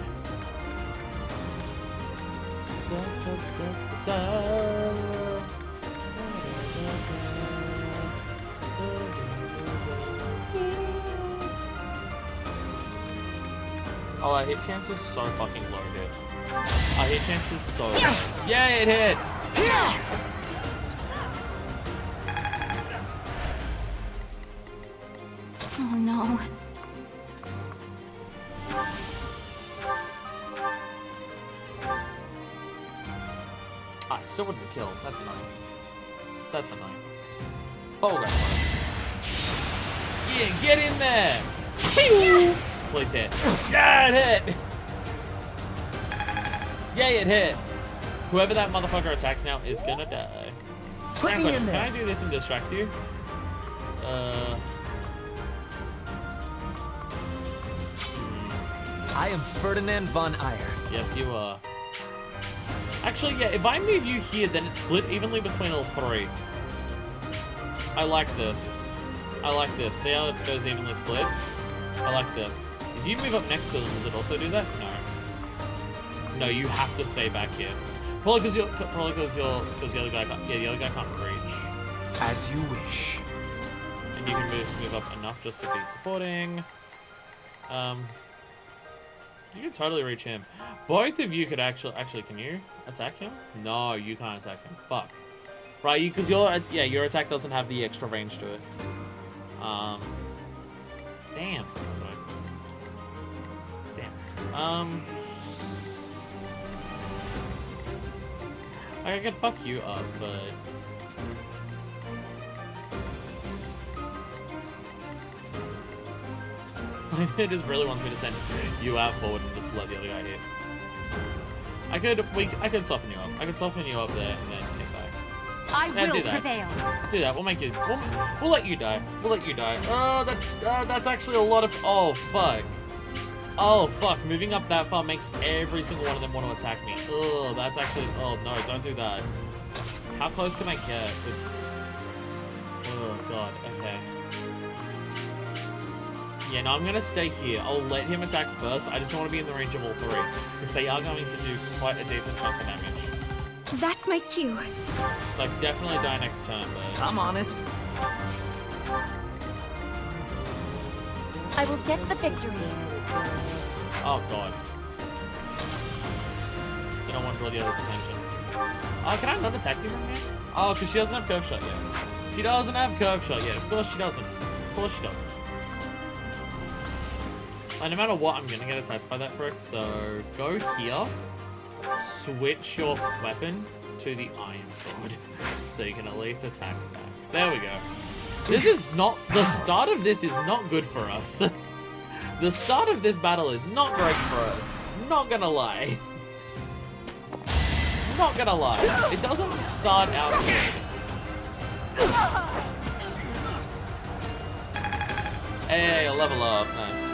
Oh, our hit chance is so fucking low, dude. Our hit chance is so low. Yeah, it hit! Oh no. Ah, it still wouldn't kill. That's annoying. That's annoying. Oh, that's fine. Yeah, get in there! Please hit. Yeah, it hit! Yay, it hit! Whoever that motherfucker attacks now is gonna die. Put me in there. Can I do this and distract you? I am Ferdinand von Eyre. Yes, you are. Actually, yeah, if I move you here, then it's split evenly between all three. I like this. I like this. See how it goes evenly split? I like this. If you move up next to them, does it also do that? No. No, you have to stay back here. Probably because the other guy can't. Yeah, the other guy can't reach. As you wish. And you can move up enough just to be supporting. You can totally reach him. Both of you could actually can you attack him? No, you can't attack him. Fuck. Right, because your attack doesn't have the extra range to it. Damn. Damn. I could fuck you up, but it just really wants me to send you out forward and just let the other guy hit. I could soften you up. I could soften you up there and then hit back. I will do that. prevail. Do that. We'll make you. We'll let you die. We'll let you die. Oh, that's actually a lot of. Oh fuck. Oh fuck. Moving up that far makes every single one of them want to attack me. Oh, that's actually. Oh no, don't do that. How close can I get? Oh god. Okay. Yeah, no, I'm gonna stay here. I'll let him attack first. I just don't want to be in the range of all three, because they are going to do quite a decent chunk of damage. That's my cue. Like, definitely die next turn, but... I'm on it. I will get the victory. Oh, God. You don't want to draw the other's attention. Oh, can I not attack you from here? Oh, because she doesn't have curve shot yet. She doesn't have curve shot yet. Of course she doesn't. Of course she doesn't. Like, no matter what, I'm gonna get attacked by that brick, so go here. Switch your weapon. to the iron sword, so you can at least attack back. There we go. This is not, the start of this is not good for us. The start of this battle is not great for us. Not gonna lie. Not gonna lie. It doesn't start out good. Hey, level up. Nice.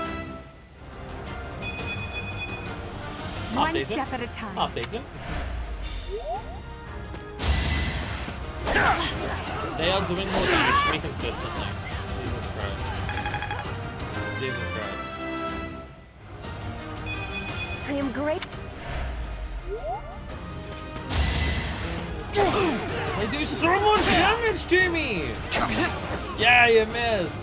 One step at a time. Half decent. They are doing more damage to me consistently. Jesus Christ. Jesus Christ. I am great. They do so much damage to me! Yeah, you missed.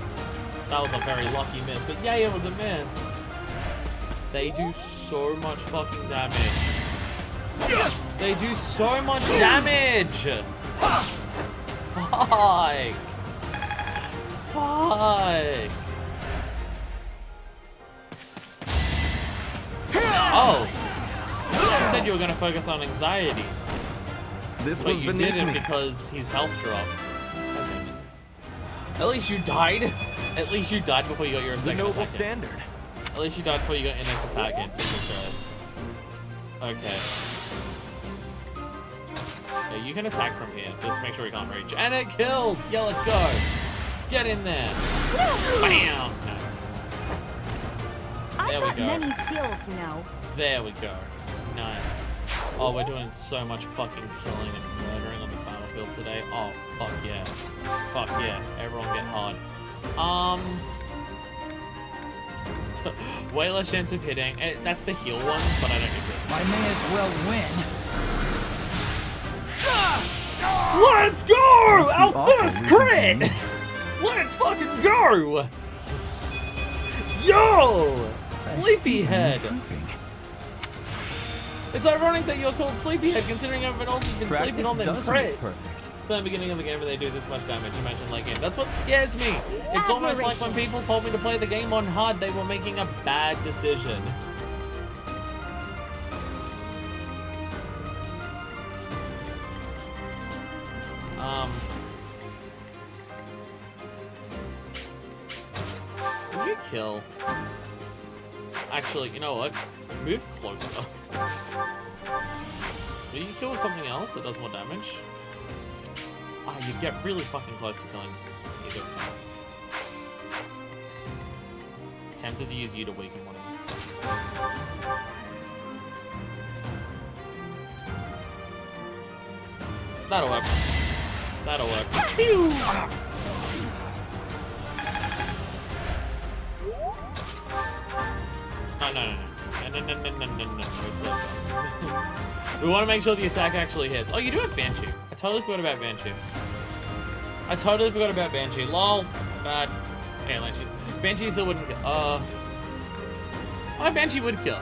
That was a very lucky miss, but yeah, it was a miss. They do so much fucking damage. They do so much damage! Fuck! Fuck! Oh! You said you were gonna focus on anxiety. This but was you beneath didn't me. because his health dropped. At least you died. At least you died before you got your second noble attack in. standard. At least you died before you got your next attack in. Jesus Christ. Okay. Yeah, you can attack from here. Just make sure we can't reach. And it kills! Yeah, let's go! Get in there! Bam! Nice. There I've we got go. many skills, you know. There we go. Nice. Oh, we're doing so much fucking killing and murdering on the battlefield today. Oh, fuck yeah. Fuck yeah. Everyone get hard. Way less chance of hitting. That's the heal one, but I don't need this. I may as well win. Let's go! Our first crit! Let's fucking go! Yo! Sleepyhead! It's ironic that you're called Sleepyhead, considering everyone else has been sleeping on them crits. It's the beginning of the game where they do this much damage. Imagine late game. That's what scares me. It's almost like when people told me to play the game on hard, they were making a bad decision. Can you kill? Actually, you know what? Move closer. Will you kill with something else that does more damage? Ah, you get really fucking close to killing. You do. Tempted to use you to weaken one of them. That'll work. That'll work. Pew! No. We want to make sure the attack actually hits. Oh, you do have Banshee. I totally forgot about Banshee. Lol. Bad. Anyway, Banshee still wouldn't kill. Oh, Banshee would kill.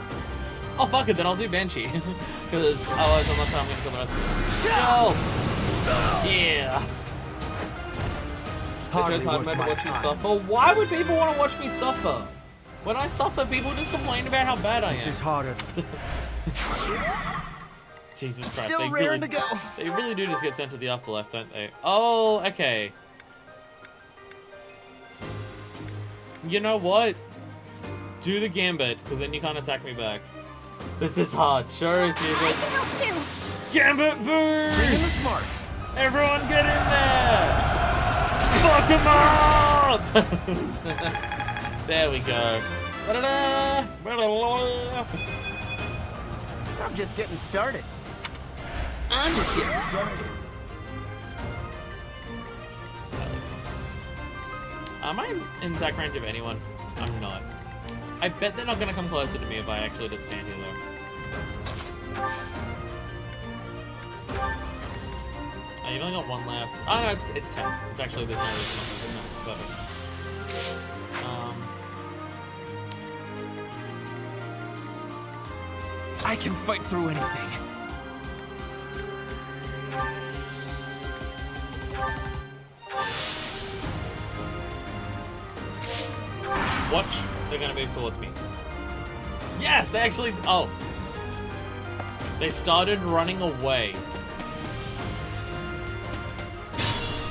Oh, fuck it, then I'll do Banshee. Because otherwise I'm not sure I'm going to kill the rest of them. Go! Yeah. Hardly worth my time. Suffer. Why would people want to watch me suffer? When I suffer, people just complain about how bad I am. This is harder. Jesus Christ. Still raring to go. They really do just get sent to the afterlife, don't they? Oh, okay. You know what? Do the gambit, because then you can't attack me back. This is hard. Sure is easy. Gambit boost! Bring in the smarts. Everyone get in there! Fuck them up! There we go. I'm just getting started. Am I in attack range of anyone? I'm not. I bet they're not going to come closer to me if I actually just stand here, though. Oh, you've only got one left. Oh, no, it's 10. It's actually this one. No, perfect. I can fight through anything. Watch. They're gonna move towards me. Yes, they actually. Oh. They started running away.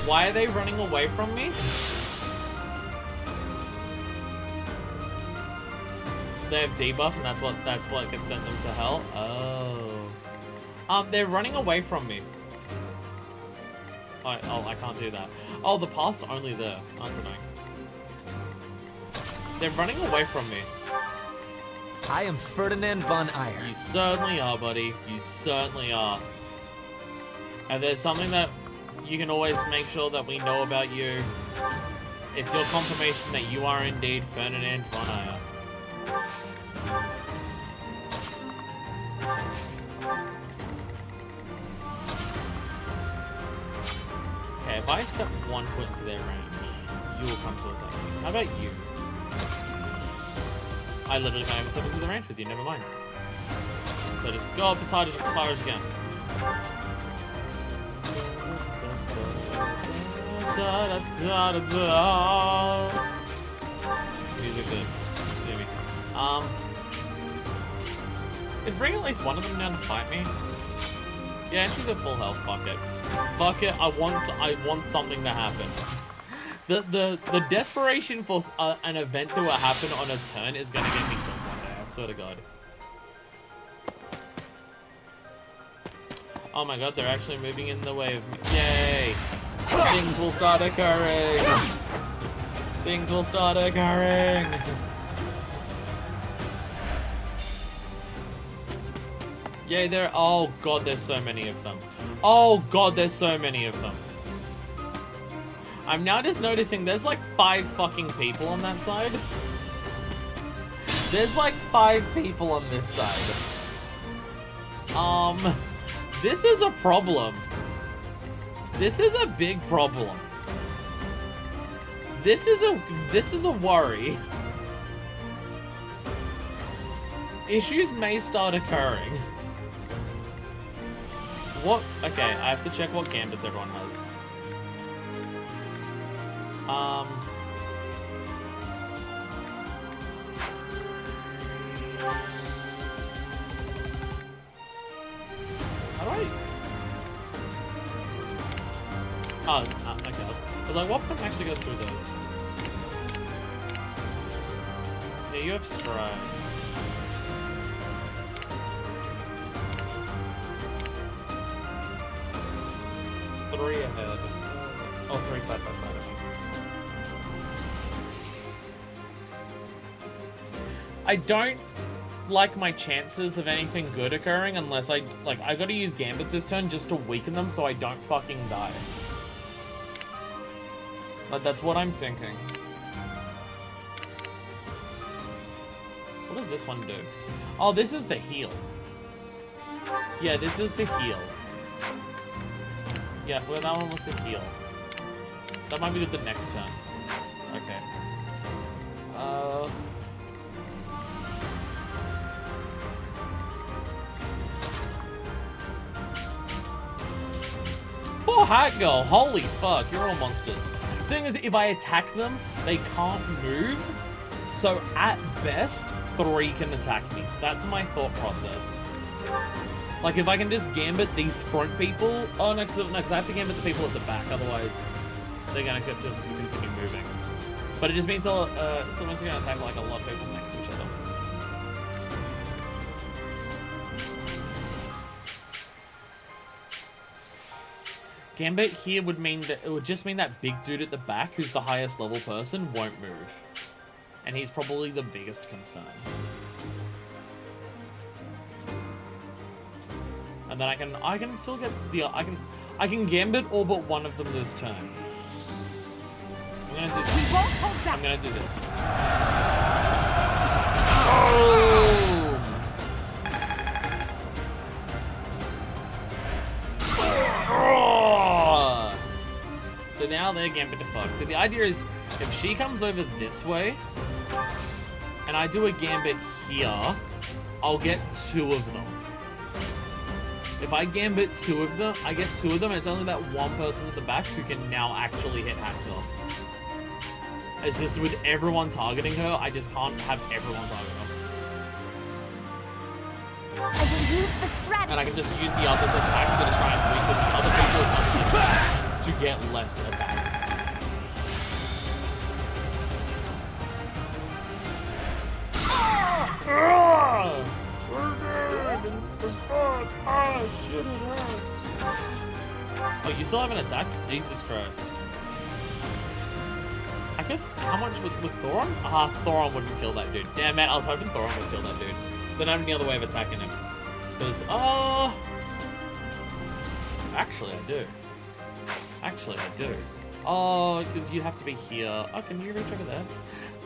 Why are they running away from me? They have debuffs, and that's what can send them to hell. Oh. They're running away from me. Oh, I can't do that. Oh, the path's only there. That's annoying. They're running away from me. I am Ferdinand von Eyre. You certainly are, buddy. You certainly are. And there's something that you can always make sure that we know about you. It's your confirmation that you are indeed Ferdinand von Eyre. Okay, if I step 1 foot into their range, you will come towards me. How about you? I literally can't even step into the range with you, never mind. So just go up as hard as you far as you can. Music good. See me. Bring at least one of them down to fight me. Yeah, she's at full health. Fuck it. Fuck it. I want something to happen. The desperation for an event to happen on a turn is gonna get me killed one day. I swear to God. Oh my God, they're actually moving in the way of me. Yay! Things will start occurring. Things will start occurring. Yay! Oh God, there's so many of them. Oh God, there's so many of them. I'm now just noticing there's like 5 fucking people on that side. There's like 5 people on this side. This is a problem. This is a big problem. This is a worry. Issues may start occurring. What? Okay, I have to check what gambits everyone has. How do I? Oh, okay. I was like, what can actually go through those? Yeah, you have stride. Three ahead. Oh, 3 side by side, I think. I don't like my chances of anything good occurring unless I gotta use gambits this turn just to weaken them so I don't fucking die. But that's what I'm thinking. What does this one do? Oh, this is the heal. Yeah, this is the heal. Yeah, well, that one was the heal. That might be good the next turn. Okay. Poor Hat Girl, holy fuck, you're all monsters. The thing is, if I attack them, they can't move. So at best, 3 can attack me. That's my thought process. Like, if I can just gambit these front people... Oh, no, because I have to gambit the people at the back, otherwise they're going to just continue moving. But it just means someone's going to attack, like, a lot of people next to each other. Gambit here would mean that... It would just mean that big dude at the back, who's the highest level person, won't move. And he's probably the biggest concern. And then I can still get the I can gambit all but one of them this turn. I'm gonna do that. I'm gonna do this. Oh! So now they're gambit to fuck. So the idea is, if she comes over this way, and I do a gambit here, I'll get 2 of them. If I gambit 2 of them, I get 2 of them, and it's only that one person at the back who can now actually hit Hackville. It's just with everyone targeting her, I just can't have everyone target her. I will use the strategy. And I can just use the other's attacks to try and weaken the other people as much as to get less attacked. Oh shit, it hurts. Oh, you still haven't attacked? Jesus Christ. I could. How much with Thoron? Ah, Thoron wouldn't kill that dude. Damn, man, I was hoping Thoron would kill that dude. Because I don't have any other way of attacking him. Because, actually, I do. Actually, I do. Oh, because you have to be here. Oh, can you reach over there?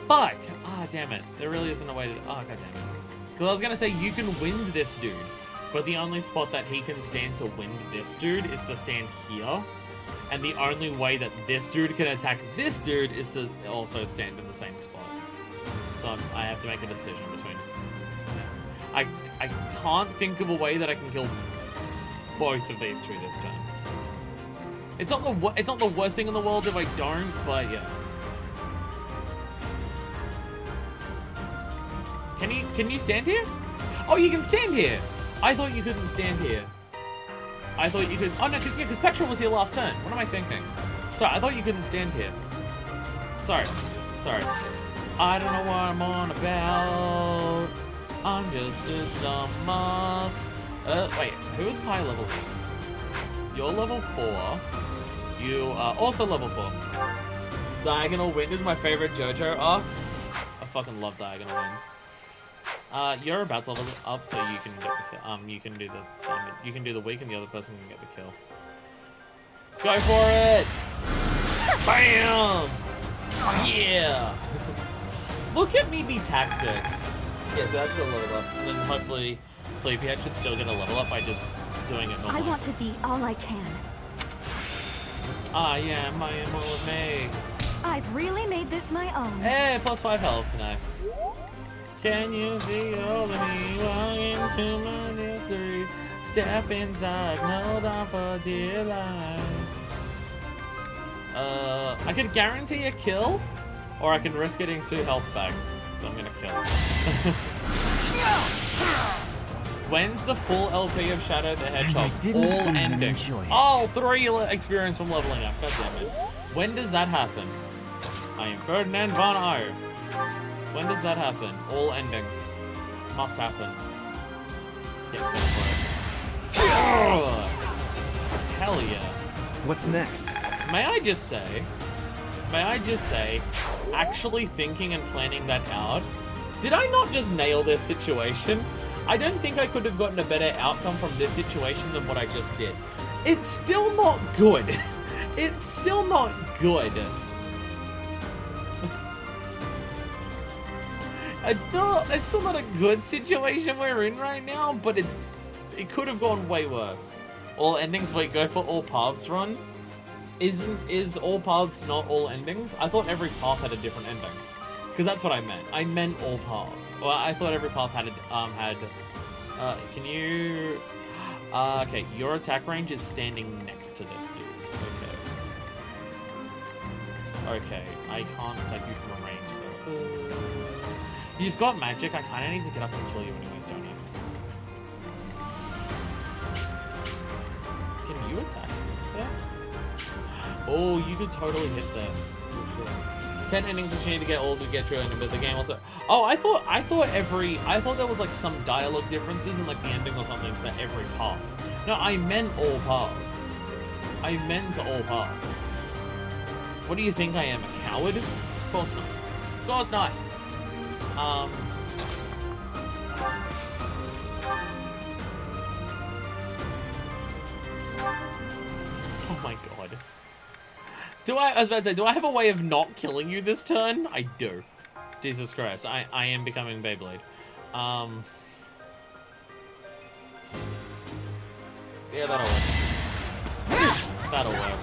Fuck! Ah, damn it. There really isn't a way to... Oh, god damn it. Because I was going to say, you can wind this dude. But the only spot that he can stand to wind this dude is to stand here. And the only way that this dude can attack this dude is to also stand in the same spot. So I have to make a decision between... I can't think of a way that I can kill both of these two this turn. It's not the worst thing in the world if I don't, but yeah. Can you stand here? Oh, you can stand here. I thought you couldn't stand here. I thought you could. Oh no, because Petrol was here last turn. What am I thinking? Sorry, I thought you couldn't stand here. Sorry. I don't know what I'm on about. I'm just a dumbass. Wait, who is high level? You're level 4. You are also level 4. Diagonal Wind is my favorite JoJo arc. I fucking love Diagonal Winds. You're about to level up, so you can get the kill. You can do the damage. You can do the weak, and the other person can get the kill. Go for it! Bam! Yeah! Look at me be tactic. Yeah, so that's the level up. And then hopefully Sleepyhead should still get a level up by just doing it normally. I want to be all I can. I am all with me. I've really made this my own. Hey, +5 health. Nice. Can you see all of me walking to my mystery? Step inside, no down for dear life. I could guarantee a kill, or I can risk getting 2 health back. So I'm gonna kill. When's the full LP of Shadow the Hedgehog? All endings. Oh, 3 experience from leveling up. God damn it. When does that happen? I am Ferdinand von Eyre. When does that happen? All endings. Must happen. Yeah, go for it. Hell yeah. What's next? May I just say, actually thinking and planning that out, did I not just nail this situation? I don't think I could have gotten a better outcome from this situation than what I just did. It's still not good. It's still not good. It's still not a good situation we're in right now, but it could have gone way worse. All endings, wait, go for all paths run? Is all paths not all endings? I thought every path had a different ending. Because that's what I meant. I meant all paths. Well, I thought every path had can you... okay, your attack range is standing next to this dude. Okay, I can't attack you from a range, so... You've got magic, I kinda need to get up and kill you anyways, don't you? Can you attack there? Oh, you could totally hit there. For sure. 10 endings which you need to get all to get through ending, but the game also... Oh, I thought there was like some dialogue differences in like the ending or something for every path. No, I meant all paths. I meant all paths. What do you think I am, a coward? Of course not. Of course not. Oh my god. I was about to say, do I have a way of not killing you this turn? I do. Jesus Christ, I am becoming Beyblade. Yeah, that'll work. That'll work.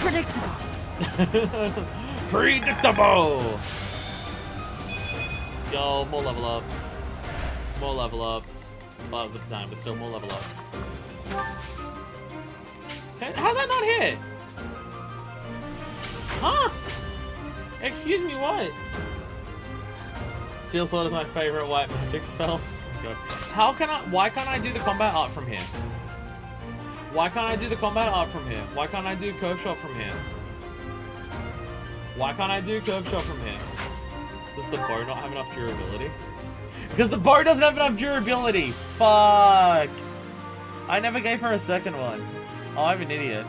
Predictable. Predictable! Yo, more level ups. More level ups. Well, that was the time, but still more level ups. How's that not hit? Huh? Excuse me, what? Steel Sword is my favorite white magic spell. Why can't I do the combat art from here? Why can't I do the combat art from here? Why can't I do curve shot from here? Why can't I do curve shot from here? Does the bow not have enough durability? Because the bow doesn't have enough durability! Fuck! I never gave her a second one. Oh, I'm an idiot.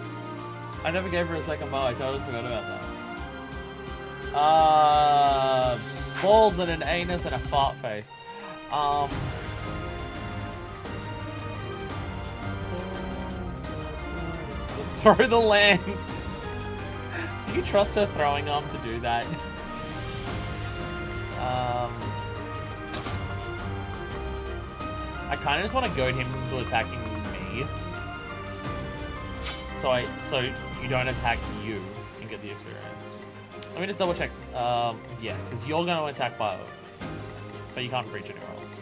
I never gave her a second bow. I totally forgot about that. Balls and an anus and a fart face. Throw the lance. Do you trust her throwing arm to do that? I kind of just want to goad him into attacking me. So you don't attack you and get the experience. Let me just double check. Yeah, because you're going to attack by oath. But you can't reach anywhere else.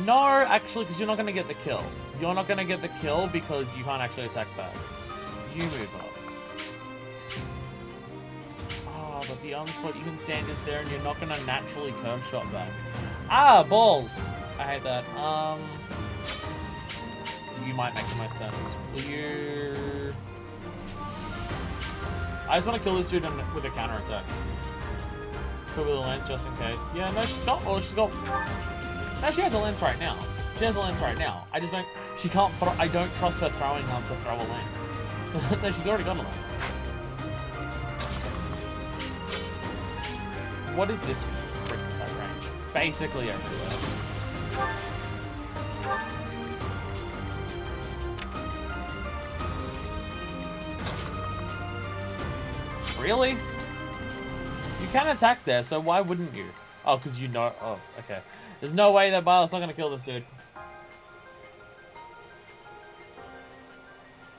No, actually, because you're not going to get the kill. You're not going to get the kill because you can't actually attack back. You move up. Oh, but the only spot you can stand is there and you're not going to naturally curve shot back. Ah, balls! I hate that. You might make the most sense. Will you... I just want to kill this dude with a counter attack. Cover the lens just in case. Yeah, no, she's got... Oh, she's got... No, she has a lens right now. She has a lens right now. I just don't... She can't... I don't trust her throwing arm to throw a lens. No, she's already got a lens. What is this Brick's attack range? Basically everywhere. Really? You can attack there, so why wouldn't you? Oh, because you know... Oh, okay. There's no way that Violet's not going to kill this dude.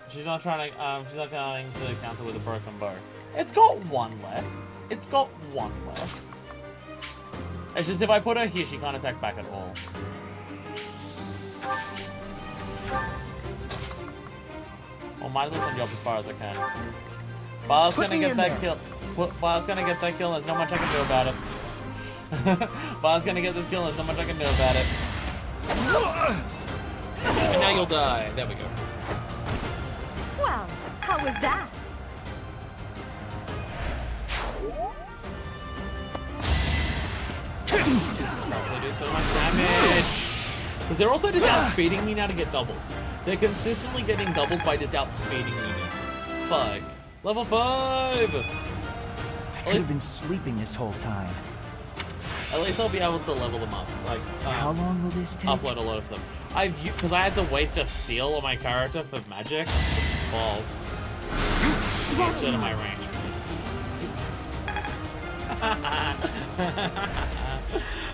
She's not trying to... she's not going to counter with a broken bow. It's got one left. It's got one left. It's just if I put her here, she can't attack back at all. Well, might as well send you up as far as I can. Violet's gonna get that kill. Violet's gonna get that kill. There's not much I can do about it. Violet's gonna get this kill. There's not much I can do about it. And now you'll die. There we go. Well, how was that? They do so much damage. Because they're also just outspeeding me now to get doubles. They're consistently getting doubles by just outspeeding me now. Fuck. Level 5! I could have been sleeping this whole time. At least I'll be able to level them up. Like, how long will this take? Upload a lot of them. Because I had to waste a seal on my character for magic. Balls. It's out of my range.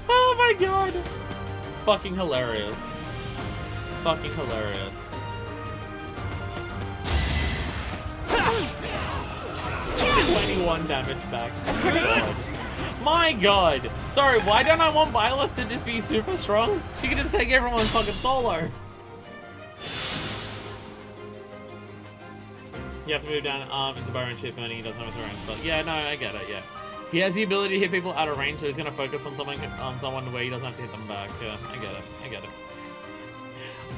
Oh my god! Fucking hilarious. Fucking hilarious. 21 damage back. My god! Sorry, why don't I want Byleth to just be super strong? She can just take everyone fucking solo. You have to move down into Byron Chip and he doesn't have the range, but yeah, no, I get it, yeah. He has the ability to hit people out of range, so he's gonna focus on someone where he doesn't have to hit them back. Yeah, I get it, I get it.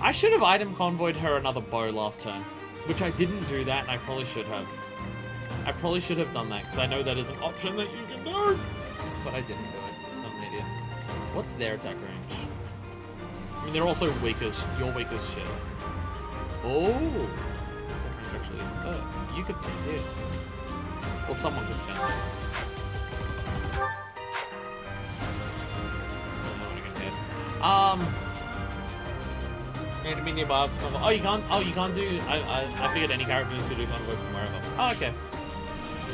I should have item convoyed her another bow last turn, which I didn't do that, and I probably should have. I probably should have done that, because I know that is an option that you can do, but I didn't do it, because I'm an idiot. What's their attack range? I mean, they're also weak as, you're weak as shit. Oh! Attack range actually isn't there. You could stand here. Well, someone could stand there. Need to be nearby to convo. Oh, you can't. Oh, you can't do. I figured any characters could do convo from wherever. Oh, okay.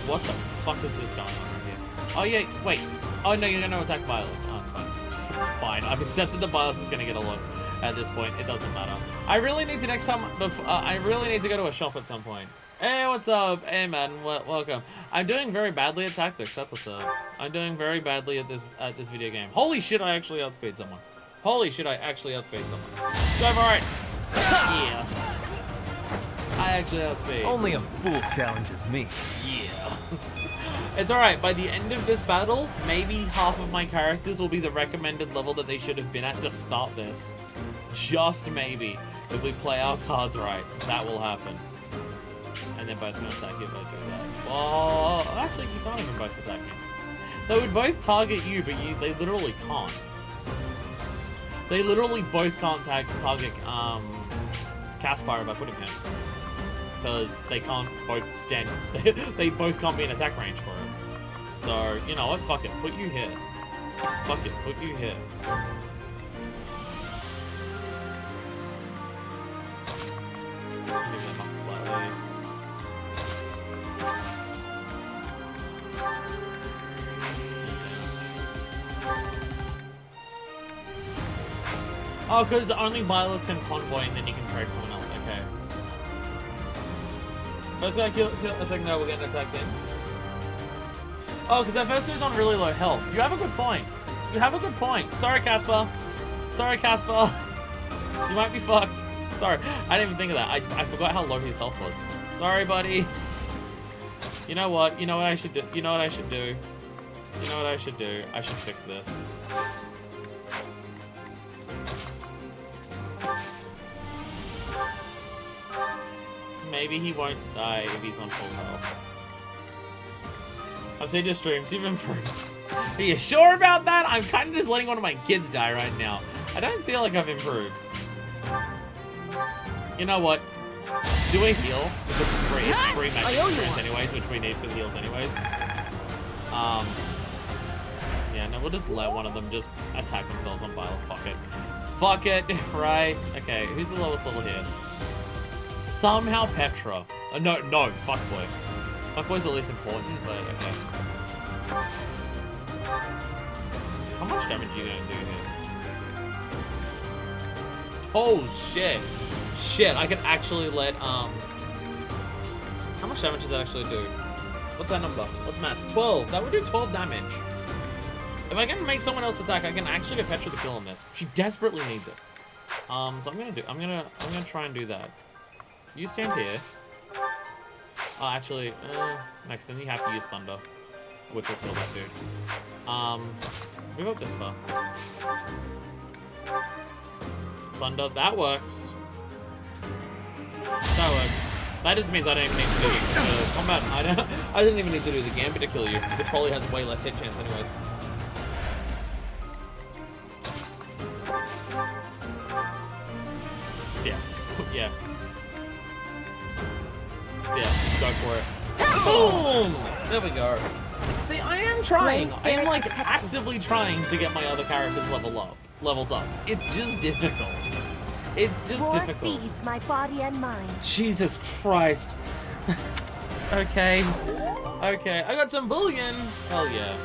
What the fuck is this going on right here? Oh yeah. Wait. Oh no, you're gonna attack Violet. Oh, it's fine. It's fine. I've accepted that Violet is gonna get a look. At this point, it doesn't matter. I really need to next time. I really need to go to a shop at some point. Hey, what's up? Hey, man. Welcome. I'm doing very badly at tactics. That's what's up. I'm doing very badly at this video game. Holy shit! I actually outspeed someone. Holy shit, I actually outspeed someone. Drive right. Yeah. I actually outspeed. Only a fool challenges me. Yeah. It's alright, by the end of this battle, maybe half of my characters will be the recommended level that they should have been at to start this. Just maybe. If we play our cards right, that will happen. And they're both going to attack you if I do that. Oh, actually, you can't even both attack me. They would both target you, but they literally can't. They literally both can't target Caspar if I put him in. Because they can't both stand... they both can't be in attack range for it. So, you know what? Fuck it. Put you here. Fuck it. Put you here. Move them up slightly. Oh, because only Byleth can convoy and then you can trade someone else. Okay. First guy kill a second guy, we're getting attacked in. Oh, because that first dude's on really low health. You have a good point. You have a good point. Sorry, Caspar. Sorry, Caspar. You might be fucked. Sorry. I didn't even think of that. I forgot how low his health was. Sorry, buddy. You know what? You know what I should do? You know what I should do? You know what I should do? I should fix this. Maybe he won't die if he's on full health. I've seen your streams, you've improved. Are you sure about that? I'm kind of just letting one of my kids die right now. I don't feel like I've improved. You know what? Do a heal, because it's free. It's free magic experience anyways, which we need for the heals anyways. Yeah, no, we'll just let one of them just attack themselves on Bile. Fuck it. Fuck it, right? Okay, who's the lowest level here? Somehow Petra. No, Fuckboy. Fuckboy's the least important, but okay. How much damage are you gonna do here? Oh shit. Shit, I can actually let, how much damage does that actually do? What's that number? What's maths? 12. That would do 12 damage. If I can make someone else attack, I can actually get Petra the kill on this. She desperately needs it. So I'm gonna try and do that. You stand here. Oh, actually, next then you have to use Thunder, which will kill that dude. Move up this far. Thunder, that works. That works. That just means I don't even need to do combat. I didn't even need to do the Gambit to kill you, which probably has way less hit chance anyways. Yeah. Yeah. Yeah, go for it. Boom! There we go. See, I am trying. I am like actively trying to get my other characters leveled up. It's just difficult. It's just difficult. Feeds my body and mind. Jesus Christ. Okay. Okay, I got some bullion. Hell yeah.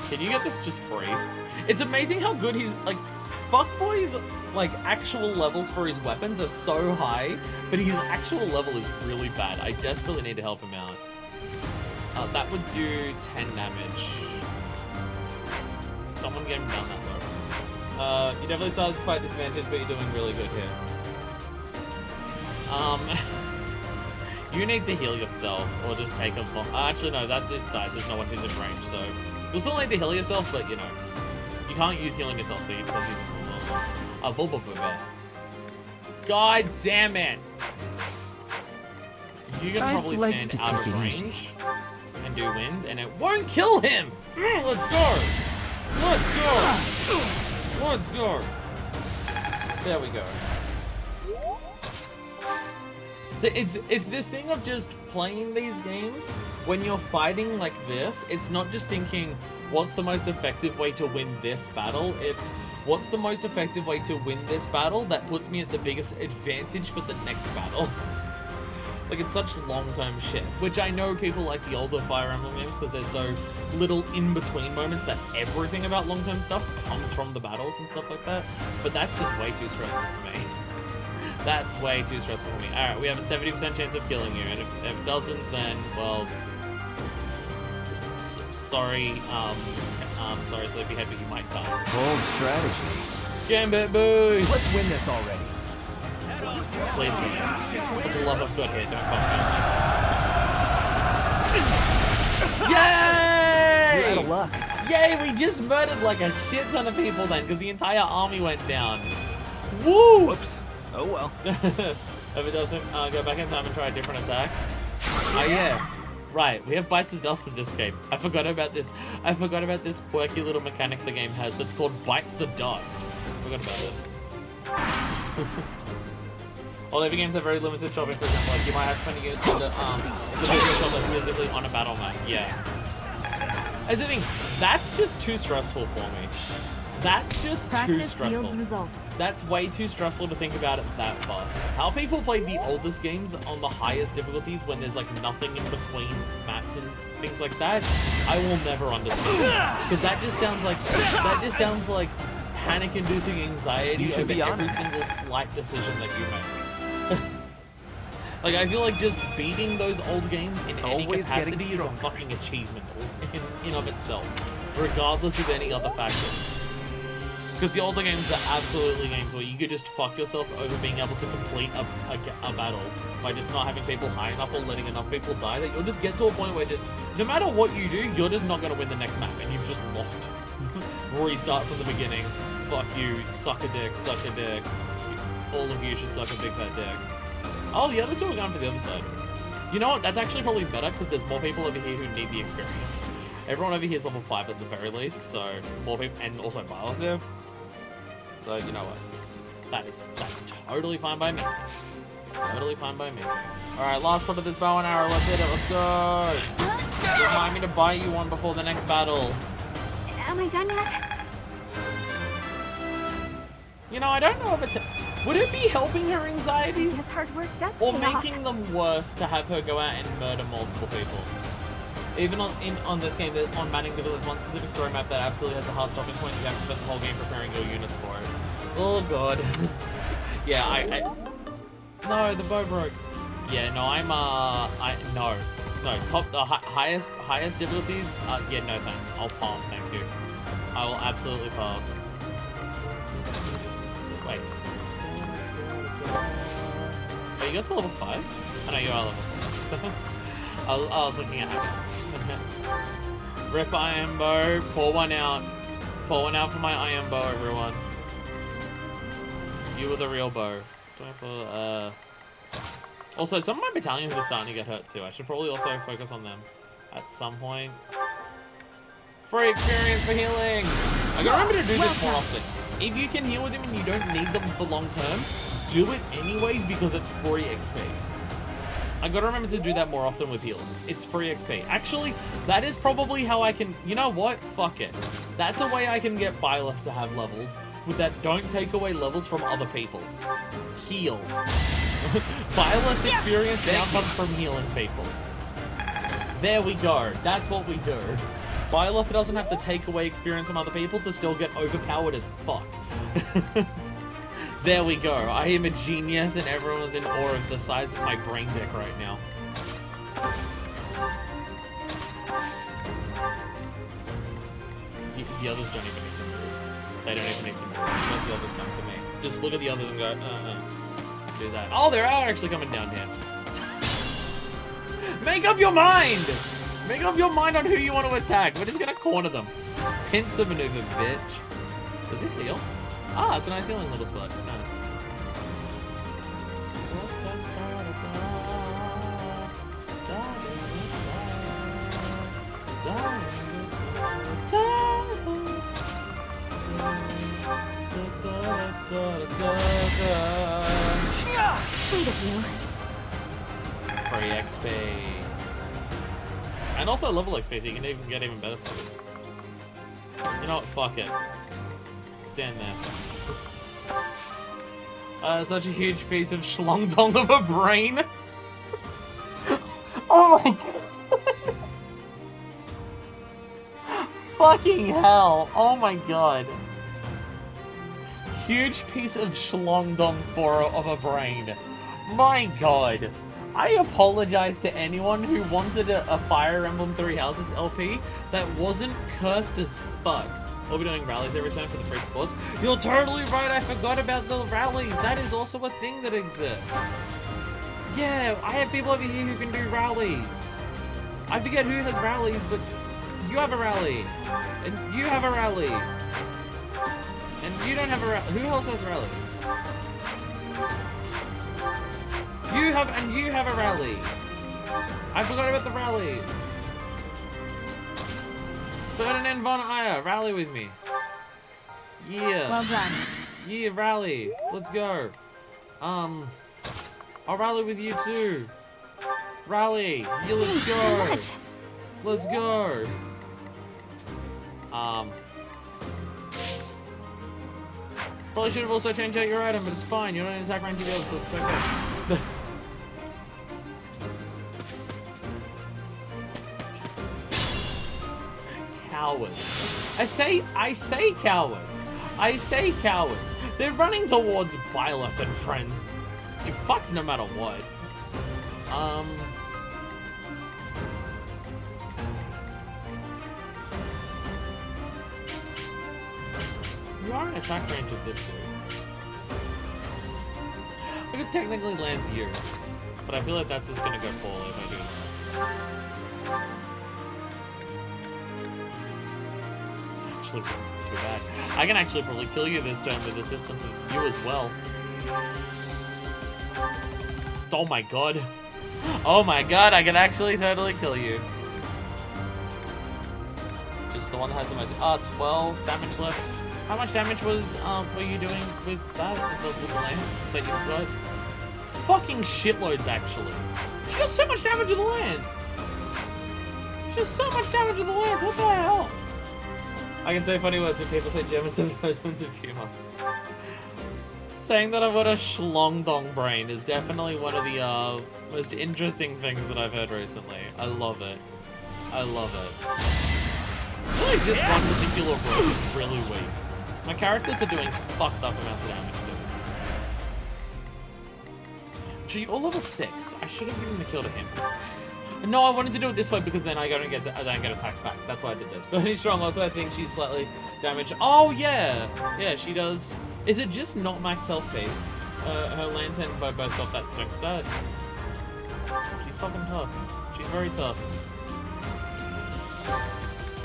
Can you get this just free? It's amazing how good he's like. Fuckboy's like actual levels for his weapons are so high, but his actual level is really bad. I desperately need to help him out. That would do 10 damage. Someone get him down that low. You definitely started despite disadvantage, but you're doing really good here. You need to heal yourself, or just take a bomb. Actually, no, that did dice. There's no one who's in range, so you'll still need to heal yourself, but you know, you can't use healing yourself, so you just use God damn it! You can probably stand out of range and do wind, and it won't kill him! Let's go! Let's go! Let's go! There we go. It's this thing of just playing these games, when you're fighting like this, it's not just thinking, what's the most effective way to win this battle? It's, what's the most effective way to win this battle that puts me at the biggest advantage for the next battle? Like, it's such long-term shit, which I know people like the older Fire Emblem games because there's so little in-between moments that everything about long-term stuff comes from the battles and stuff like that, but that's just way too stressful for me. That's way too stressful for me. Alright, we have a 70% chance of killing you, and if it doesn't, then, well, sorry, sorry, Sleepyhead, but you might die. Bold strategy. Gambit boost! Let's win this already. Please, for the love of God here, don't fuck me on this. Yay! You're out of luck. Yay, we just murdered like a shit ton of people then, because the entire army went down. Woo! Whoops. Oh well. If it doesn't, go back in time and try a different attack. Oh yeah. Right, we have bites of dust in this game. I forgot about this. I forgot about this quirky little mechanic the game has that's called bites the dust. I forgot about this. All every games have very limited shopping, for example, like you might have 20 units in the video shop that's physically on a battle map. Yeah. As I think, that's just too stressful for me. That's just too stressful. Yields results. That's way too stressful to think about it that far. How people play the oldest games on the highest difficulties when there's like nothing in between maps and things like that, I will never understand. Because that just sounds like panic-inducing anxiety You should over be every honest. single slight decision that you make. Like, I feel like just beating those old games in any Always getting capacity is a stronger. fucking achievement in of itself, regardless of any other factors. Because the older games are absolutely games where you could just fuck yourself over being able to complete a battle by just not having people high enough or letting enough people die, that you'll just get to a point where just, no matter what you do, you're just not going to win the next map, and you've just lost. Restart from the beginning. Fuck you, suck a dick, suck a dick. All of you should suck a big fat dick. Oh, the other two are going for the other side. You know what? That's actually probably better because there's more people over here who need the experience. Everyone over here is level 5 at the very least, so more people, and also Violet's here. So you know what? That's totally fine by me. Totally fine by me. Alright, last shot of this bow and arrow. Let's hit it. Let's go. Remind me to buy you one before the next battle. Am I done yet? You know, I don't know if it's... Would it be helping her anxieties? This hard work does Or pay off. making them worse to have her go out and murder multiple people? Even on this game, on Manning, there's one specific story map that absolutely has a hard stopping point. You have to spend the whole game preparing your units for it. Oh god. Yeah, no, the bow broke. Yeah, no, no, top, the highest difficulties, yeah, no thanks. I'll pass, thank you. I will absolutely pass. Wait. Oh, you got to level 5? Oh no, you are level 5. I was looking at how. Rip iron bow, pour one out. Pour one out for my iron bow, everyone. You were the real bow. Also, some of my battalions are starting to get hurt too. I should probably also focus on them at some point. Free experience for healing! I gotta remember to do this more often. If you can heal with them and you don't need them for long term, do it anyways because it's free XP. I gotta remember to do that more often with healings. It's free XP. Actually, that is probably how I can... You know what? Fuck it. That's a way I can get Byleth to have levels with that don't take away levels from other people. Heals. Byleth's experience now comes from healing people. There we go. That's what we do. Byleth doesn't have to take away experience from other people to still get overpowered as fuck. There we go. I am a genius and everyone is in awe of the size of my brain dick right now. The others don't even need to move. They don't even need to move. Let the others come to me. Just look at the others and go, do that. Oh, they're actually coming down here. Make up your mind! Make up your mind on who you want to attack. We're just gonna corner them. Pincer maneuver, bitch. Does this heal? Ah, it's a nice healing little spot. Nice. Sweet of you. Free XP. And also level XP, so you can even get even better stuff. You know what? Fuck it. Stand there. Such a huge piece of schlongdong of a brain. Oh my god. Fucking hell. Oh my god. Huge piece of schlongdong of a brain. My god. I apologize to anyone who wanted a Fire Emblem 3 Houses LP that wasn't cursed as fuck. We'll be doing rallies every time for the free sports. You're totally right, I forgot about the rallies. That is also a thing that exists. Yeah, I have people over here who can do rallies. I forget who has rallies, but you have a rally. And you have a rally. And you don't have a rally. Who else has rallies? You have a rally. I forgot about the rallies. Ferdinand von Ayer, rally with me. Yeah. Well done. Yeah, rally. Let's go. I'll rally with you too. Rally. Yeah, let's go. Thanks so much. Let's go. Probably should have also changed out your item, but it's fine. You're not in attack range to be able, so it's okay. Cowards. I say cowards. I say cowards. They're running towards Byleth and friends. You're fucked no matter what. You are in attack range with this dude. I could technically land you, but I feel like that's just gonna go poorly if I do that. Actually, too bad. I can actually probably kill you this turn with assistance of you as well. Oh my god. Oh my god, I can actually totally kill you. Just the one that has the most 12 damage left. How much damage were you doing with that? With the lance that you've got? Fucking shitloads, actually. She does so much damage with the lance. She does so much damage with the lance. What the hell? I can say funny words if people say Germans have no sense of humor. Saying that I've got a schlongdong brain is definitely one of the most interesting things that I've heard recently. I love it. I love it. I feel like this one particular bro is really weak. My characters are doing fucked up amounts of damage to him. Gee, all level 6. I should have given the kill to him. No, I wanted to do it this way because then I don't get attacked back. That's why I did this. But he's strong. Also, I think she's slightly damaged. Oh yeah, yeah, she does. Is it just not max health fee? Her lance and bow both got that strength stat. She's fucking tough. She's very tough.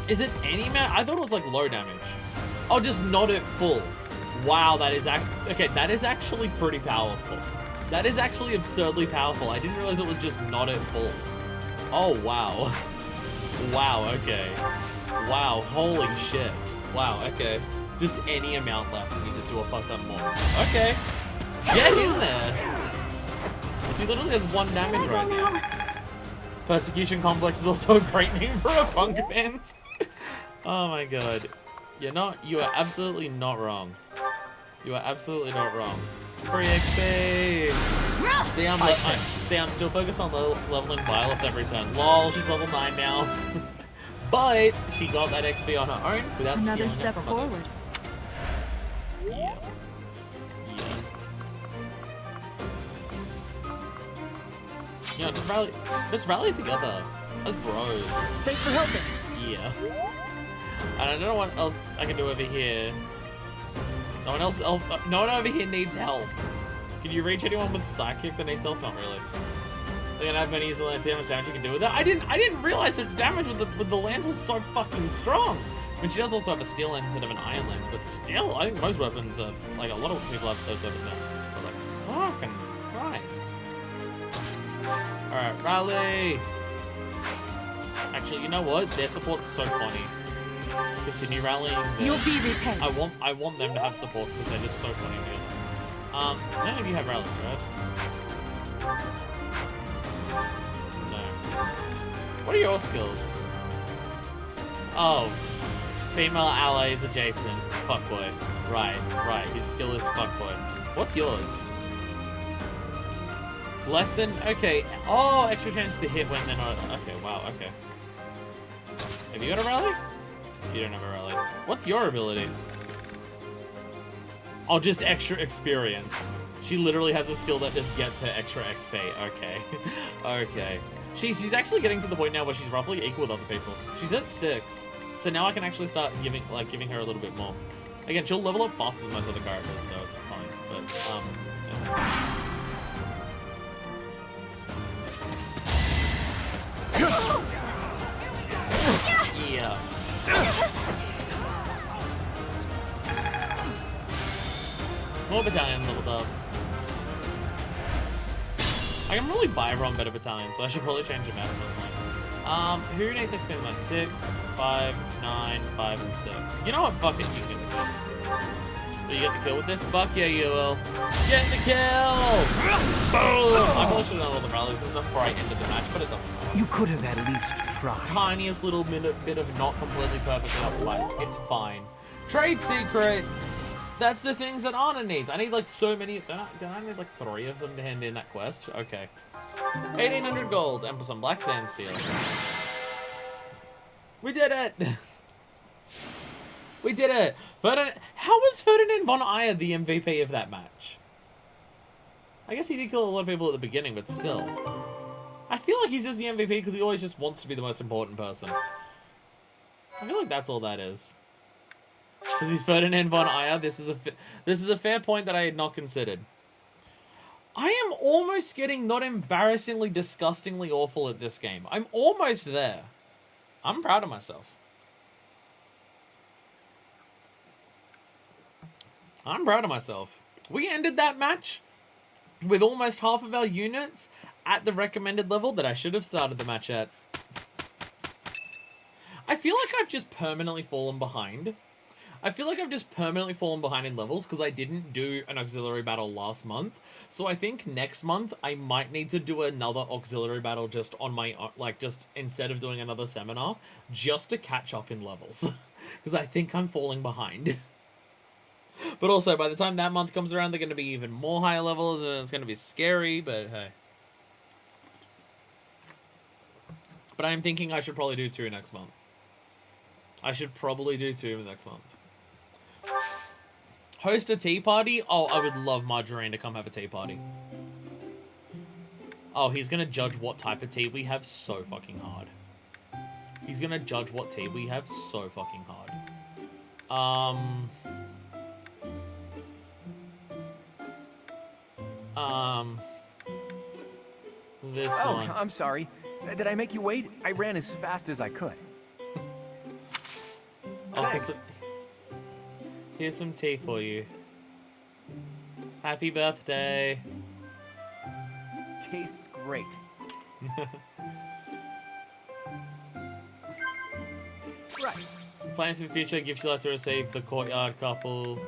Is it any amount? I thought it was like low damage. Oh, just not at full. Wow, that is okay. That is actually pretty powerful. That is actually absurdly powerful. I didn't realize it was just not at full. Oh, wow. Wow, okay. Wow, holy shit. Wow, okay. Just any amount left and you just do a fuck ton more. Okay. Get in there. He literally has 1 damage right now. Persecution Complex is also a great name for a punk band. Oh my god. You are absolutely not wrong. You are absolutely not wrong. Free XP! See, I'm still focused on leveling Byleth every turn. Lol, she's level 9 now. But she got that XP on her own without Another stealing step it from others. forward. Yeah. Yeah. You know, just rally together as bros. Thanks for helping. Yeah. And I don't know what else I can do over here. No one over here needs help. Can you reach anyone with Psychic that needs help? Not really. They're gonna have many use the lance. See how much damage you can do with that. I didn't realize her damage with the lance was so fucking strong. I mean, she does also have a steel lance instead of an iron lance, but still, I think most weapons are like a lot of people have those weapons now. But like, fucking Christ. All right, rally. Actually, you know what? Their support's so funny. Continue rallying. You'll be repaid. I want them to have supports because they're just so funny, dude. None of you have rallies, right? No. What are your skills? Oh, female allies adjacent. Fuckboy. Right. His skill is fuckboy. What's yours? Less than. Okay. Oh, extra chance to hit when they're not. Okay. Wow. Okay. Have you got a rally? You don't have a rally. What's your ability? Oh, just extra experience. She literally has a skill that just gets her extra XP. Okay. Okay. She's actually getting to the point now where she's roughly equal with other people. She's at 6. So now I can actually start giving her a little bit more. Again, she'll level up faster than most other characters, so it's fine. But, More battalion leveled up. I can really buy everyone better battalions, so I should probably change them out at some point. Who needs XP the most? 6, 5, 9, 5, and 6. You know what? Fuck it. You get the kill. Will you get the kill with this? Fuck yeah, you will. Get the kill! Boom! I probably should have done all the rallies and stuff before I ended the match, but it doesn't matter. You could have at least tried. Tiniest little bit of not completely perfectly optimized. It's fine. Trade secret! That's the things that Anna needs. I need like so many. Don't I need like 3 of them to hand in that quest? Okay. 1800 gold and some black sand steel. We did it! We did it! How was Ferdinand von Ayer the MVP of that match? I guess he did kill a lot of people at the beginning, but still. I feel like he's just the MVP because he always just wants to be the most important person. I feel like that's all that is. Because he's Ferdinand von Ayer. This is a fair point that I had not considered. I am almost getting not embarrassingly, disgustingly awful at this game. I'm almost there. I'm proud of myself. I'm proud of myself. We ended that match with almost half of our units at the recommended level that I should have started the match at. I feel like I've just permanently fallen behind. I feel like I've just permanently fallen behind in levels because I didn't do an auxiliary battle last month. So I think next month I might need to do another auxiliary battle just on my, like, just instead of doing another seminar, just to catch up in levels. Because I think I'm falling behind. But also, by the time that month comes around, they're going to be even more higher levels, and it's going to be scary, but hey. But I'm thinking I should probably do 2 next month. I should probably do 2 next month. Host a tea party? Oh, I would love Margarine to come have a tea party. Oh, he's going to judge what type of tea we have so fucking hard. He's going to judge what tea we have so fucking hard. This one. I'm sorry. Did I make you wait? I ran as fast as I could. Thanks. Here's some tea for you. Happy birthday. Tastes great. Right. Plans for the future, gifts you like to receive, the courtyard couple.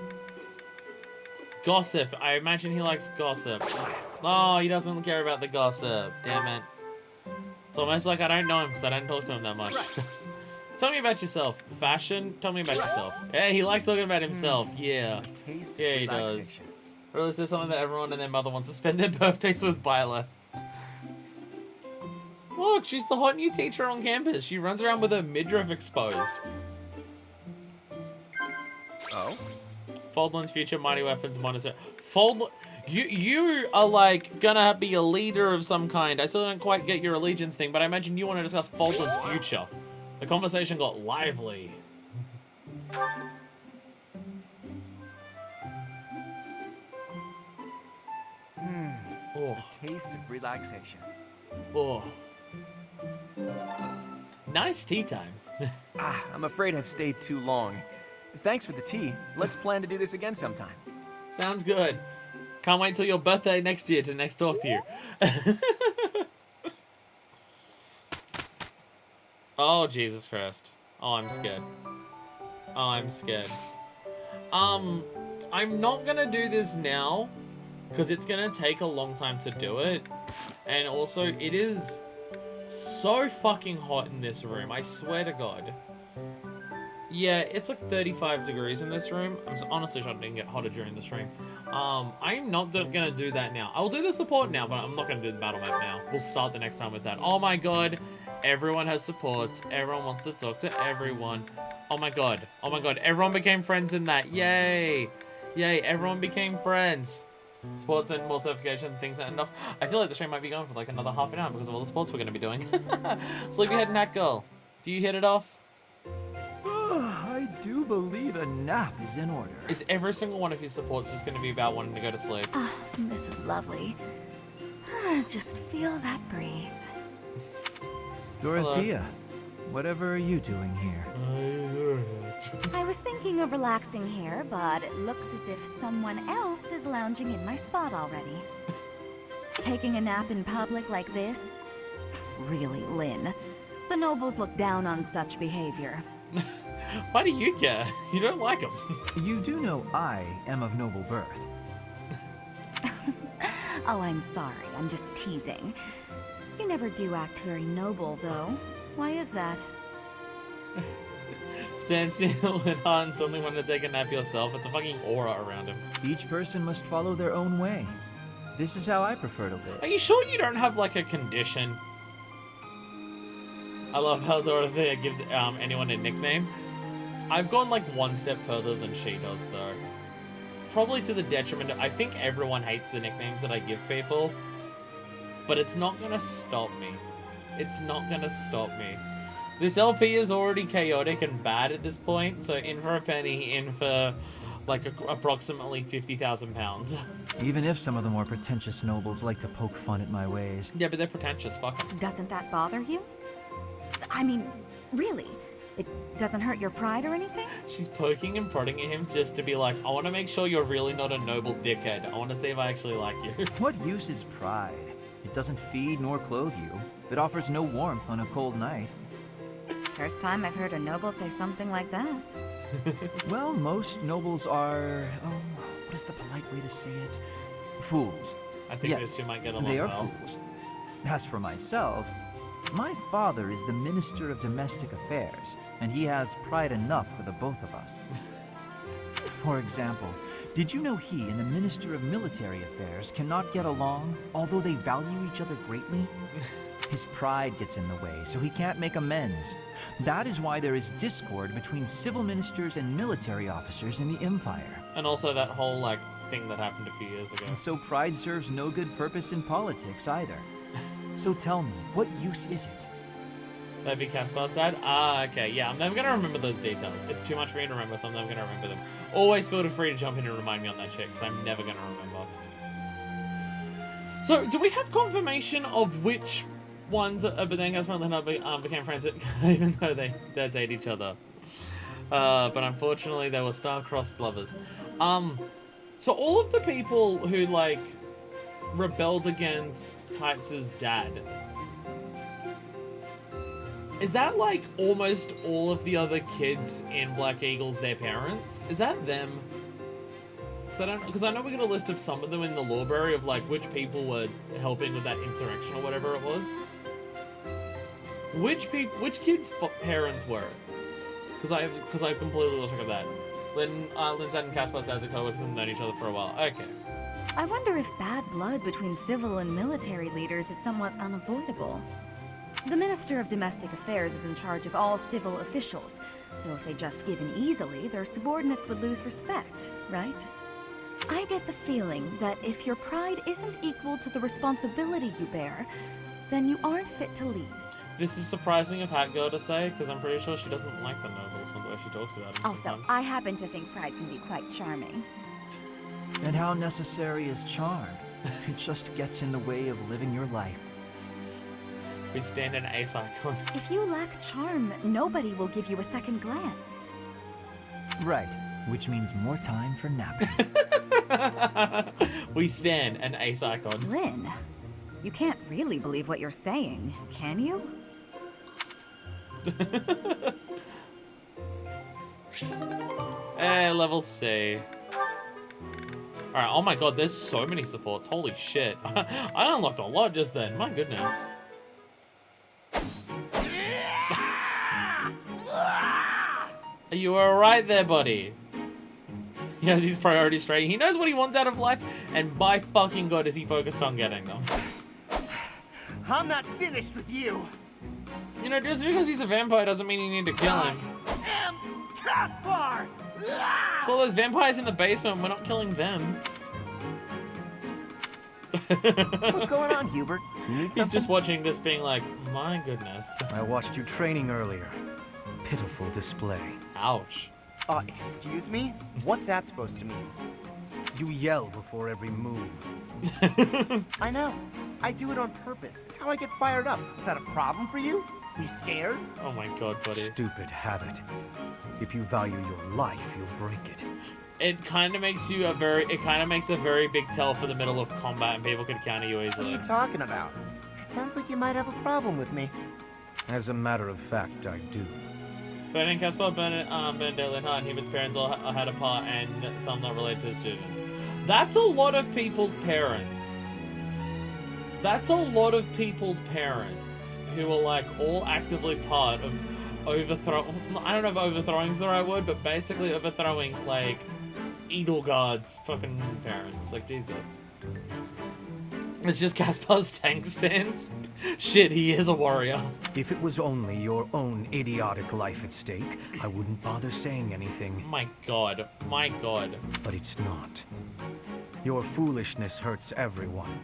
Gossip. I imagine he likes gossip. Oh, he doesn't care about the gossip. Damn it. It's almost like I don't know him because I don't talk to him that much. Tell me about yourself. Fashion? Tell me about yourself. Hey, he likes talking about himself. Yeah. Yeah, he does. Or is there something that everyone and their mother wants to spend their birthdays with Byleth? Look, she's the hot new teacher on campus. She runs around with her midriff exposed. Oh? Foldland's future mighty weapons monastery. You are like gonna be a leader of some kind. I still don't quite get your allegiance thing, but I imagine you want to discuss Foldland's future. The conversation got lively. Oh, the taste of relaxation. Oh. Nice tea time. I'm afraid I've stayed too long. Thanks for the tea. Let's plan to do this again sometime. Sounds good. Can't wait till your birthday next year to next talk to you. Oh, Jesus Christ. Oh, I'm scared. Oh, I'm scared. I'm not gonna do this now because it's gonna take a long time to do it. And also, it is so fucking hot in this room. I swear to God. Yeah, it's like 35 degrees in this room. I'm honestly trying to get hotter during the stream. I'm not gonna do that now. I'll do the support now, but I'm not gonna do the battle map now. We'll start the next time with that. Oh my God. Everyone has supports. Everyone wants to talk to everyone. Oh my God. Oh my God. Everyone became friends in that. Yay. Yay. Everyone became friends. Sports and more certification, things that end off. I feel like the stream might be going for like another half an hour because of all the sports we're going to be doing. Sleepyhead and Hat Girl. Do you hit it off? I do believe a nap is in order. Is every single one of his supports just going to be about wanting to go to sleep? Oh, this is lovely. Just feel that breeze. Dorothea, whatever are you doing here? I was thinking of relaxing here, but it looks as if someone else is lounging in my spot already. Taking a nap in public like this? Really, Lynn. The nobles look down on such behavior. Why do you care? You don't like him. You do know I am of noble birth. Oh, I'm sorry. I'm just teasing. You never do act very noble, though. Why is that? Stand still and suddenly want to take a nap yourself. It's a fucking aura around him. Each person must follow their own way. This is how I prefer to live. Are you sure you don't have like a condition? I love how Dorothea gives anyone a nickname. I've gone like one step further than she does though. Probably to the detriment of, I think everyone hates the nicknames that I give people. But it's not gonna stop me. It's not gonna stop me. This LP is already chaotic and bad at this point, so in for a penny, in for like approximately 50,000 pounds. Even if some of the more pretentious nobles like to poke fun at my ways. Yeah, but they're pretentious, fuck 'em. Doesn't that bother you? I mean, really? It doesn't hurt your pride or anything? She's poking and prodding at him just to be like, I want to make sure you're really not a noble dickhead. I want to see if I actually like you. What use is pride? It doesn't feed nor clothe you. It offers no warmth on a cold night. First time I've heard a noble say something like that. Well, most nobles are... oh, what is the polite way to say it? Fools. I think those two might get along they are well. fools. As for myself, my father is the Minister of Domestic Affairs, and he has pride enough for the both of us. For example, did you know he and the Minister of Military Affairs cannot get along, although they value each other greatly? His pride gets in the way, so he can't make amends. That is why there is discord between civil ministers and military officers in the Empire. And also that whole, like, thing that happened a few years ago. And so pride serves no good purpose in politics either. So tell me, what use is it? That'd be Caspar's dad? Ah, okay, yeah, I'm never gonna remember those details. It's too much for me to remember, so I'm never gonna remember them. Always feel free to jump in and remind me on that shit, because I'm never gonna remember. So, do we have confirmation of which ones but then Caspar and Lena became friends, even though they date each other? But unfortunately, they were star-crossed lovers. So all of the people who, like, rebelled against Tights' dad, is that like almost all of the other kids in Black Eagles, their parents? Is that them? Because I know we got a list of some of them in the library of like which people were helping with that insurrection or whatever it was. Which kids' parents were it? Because I completely lost track of that. Lynn's dad and Caspar's dads are co-workers and known each other for a while. Okay. I wonder if bad blood between civil and military leaders is somewhat unavoidable. The Minister of Domestic Affairs is in charge of all civil officials, so if they just give in easily, their subordinates would lose respect, right? I get the feeling that if your pride isn't equal to the responsibility you bear, then you aren't fit to lead. This is surprising of Hat Girl to say, because I'm pretty sure she doesn't like the nobles when she talks about them. Also, sometimes. I happen to think pride can be quite charming. And how necessary is charm? It just gets in the way of living your life. We stand an ace icon. If you lack charm, nobody will give you a second glance. Right, which means more time for napping. We stand an ace icon. Lynn, you can't really believe what you're saying, can you? Level C. Alright, oh my god, there's so many supports. Holy shit. I unlocked a lot just then. My goodness. Are you alright there, buddy? He has his priorities straight. He knows what he wants out of life, and by fucking god is he focused on getting them. I'm not finished with you. You know, just because he's a vampire doesn't mean you need to kill him. I am Caspar! So those vampires in the basement, we're not killing them. What's going on, Hubert? You need something? He's just watching this being like, my goodness. I watched you training earlier. Pitiful display. Ouch. Excuse me? What's that supposed to mean? You yell before every move. I know. I do it on purpose. It's how I get fired up. Is that a problem for you? You scared? Oh my god, buddy. Stupid habit. If you value your life, you'll break it. It kind of makes you a very big tell for the middle of combat, and people can counter you easily. What are you talking about? It sounds like you might have a problem with me. As a matter of fact, I do. Bernard Caspar, Bernadette Linhart, and Hubert's parents all had a part, and some not related to the students. That's a lot of people's parents. That's a lot of people's parents who are like all actively part of overthrow. I don't know if overthrowing is the right word, but basically overthrowing like Edelgard's fucking parents. Like Jesus. It's just Caspar's tank stance. Shit, he is a warrior. If it was only your own idiotic life at stake, I wouldn't bother saying anything. My god. My god. But it's not. Your foolishness hurts everyone.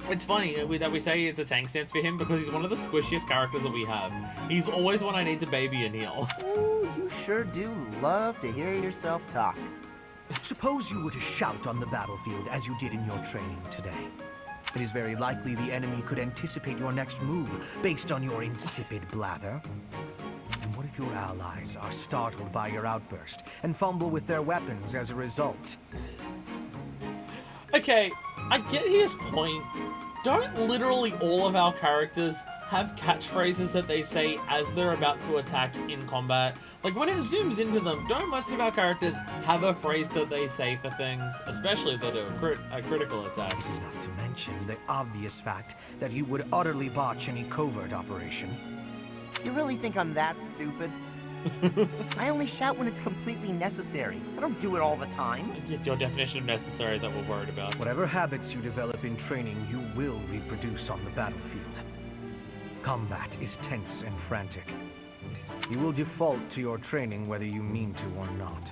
It's funny that we say it's a tank stance for him because he's one of the squishiest characters that we have. He's always one I need to baby and heal. Ooh, you sure do love to hear yourself talk. Suppose you were to shout on the battlefield as you did in your training today. It is very likely the enemy could anticipate your next move based on your insipid blather. And what if your allies are startled by your outburst and fumble with their weapons as a result? Okay, I get his point. Don't literally all of our characters have catchphrases that they say as they're about to attack in combat? Like, when it zooms into them, don't most of our characters have a phrase that they say for things, especially if they do a critical attack? This is not to mention the obvious fact that you would utterly botch any covert operation. You really think I'm that stupid? I only shout when it's completely necessary. I don't do it all the time. It's your definition of necessary that we're worried about. Whatever habits you develop in training, you will reproduce on the battlefield. Combat is tense and frantic. You will default to your training whether you mean to or not.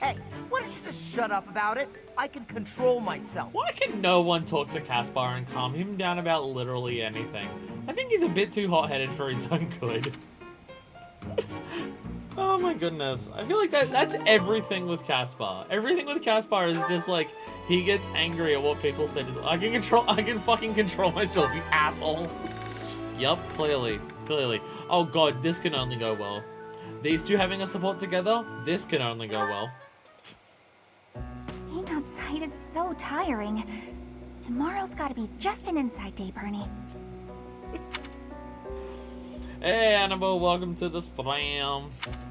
Hey, why don't you just shut up about it? I can control myself. Why can no one talk to Caspar and calm him down about literally anything? I think he's a bit too hot-headed for his own good. Oh my goodness. I feel like that's everything with Caspar. Everything with Caspar is just like, he gets angry at what people say. Just, I can fucking control myself, you asshole. Yup, clearly. Oh god, this can only go well. These two having a support together, this can only go well. Being outside is so tiring. Tomorrow's gotta be just an inside day, Bernie. Hey Annabelle, welcome to the stream.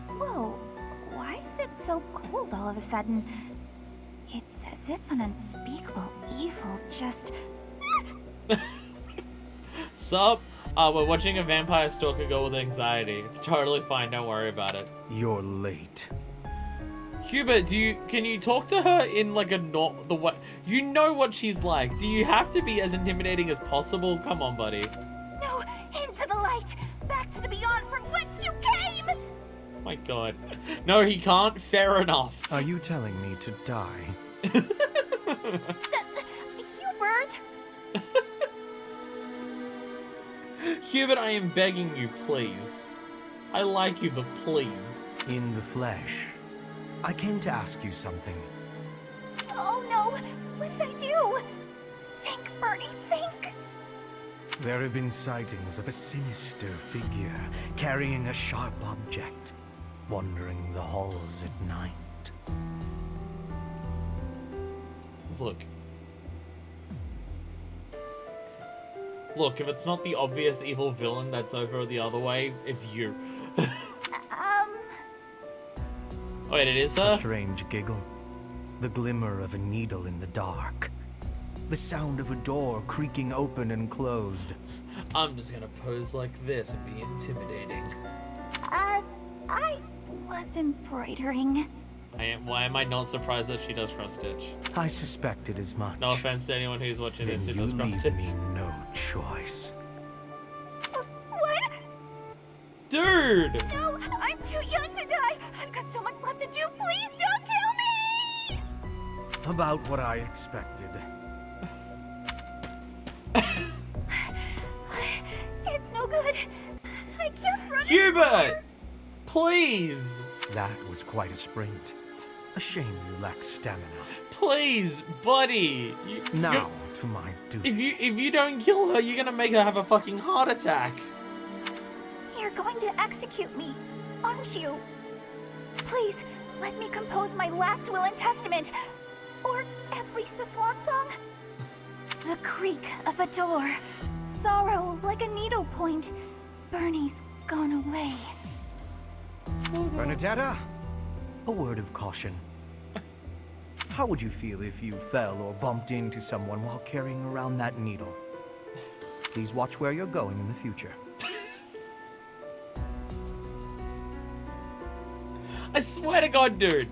Whoa, why is it so cold all of a sudden? It's as if an unspeakable evil just... Sup? We're watching a vampire stalker go with anxiety. It's totally fine, don't worry about it. You're late. Hubert, can you talk to her in like the way you know what she's like? Do you have to be as intimidating as possible? Come on, buddy. No, into the light, back to the beyond from whence you came. My god. No, he can't. Fair enough. Are you telling me to die? Hubert! Hubert, I am begging you, please. I like you, but please. In the flesh. I came to ask you something. Oh no, what did I do? Think, Bernie, think. There have been sightings of a sinister figure carrying a sharp object, wandering the halls at night. Look, if it's not the obvious evil villain that's over the other way, it's you. Wait, it is her? A strange giggle. The glimmer of a needle in the dark. The sound of a door creaking open and closed. I'm just gonna pose like this and be intimidating. I was embroidering. Why am I not surprised that she does cross-stitch? I suspected as much. No offense to anyone who's watching this who does Then cross-stitch. you leave me no choice. What? Dude! No, I'm too young to die. I've got so much left to do. Please don't kill me! About what I expected. It's no good. I can't run Hubert! anymore. Please! That was quite a sprint. A shame you lack stamina. Please, buddy! Now, to to my duty. If you don't kill her, you're gonna make her have a fucking heart attack. You're going to execute me, aren't you? Please, let me compose my last will and testament. Or at least a swan song. The creak of a door. Sorrow like a needle point. Bernie's gone away. Bernadetta, a word of caution. How would you feel if you fell or bumped into someone while carrying around that needle? Please watch where you're going in the future. I swear to God, dude.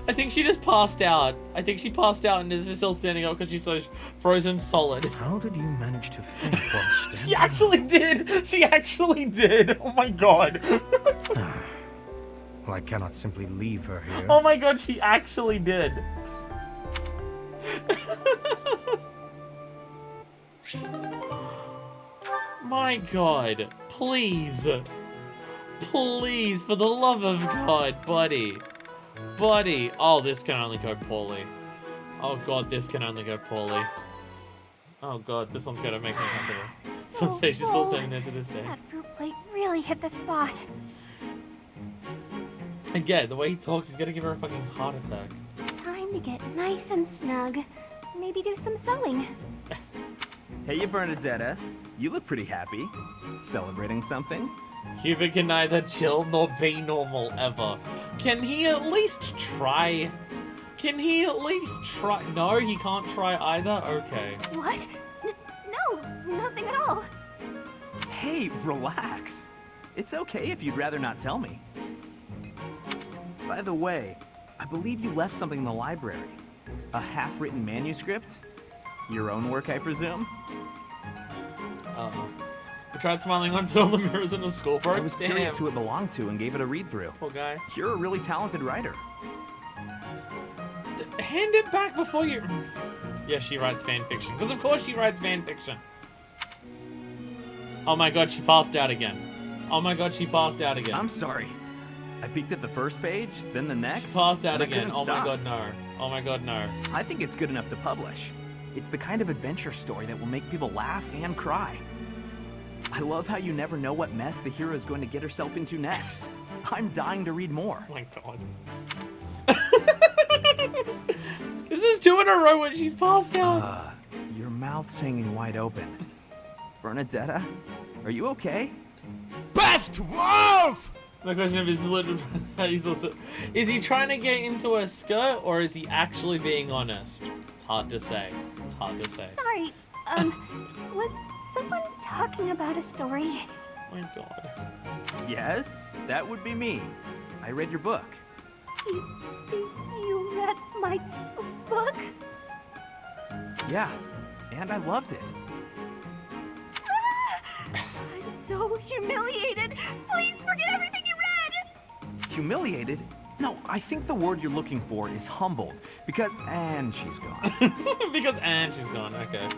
I think she just passed out. I think she passed out and is still standing up because she's so frozen solid. How did you manage to faint while standing? She actually did! She actually did! Oh my God. Well, I cannot simply leave her here. Oh my God, she actually did. My God. Please. Please, for the love of God, buddy. Buddy. Oh, this can only go poorly. Oh God, this can only go poorly. Oh God, this one's gonna make me uncomfortable. Someday she's still standing there to this day. That fruit plate really hit the spot. Again, the way he talks, he's gonna give her a fucking heart attack. Time to get nice and snug. Maybe do some sewing. Hey, Bernadetta. You look pretty happy. Celebrating something? Hubert can neither chill nor be normal ever. Can he at least try? Can he at least try? No, he can't try either? Okay. What? No, nothing at all. Hey, relax. It's okay if you'd rather not tell me. By the way, I believe you left something in the library. A half-written manuscript? Your own work, I presume? I tried smiling once all the mirrors in the school park. I was curious who it belonged to and gave it a read-through. Poor guy. You're a really talented writer. Hand it back before you... Yeah, she writes fan fiction. Because of course she writes fan fiction. Oh my God, she passed out again. Oh my God, she passed out again. I'm sorry. I peeked at the first page, then the next. She passed out and again. Oh stop. my God, no. Oh my God, no. I think it's good enough to publish. It's the kind of adventure story that will make people laugh and cry. I love how you never know what mess the hero is going to get herself into next. I'm dying to read more. Oh my God. This is 2 in a row when she's passed out. Your mouth's hanging wide open. Bernadetta, are you okay? Best wolf! The question is he's also... Is he trying to get into her skirt or is he actually being honest? It's hard to say. It's hard to say. Sorry, was someone talking about a story? Oh my God. Yes, that would be me. I read your book. You read my book? Yeah, and I loved it. I'm so humiliated. Please forget everything you read. Humiliated? No, I think the word you're looking for is humbled. Because, and she's gone. And she's gone, okay.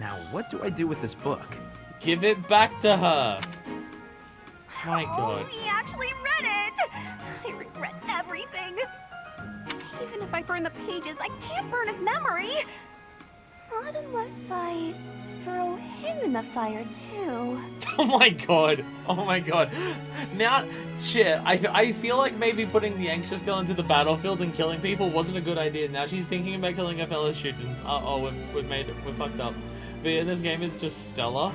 Now, what do I do with this book? Give it back to her. My God. We actually read it. I regret everything. Even if I burn the pages, I can't burn his memory. Not unless I throw him in the fire, too. Oh my God. Oh my God. Now, shit, I feel like maybe putting the anxious girl into the battlefield and killing people wasn't a good idea. Now she's thinking about killing her fellow students. Uh-oh, we're fucked up. But yeah, this game is just stellar.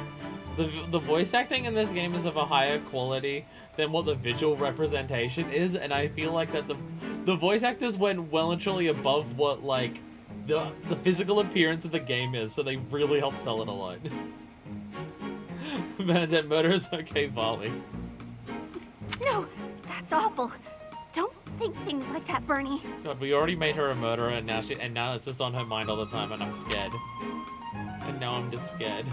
The voice acting in this game is of a higher quality than what the visual representation is, and I feel like that the voice actors went well and truly above what, like, the physical appearance of the game is, so they really help sell it a lot. Bernadette murder is okay, Varley. No, that's awful. Don't think things like that, Bernie. God, we already made her a murderer, and now it's just on her mind all the time, and I'm scared. And now I'm just scared.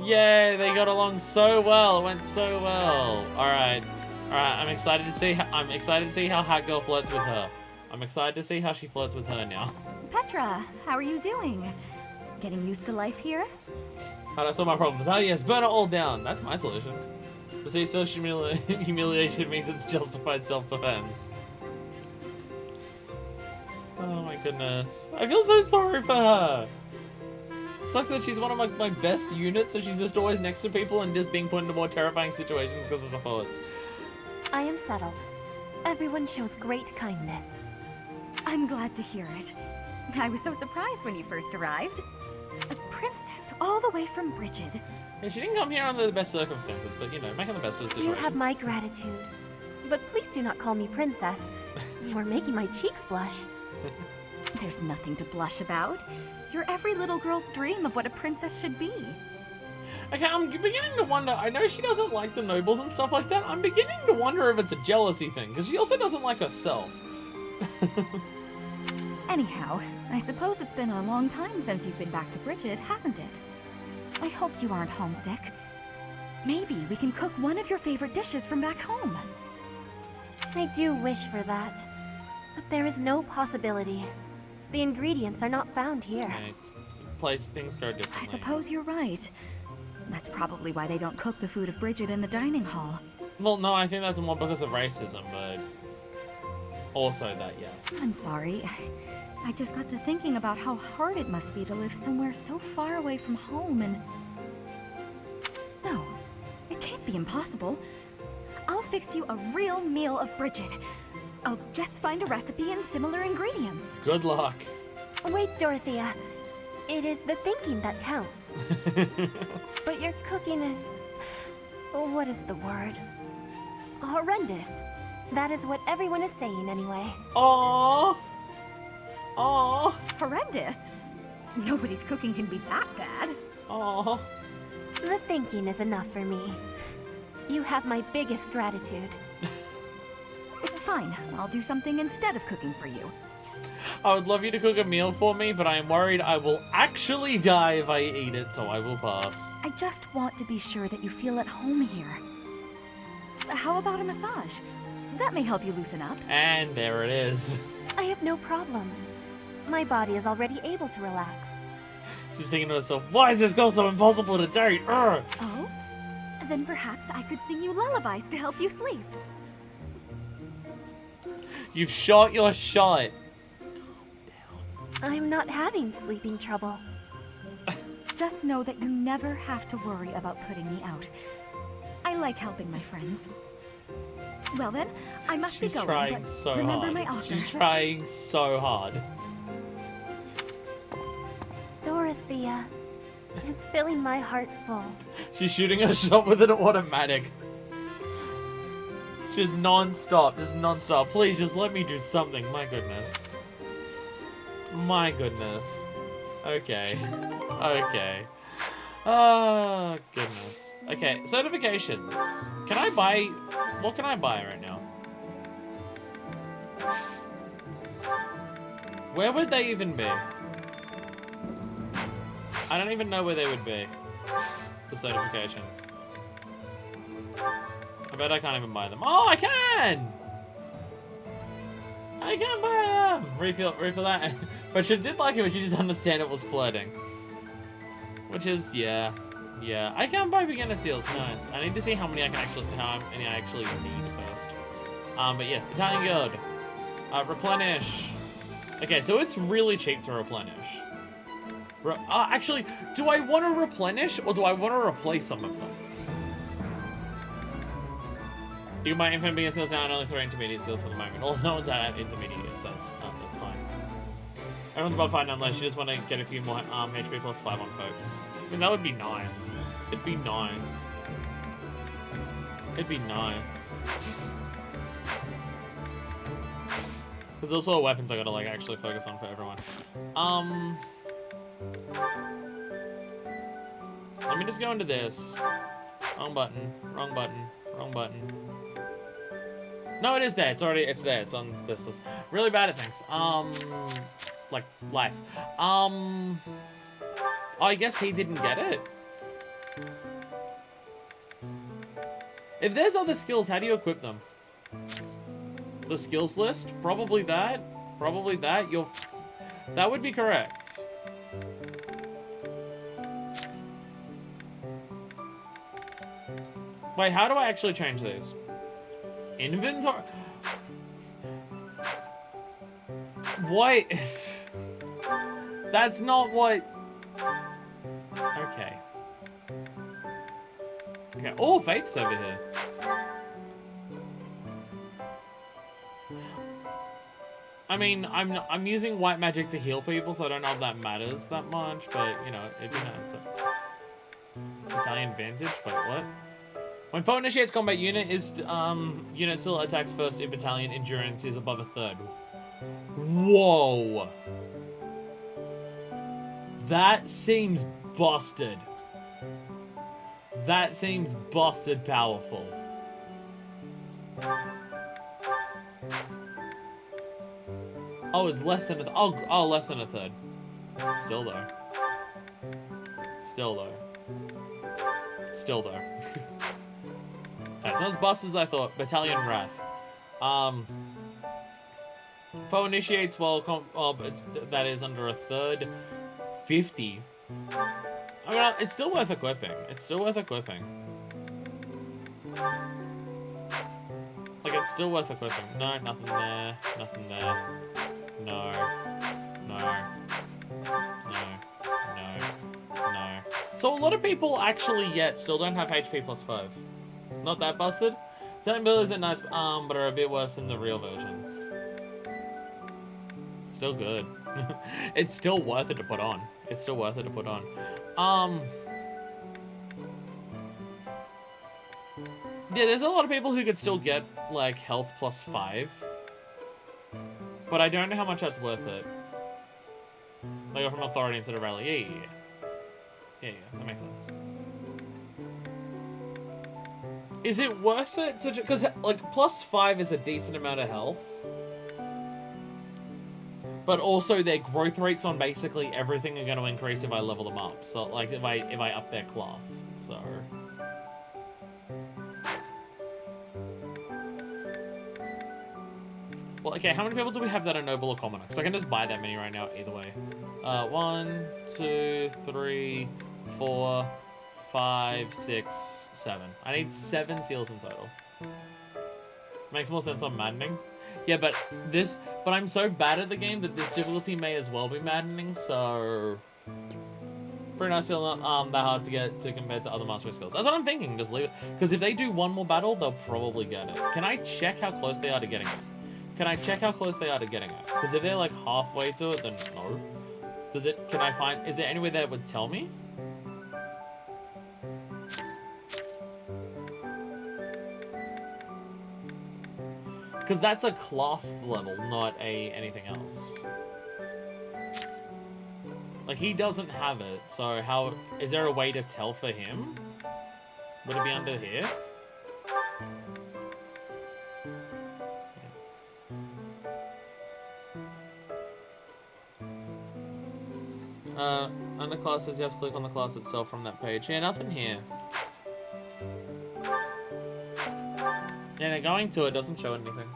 Yay, they got along so well. It went so well. All right. I'm excited to see. I'm excited to see how Hat Girl flirts with her. I'm excited to see how she flirts with her now. Petra, how are you doing? Getting used to life here? How do I solve my problems? Oh yes, burn it all down. That's my solution. Receive social humiliation means it's justified self-defense. Oh my goodness. I feel so sorry for her. Sucks that she's one of my best units, so she's just always next to people and just being put into more terrifying situations because of supports. I am settled. Everyone shows great kindness. I'm glad to hear it. I was so surprised when you first arrived. A princess all the way from Brigid. Yeah, she didn't come here under the best circumstances, but you know, making the best of the situation. You have my gratitude. But please do not call me princess. You are making my cheeks blush. There's nothing to blush about. You're every little girl's dream of what a princess should be. Okay, I'm beginning to wonder, I know she doesn't like the nobles and stuff like that, I'm beginning to wonder if it's a jealousy thing, because she also doesn't like herself. Anyhow, I suppose it's been a long time since you've been back to Brigid, hasn't it? I hope you aren't homesick. Maybe we can cook one of your favorite dishes from back home. I do wish for that, but there is no possibility. The ingredients are not found here. Okay. Things go differently. I suppose you're right. That's probably why they don't cook the food of Brigid in the dining hall. Well, no, I think that's more because of racism, but also that, yes. I'm sorry. I just got to thinking about how hard it must be to live somewhere so far away from home and... No, it can't be impossible. I'll fix you a real meal of Brigid. I'll just find a recipe and similar ingredients. Good luck. Wait, Dorothea. It is the thinking that counts. But your cooking is... what is the word? Horrendous. That is what everyone is saying anyway. Aww. Aww. Horrendous? Nobody's cooking can be that bad. Aww. The thinking is enough for me. You have my biggest gratitude. Fine, I'll do something instead of cooking for you. I would love you to cook a meal for me, but I am worried I will actually die if I eat it, so I will pass. I just want to be sure that you feel at home here. How about a massage? That may help you loosen up. And there it is. I have no problems. My body is already able to relax. She's thinking to herself, why is this girl so impossible to date? Urgh. Oh? Then perhaps I could sing you lullabies to help you sleep. You've shot your shot. I'm not having sleeping trouble. Just know that you never have to worry about putting me out. I like helping my friends. Well then, I must be going, trying but so remember hard. my offer. She's trying so hard. Dorothea is filling my heart full. She's shooting her shot with an automatic. Just non-stop, Please, just let me do something. My goodness. My goodness. Okay. Okay. Oh, goodness. Okay, certifications. Can I buy... What can I buy right now? Where would they even be? I don't even know where they would be for certifications. I bet I can't even buy them. Oh, I can! I can buy them! Refill that. But she did like it, but she just understand it was flirting. Which is, yeah. Yeah. I can buy beginner seals, nice. I need to see how many I actually need first. But yeah, Battalion Guild. Replenish. Okay, so it's really cheap to replenish. Actually, do I want to replenish or do I want to replace some of them? You can buy infinite beginner seals now and only 3 intermediate seals for the moment. Well, no one's at intermediate, so that's fine. Everyone's above 5 unless you just want to get a few more HP plus 5 on folks. I mean, that would be nice. It'd be nice. It'd be nice. There's also weapons I gotta like actually focus on for everyone. Let me just go into this. Wrong button. Wrong button. Wrong button. No, it is there. It's there. It's on this list. Really bad at things. Like life. Oh, I guess he didn't get it. If there's other skills, how do you equip them? The skills list? Probably that. Probably that. That would be correct. Wait, how do I actually change these? Inventory? What? That's not what... Okay. Okay. Oh, Faith's over here. I mean, I'm using white magic to heal people, so I don't know if that matters that much, but, you know, it'd be nice. Italian Vantage? Wait, what? When foe initiates combat unit, unit still attacks first if battalion endurance is above a third. Whoa! That seems busted. That seems busted powerful. Oh, it's less than a oh, less than a third. Still though. Still though. Still though. It's not as busted as I thought. Battalion Wrath. Foe initiates while that is under a third. 50. I mean, it's still worth equipping. It's still worth equipping. Like, it's still worth equipping. No, nothing there. Nothing there. No. No. No. No. No. So a lot of people actually yet still don't have HP plus 5. Not that busted. Certain abilities are nice, but are a bit worse than the real versions. Still good. It's still worth it to put on. It's still worth it to put on. Yeah, there's a lot of people who could still get, like, health plus 5. But I don't know how much that's worth it. They go from authority instead of rally. Yeah, that makes sense. Is it worth it to... Because, like, plus 5 is a decent amount of health. But also their growth rates on basically everything are going to increase if I level them up. So, like, if I up their class. So... Well, okay, how many people do we have that are noble or commoner? Because I can just buy that many right now either way. 1, 2, 3, 4, 5, 6, 7. I need 7 seals in total. Makes more sense on maddening. Yeah, but I'm so bad at the game that this difficulty may as well be maddening, so... Pretty nice skill, not that hard to get to compared to other mastery skills. That's what I'm thinking, just leave it. Because if they do one more battle, they'll probably get it. Can I check how close they are to getting it? Can I check how close they are to getting it? Because if they're like halfway to it, then no. Can I find, is there any way that would tell me? Because that's a class level, not anything else. Like, he doesn't have it, so how... Is there a way to tell for him? Would it be under here? Under classes, you have to click on the class itself from that page. Yeah, nothing here. Yeah, no, going to it doesn't show anything.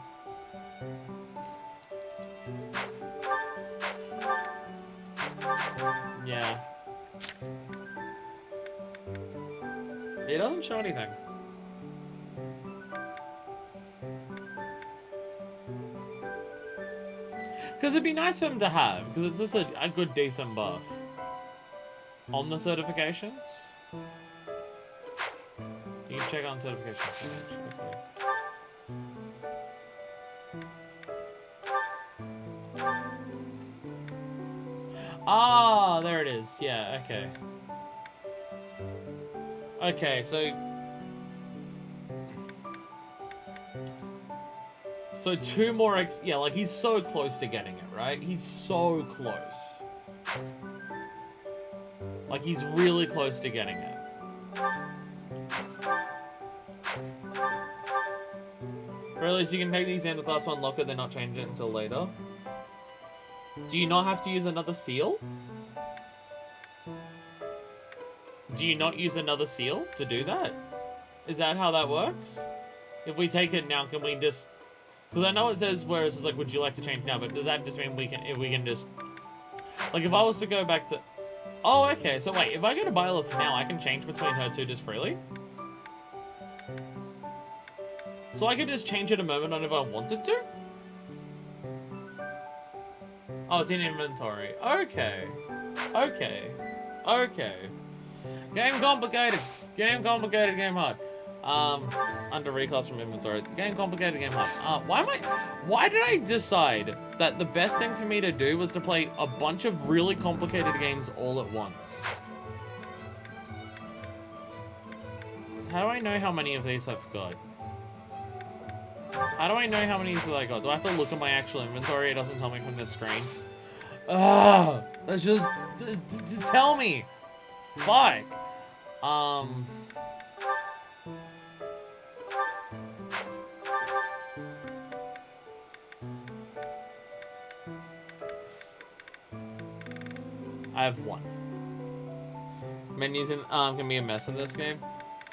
Yeah. It doesn't show anything. Because it'd be nice for him to have, because it's just a good, decent buff. On the certifications? You can check on certifications. Ah, there it is. Yeah, okay. Okay, so... So 2 more yeah, like he's so close to getting it, right? He's so close. Like he's really close to getting it. Or at least you can take the exam to class 1 locker, then not change it until later. Do you not have to use another seal? Do you not use another seal to do that? Is that how that works? If we take it now, can we just... Because I know it says where it's like, would you like to change now? But does that just mean we can just... Like, if I was to go back to... Oh, okay. So wait, if I go to Byleth now, I can change between her two just freely? So I could just change it a moment on if I wanted to? Oh, it's in inventory. Okay. Okay. Okay. Game complicated. Game complicated, game hard. Under reclass from inventory. Game complicated, game hard. Why did I decide that the best thing for me to do was to play a bunch of really complicated games all at once? How do I know how many of these I've got? How do I know how many of these I got? Do I have to look at my actual inventory? It doesn't tell me from this screen. Ugh! Let's just tell me! Fuck! I have one. Menus can be a mess in this game.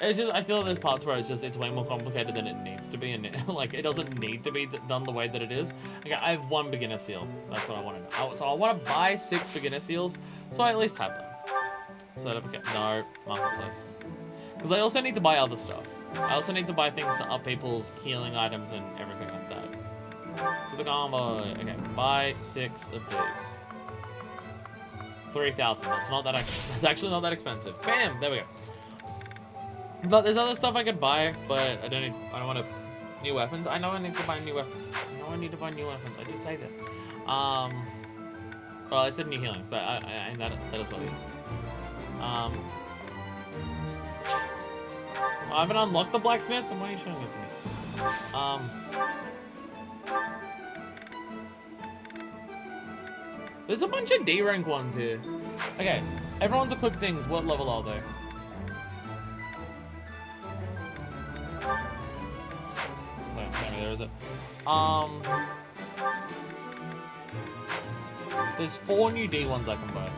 It's just, I feel there's parts where it's way more complicated than it needs to be, and like, it doesn't need to be done the way that it is. Okay, I have one beginner seal. That's what I want to know. So I want to buy 6 beginner seals, so I at least have them. Certificate, no, marketplace. Because I also need to buy other stuff. I also need to buy things to up people's healing items and everything like that. To the combo. Okay, buy 6 of these. 3,000. That's actually not that expensive. Bam! There we go. But there's other stuff I could buy, but I don't want new weapons. I know I need to buy new weapons. I did say this. Well, I said new healings, but that is what it is. I haven't unlocked the blacksmith, then why are you showing it to me? There's a bunch of D rank ones here. Okay, everyone's equipped things. What level are they? There is it. There's 4 new D ones I can buy.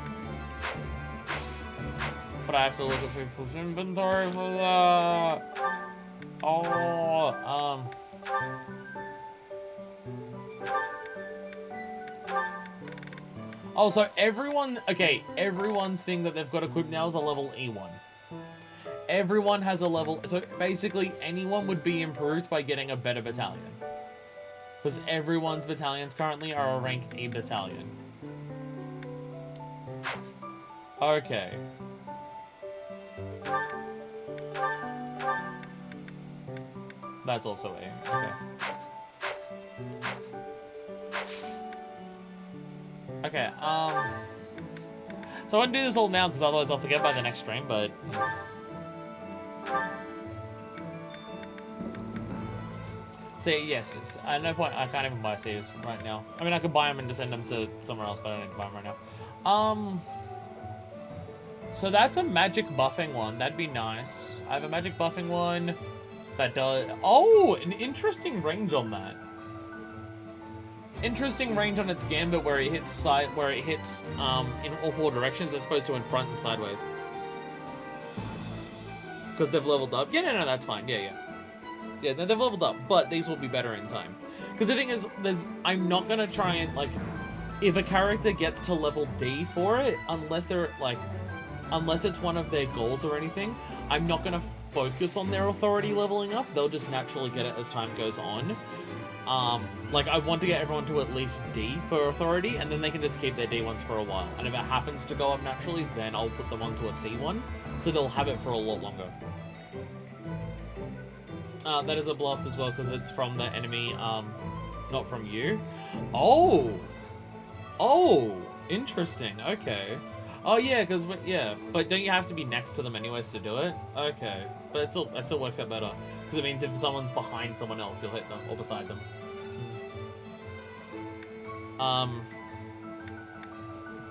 But I have to look at people's inventory for that. Oh, so everyone's thing that they've got equipped now is a level E1. Everyone has a level, so basically anyone would be improved by getting a better battalion. Because everyone's battalions currently are a rank E battalion. Okay. That's also A, okay. Okay, so I won't do this all now because otherwise I'll forget by the next stream, but... See, yes, it's no point. I can't even buy C's right now. I mean, I could buy them and just send them to somewhere else, but I don't need to buy them right now. So that's a magic buffing one. That'd be nice. I have a magic buffing one that does... Oh, an interesting range on that. Interesting range on its gambit where it hits in all 4 directions as opposed to in front and sideways. Because they've leveled up. Yeah, no, that's fine. Yeah. Yeah, they've leveled up, but these will be better in time. Because the thing is, I'm not gonna try and, like, if a character gets to level D for it, unless it's one of their goals or anything, I'm not gonna focus on their authority leveling up. They'll just naturally get it as time goes on. Like, I want to get everyone to at least D for authority, and then they can just keep their D ones for a while. And if it happens to go up naturally, then I'll put them onto a C one, so they'll have it for a lot longer. That is a blast as well, because it's from the enemy, not from you. Oh, interesting, okay. Oh yeah, because, yeah, but don't you have to be next to them anyways to do it? Okay, but that still works out better, because it means if someone's behind someone else, you'll hit them, or beside them.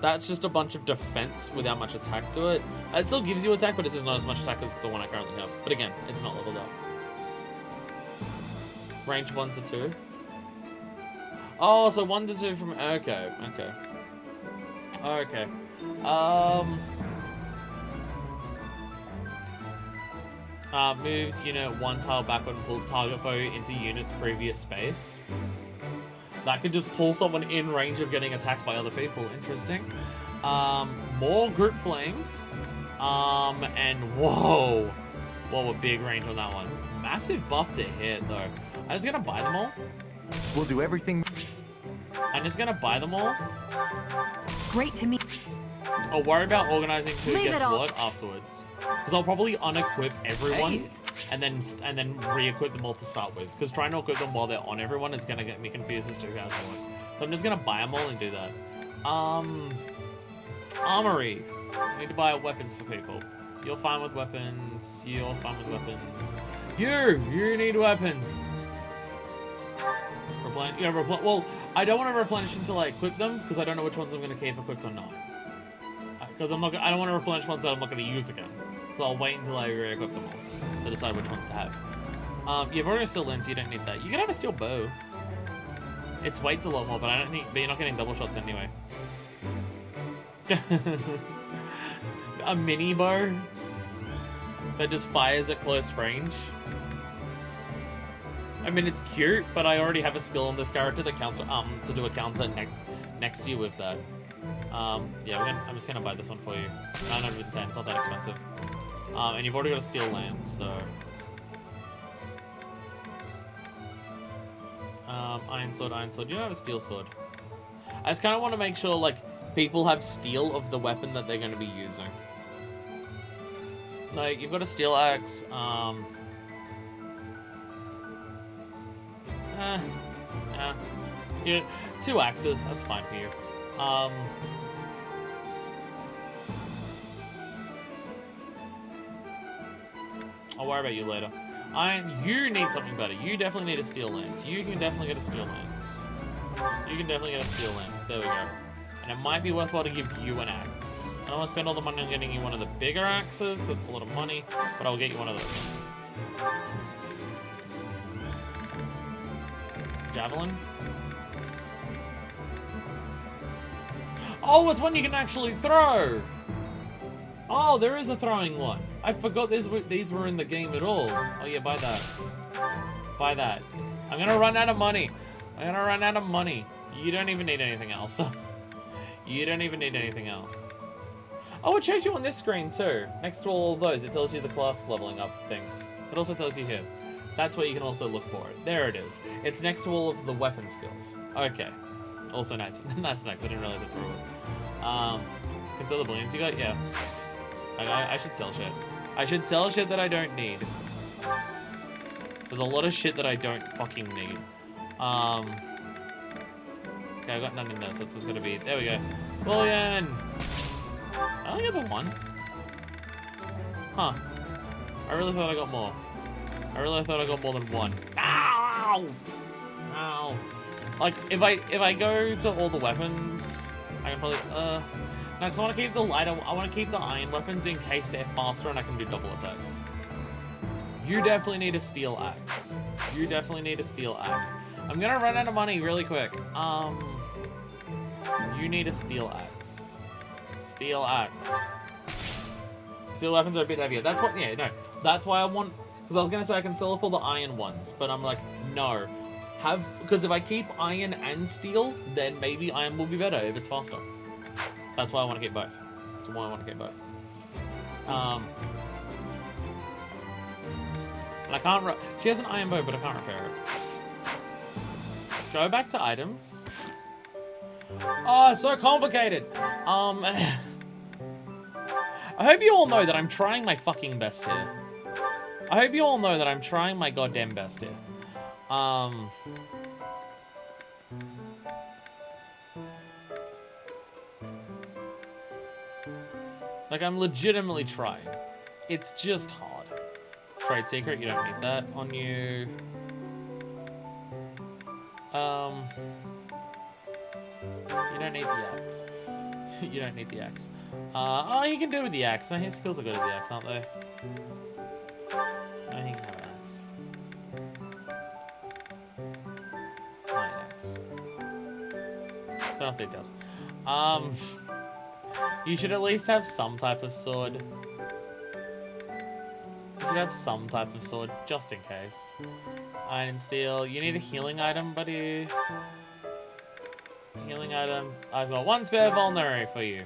That's just a bunch of defense without much attack to it. It still gives you attack, but it's just not as much attack as the one I currently have. But again, it's not leveled up. Range 1 to 2. Oh, so 1 to 2 from... Okay. Moves unit 1 tile backward and pulls target foe into unit's previous space. That could just pull someone in range of getting attacked by other people. Interesting. More group flames. And whoa, a big range on that one. Massive buff to hit though. I'm just gonna buy them all. We'll do everything. I'm just gonna buy them all. Great to meet. I'll worry about organizing who Leave gets it all. what afterwards. Because I'll probably unequip everyone and then re-equip them all to start with. Because trying to equip them while they're on everyone is gonna get me confused as to who has what. So I'm just gonna buy them all and do that. Armory. I need to buy weapons for people. You're fine with weapons. You're fine with weapons. You need weapons. Well, I don't want to replenish until I equip them because I don't know which ones I'm going to keep equipped or not. Because I don't want to replenish ones that I'm not going to use again. So I'll wait until I re-equip them all to decide which ones to have. You've already got steel lens, so you don't need that. You can have a steel bow. Its weight's a lot more, but I don't think. But you're not getting double shots anyway. A mini bow that just fires at close range. I mean, it's cute, but I already have a skill on this character that counter to do a counter next to you with that. Yeah, I'm just gonna buy this one for you. 910. It's not that expensive. And you've already got a steel land, so. Iron sword, iron sword. You don't have a steel sword. I just kind of want to make sure like people have steel of the weapon that they're going to be using. Like you've got a steel axe. Yeah, 2 axes. That's fine for you. I'll worry about you later. You need something better. You definitely need a steel lance. You can definitely get a steel lance. You can definitely get a steel lance. There we go. And it might be worthwhile to give you an axe. I don't want to spend all the money on getting you one of the bigger axes because it's a lot of money, but I'll get you one of those. Javelin. Oh, it's one you can actually throw. Oh, there is a throwing one. I forgot these were in the game at all. Oh yeah, buy that. Buy that. I'm gonna run out of money. I'm gonna run out of money. You don't even need anything else. You don't even need anything else. Oh, it shows you on this screen too. Next to all of those, it tells you the class leveling up things. It also tells you here. That's where you can also look for it. There it is. It's next to all of the weapon skills. Okay. Also nice. Nice next. I didn't realize that's where it was. Consider the balloons you got? Yeah. I should sell shit. I should sell shit that I don't need. There's a lot of shit that I don't fucking need. Okay, I got none in there, so it's just gonna be... There we go. Bullion! I only got the one. Huh. I really thought I got more. I really thought I got more than one. Ow! Ow. Like, if I go to all the weapons, I can probably... No, because I want to keep the lighter... I want to keep the iron weapons in case they're faster and I can do double attacks. You definitely need a steel axe. You definitely need a steel axe. I'm gonna run out of money really quick. You need a steel axe. Steel axe. Steel weapons are a bit heavier. That's what... Yeah, no. That's why I want... Because I was gonna say I can sell off all the iron ones, but I'm like, no. Because if I keep iron and steel, then maybe iron will be better if it's faster. That's why I want to keep both. That's why I want to keep both. And I can't... She has an iron bow, but I can't repair it. Go back to items. Oh, it's so complicated. I hope you all know that I'm trying my fucking best here. I hope you all know that I'm trying my goddamn best here. Like, I'm legitimately trying. It's just hard. Trade secret, you don't need that on you. You don't need the axe. You don't need the axe. Oh, you can do it with the axe. No, his skills are good at the axe, aren't they? No, he can have an axe. Iron axe. Turn off details. You should at least have some type of sword. You should have some type of sword, just in case. Iron and steel. You need a healing item, buddy. Healing item. I've got one spare vulnerary for you.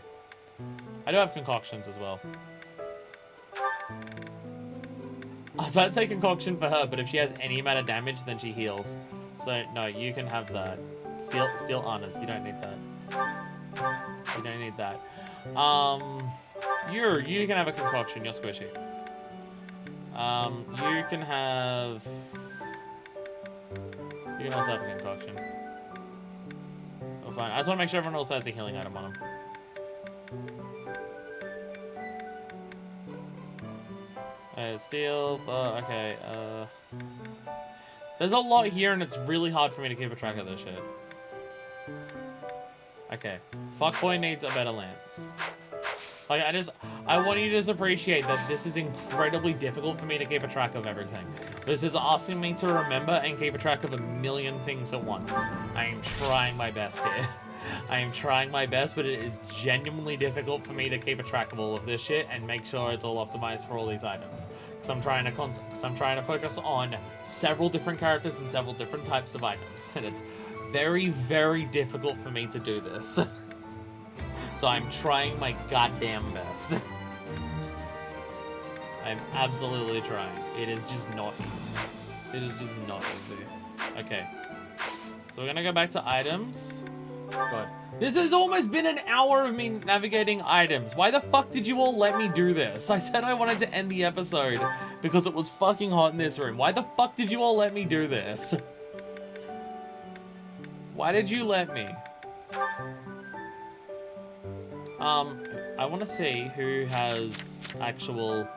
I do have concoctions as well. I was about to say concoction for her, but if she has any amount of damage, then she heals. So, no, you can have that. Steal honors. You don't need that. You don't need that. You can have a concoction. You're squishy. You can have... You can also have a concoction. Oh, fine. I just want to make sure everyone also has a healing item on them. Steel, okay, there's a lot here and it's really hard for me to keep a track of this shit. Okay. Fuckboy needs a better lance. Like, I want you to just appreciate that this is incredibly difficult for me to keep a track of everything. This is asking me to remember and keep a track of a million things at once. I am trying my best here. I am trying my best, but it is genuinely difficult for me to keep a track of all of this shit and make sure it's all optimized for all these items. Because I'm trying to focus on several different characters and several different types of items, and it's very, very difficult for me to do this. So I'm trying my goddamn best. I'm absolutely trying. It is just not easy. It is just not easy. Okay. So we're gonna go back to items. God. This has almost been an hour of me navigating items. Why the fuck did you all let me do this? I said I wanted to end the episode because it was fucking hot in this room. Why the fuck did you all let me do this? Why did you let me? I want to see who has actual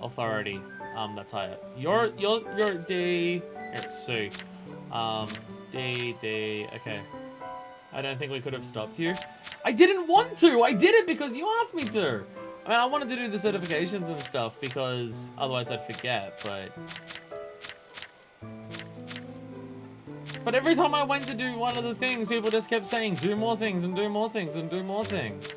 authority. That's higher. You're D. You're Sue. D. Okay. I don't think we could have stopped you. I didn't want to. I did it because you asked me to. I mean, I wanted to do the certifications and stuff because otherwise I'd forget, but every time I went to do one of the things, people just kept saying, do more things and do more things and do more things.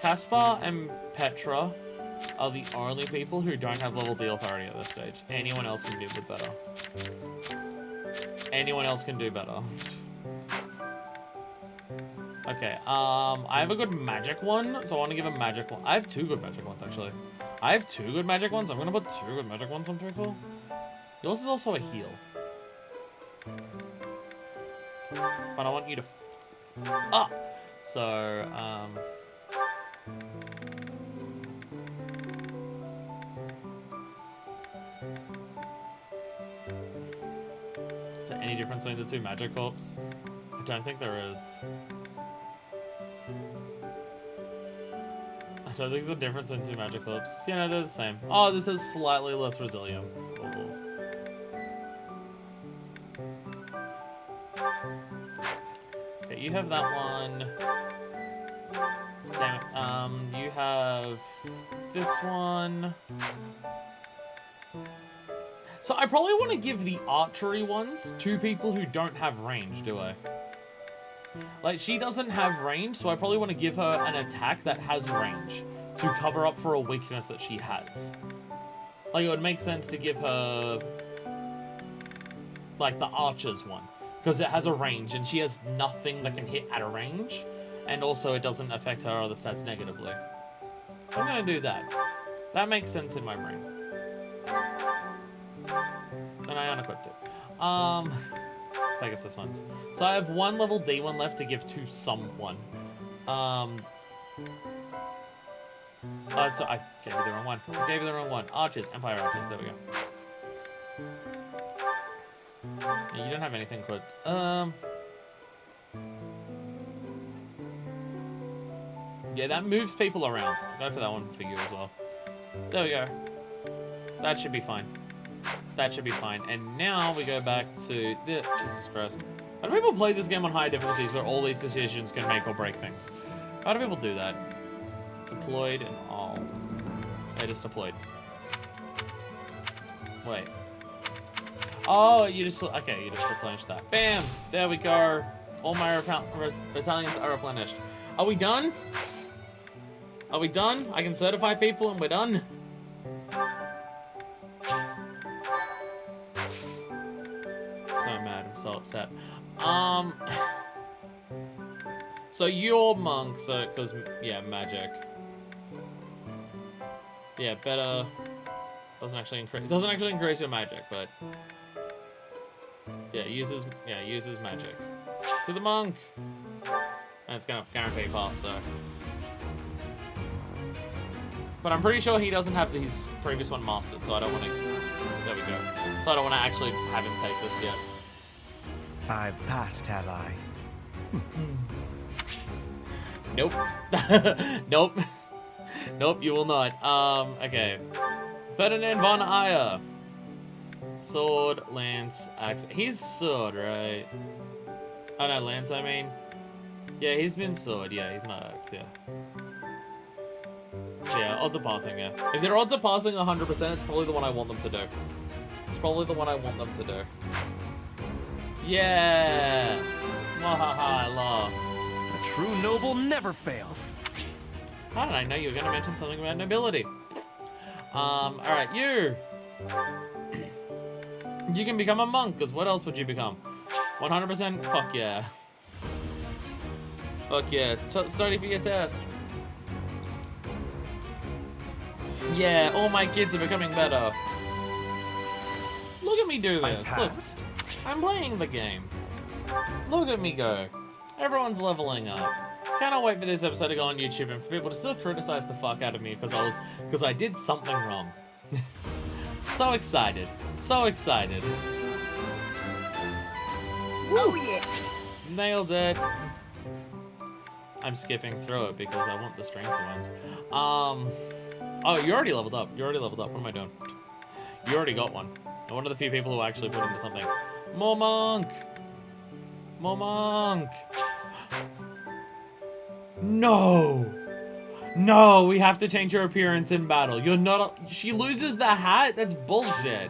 Caspar and Petra are the only people who don't have level D authority at this stage. Anyone else can do with better. Anyone else can do better. Okay, I have a good magic one, so I want to give a magic one. I have 2 good magic ones, actually. I have 2 good magic ones. I'm going to put 2 good magic ones on people. Yours is also a heal. But I want you to... So, is there any difference between the 2 magic corps? I don't think there is. I don't think there's a difference in 2 magic corps. Yeah, no, they're the same. Oh, this has slightly less resilience. Oh. Okay, you have that one. Damn it. You have this one. So I probably want to give the archery ones to people who don't have range, do I? Like, she doesn't have range, so I probably want to give her an attack that has range to cover up for a weakness that she has. Like, it would make sense to give her, like, the archer's one, because it has a range, and she has nothing that can hit at a range, and also it doesn't affect her other stats negatively. So I'm going to do that. That makes sense in my brain. And I unequipped it. I guess this one's. So I have 1 level D one left to give to someone. So I gave you the wrong one. I gave you the wrong one. Archers, Empire Archers. There we go. Yeah, you don't have anything equipped. Yeah, that moves people around. I'll go for that one for you as well. There we go. That should be fine. That should be fine. And now we go back to the... Jesus Christ. How do people play this game on high difficulties where all these decisions can make or break things? How do people do that? Deployed and all. It is deployed. Wait. Oh, you just... Okay, you just replenished that. Bam! There we go. All my battalions are replenished. Are we done? Are we done? I can certify people and we're done? So mad, I'm so upset. So you're monk, so, cause, yeah, magic. Yeah, better. Doesn't actually increase your magic, but yeah, uses magic. To the monk! And it's gonna guarantee pass, so. But I'm pretty sure he doesn't have his previous one mastered, so I don't want to. There we go. So I don't want to actually have him take this yet. I've passed, have I? Nope. Nope. Nope, you will not. Okay. Ferdinand von Ayer. Sword, lance, axe. He's sword, right? Oh no, lance, I mean. Yeah, he's been sword. Yeah, he's not axe, yeah. Yeah, odds of passing, yeah. If their odds of passing 100%, it's probably the one I want them to do. It's probably the one I want them to do. Yeah! Wahaha, I love. A true noble never fails. How did I know you were going to mention something about nobility? Alright, you! You can become a monk, because what else would you become? 100%? Fuck yeah. Fuck yeah. Study for your test. Yeah, all my kids are becoming better. Look at me do this. Look, I'm playing the game. Look at me go. Everyone's leveling up. Cannot wait for this episode to go on YouTube and for people to still criticize the fuck out of me because I did something wrong. So excited. So excited. Oh yeah. Nailed it. I'm skipping through it because I want the strength ones. Oh, you already leveled up. You already leveled up. What am I doing? You already got one. I'm one of the few people who actually put into something. More monk! More monk! No! No, we have to change her appearance in battle. You're not she loses the hat? That's bullshit.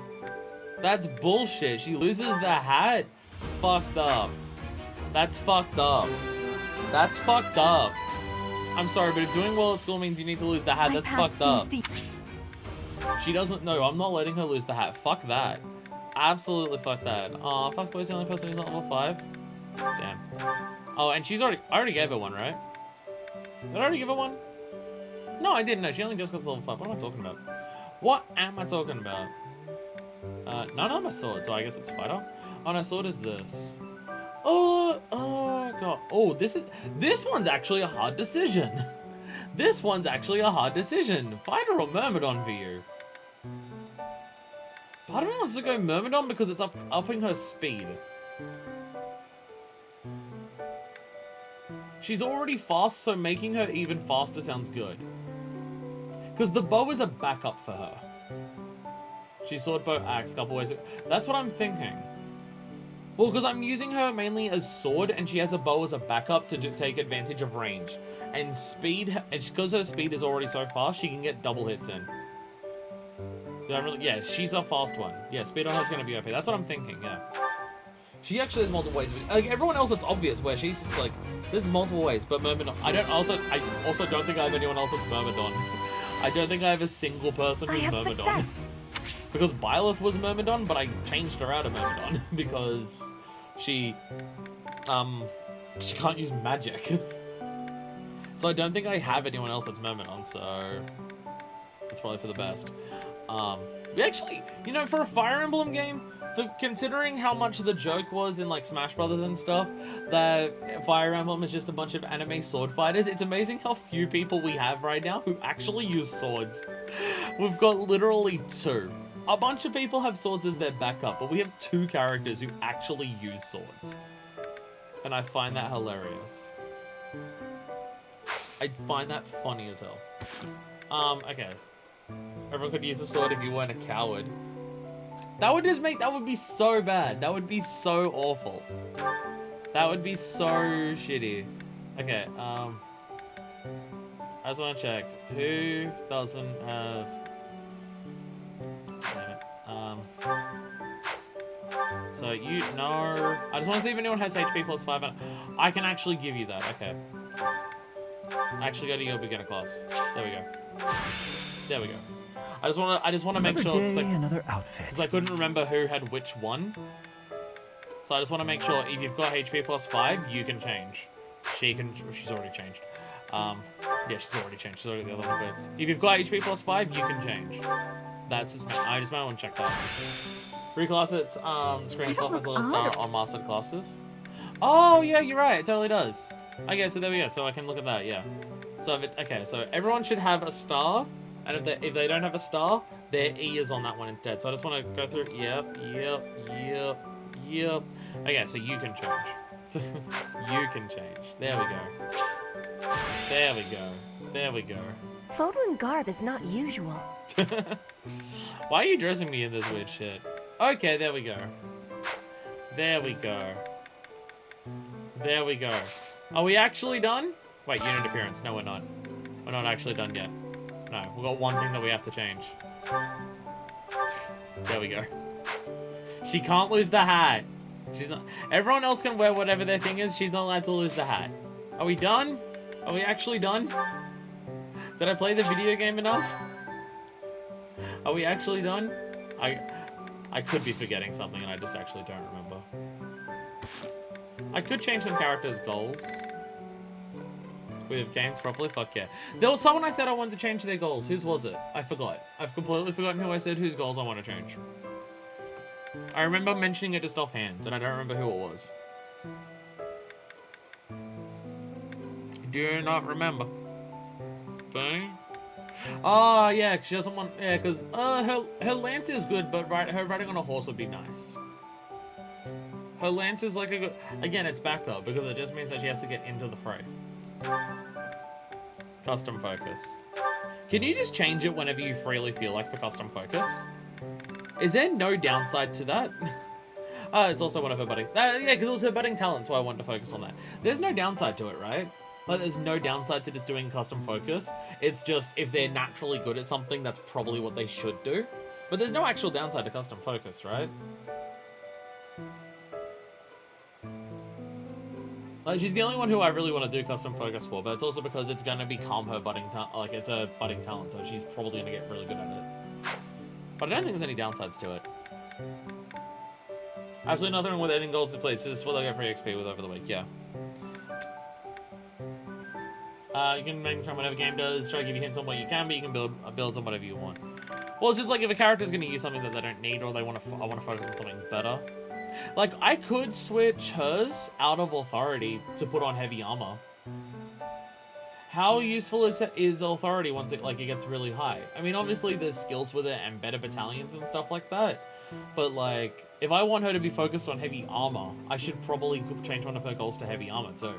That's bullshit. She loses the hat? It's fucked up. That's fucked up. That's fucked up. I'm sorry, but if doing well at school means you need to lose the hat, that's fucked up. She doesn't know. I'm not letting her lose the hat. Fuck that. Absolutely fuck that. Aw, fuck boy's the only person who's not level 5. Damn. Oh, and I already gave her one, right? Did I already give her one? No, I didn't know. She only just got to level 5. What am I talking about? What am I talking about? No, not my sword, so I guess it's fighter. Oh, no, sword is this. Oh god. Oh, this one's actually a hard decision. This one's actually a hard decision. Fighter or Myrmidon for you? Part of me wants to go Myrmidon because it's upping her speed. She's already fast, so making her even faster sounds good. Because the bow is a backup for her. She's sword, bow, axe, couple ways. That's what I'm thinking. Well, because I'm using her mainly as sword, and she has a bow as a backup to take advantage of range. And speed, and because her speed is already so fast, she can get double hits in. Yeah, she's a fast one. Yeah, speed on her is going to be OP. That's what I'm thinking, yeah. She actually has multiple ways. Like, everyone else, it's obvious, where she's just like, there's multiple ways, but Myrmidon. I also don't think I have anyone else that's Myrmidon. I don't think I have a single person who's Myrmidon. Success. Because Byleth was Myrmidon, but I changed her out of Myrmidon because she can't use magic. So I don't think I have anyone else that's Myrmidon, so it's probably for the best. We actually, you know, for a Fire Emblem game, considering how much the joke was in like Smash Brothers and stuff, that Fire Emblem is just a bunch of anime sword fighters, it's amazing how few people we have right now who actually use swords. We've got literally 2. A bunch of people have swords as their backup, but we have 2 characters who actually use swords. And I find that hilarious. I find that funny as hell. Okay. Everyone could use a sword if you weren't a coward. That would be so bad. That would be so awful. That would be so shitty. Okay, I just want to check. Who doesn't have... So you know, I just want to see if anyone has HP plus 5. I can actually give you that. Okay. Actually, go to your beginner class. There we go. There we go. I just want to make sure. Another outfit. Because I couldn't remember who had which one. So I just want to make sure if you've got HP plus 5, you can change. She's already changed. Yeah, she's already changed. She's already the other one. If you've got HP plus 5, you can change. That's just, I just might want to check that. Reclass its screen stuff as a little star on mastered classes. Oh yeah, you're right. It totally does. Okay, so there we go. So I can look at that. Yeah. So if it, okay, so everyone should have a star, and if they don't have a star, their E is on that one instead. So I just want to go through. Yep. Okay, so you can change. You can change. There we go. There we go. There we go. Fodlan garb is not usual. Why are you dressing me in this weird shit? Okay, there we go. There we go. There we go. Are we actually done? Wait, unit appearance. No, we're not. We're not actually done yet. No, we've got one thing that we have to change. There we go. She can't lose the hat. She's not. Everyone else can wear whatever their thing is. She's not allowed to lose the hat. Are we done? Are we actually done? Did I play the video game enough? Are we actually done? I could be forgetting something and I just actually don't remember. I could change some characters' goals. With games properly? Fuck yeah. There was someone I said I wanted to change their goals. Whose was it? I forgot. I've completely forgotten who I said whose goals I want to change. I remember mentioning it just offhand, and I don't remember who it was. Do not remember. Okay. Oh, yeah, she doesn't want... Yeah, because her lance is good, but her riding on a horse would be nice. Her lance is like a good... Again, it's backup, because it just means that she has to get into the fray. Custom focus. Can you just change it whenever you freely feel like for custom focus? Is there no downside to that? It's also one of her budding... yeah, because it was her budding talent, so I wanted to focus on that. There's no downside to it, right? Like, there's no downside to just doing custom focus. It's just, if they're naturally good at something, that's probably what they should do. But there's no actual downside to custom focus, right? Like, she's the only one who I really want to do custom focus for, but it's also because it's going to become her budding talent. Like, it's a budding talent, so she's probably going to get really good at it. But I don't think there's any downsides to it. Absolutely nothing wrong with adding goals to place. This is what I get free XP with over the week, yeah. You can make time whatever game does, try to give you hints on what you can, but you can build on whatever you want. Well, it's just like if a character's going to use something that they don't need, or I want to focus on something better. Like, I could switch hers out of authority to put on heavy armor. How useful is authority once it gets really high? I mean, obviously there's skills with it and better battalions and stuff like that. But like, if I want her to be focused on heavy armor, I should probably change one of her goals to heavy armor too.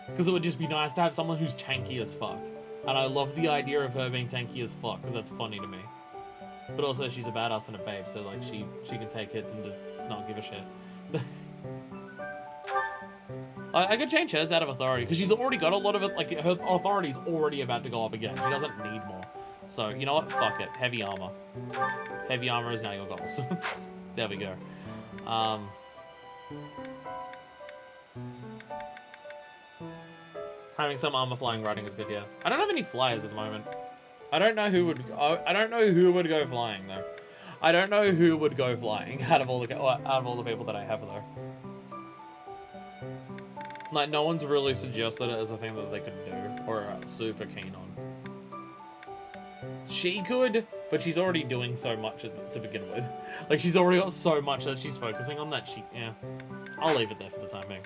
Because it would just be nice to have someone who's tanky as fuck. And I love the idea of her being tanky as fuck, because that's funny to me. But also, she's a badass and a babe, so like, she can take hits and just not give a shit. I could change hers out of authority, because she's already got a lot of it, like, her authority's already about to go up again. She doesn't need more. So, you know what? Fuck it. Heavy armor. Heavy armor is now your goals. There we go. Having some armor flying riding is good, yeah. I don't have any flyers at the moment. I don't know who would go flying though. I don't know who would go flying out of all the people that I have though. Like, no one's really suggested it as a thing that they could do or are super keen on. She could, but she's already doing so much to begin with. Like, she's already got so much that she's focusing on that yeah. I'll leave it there for the time being.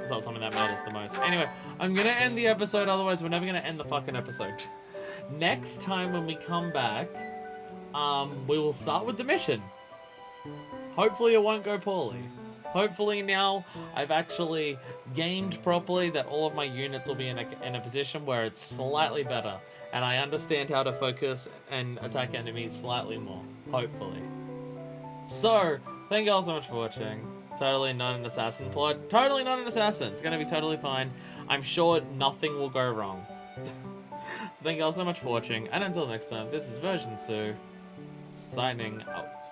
It's not something that matters the most. Anyway, I'm gonna end the episode, otherwise we're never gonna end the fucking episode. Next time when we come back, we will start with the mission. Hopefully it won't go poorly. Hopefully now I've actually gamed properly, that all of my units will be in a position where it's slightly better, and I understand how to focus and attack enemies slightly more. Hopefully. So, thank you all so much for watching. Totally not an assassin plot. Totally not an assassin. It's gonna be totally fine. I'm sure nothing will go wrong. So thank you all so much for watching, and until next time, this is version 2, signing out.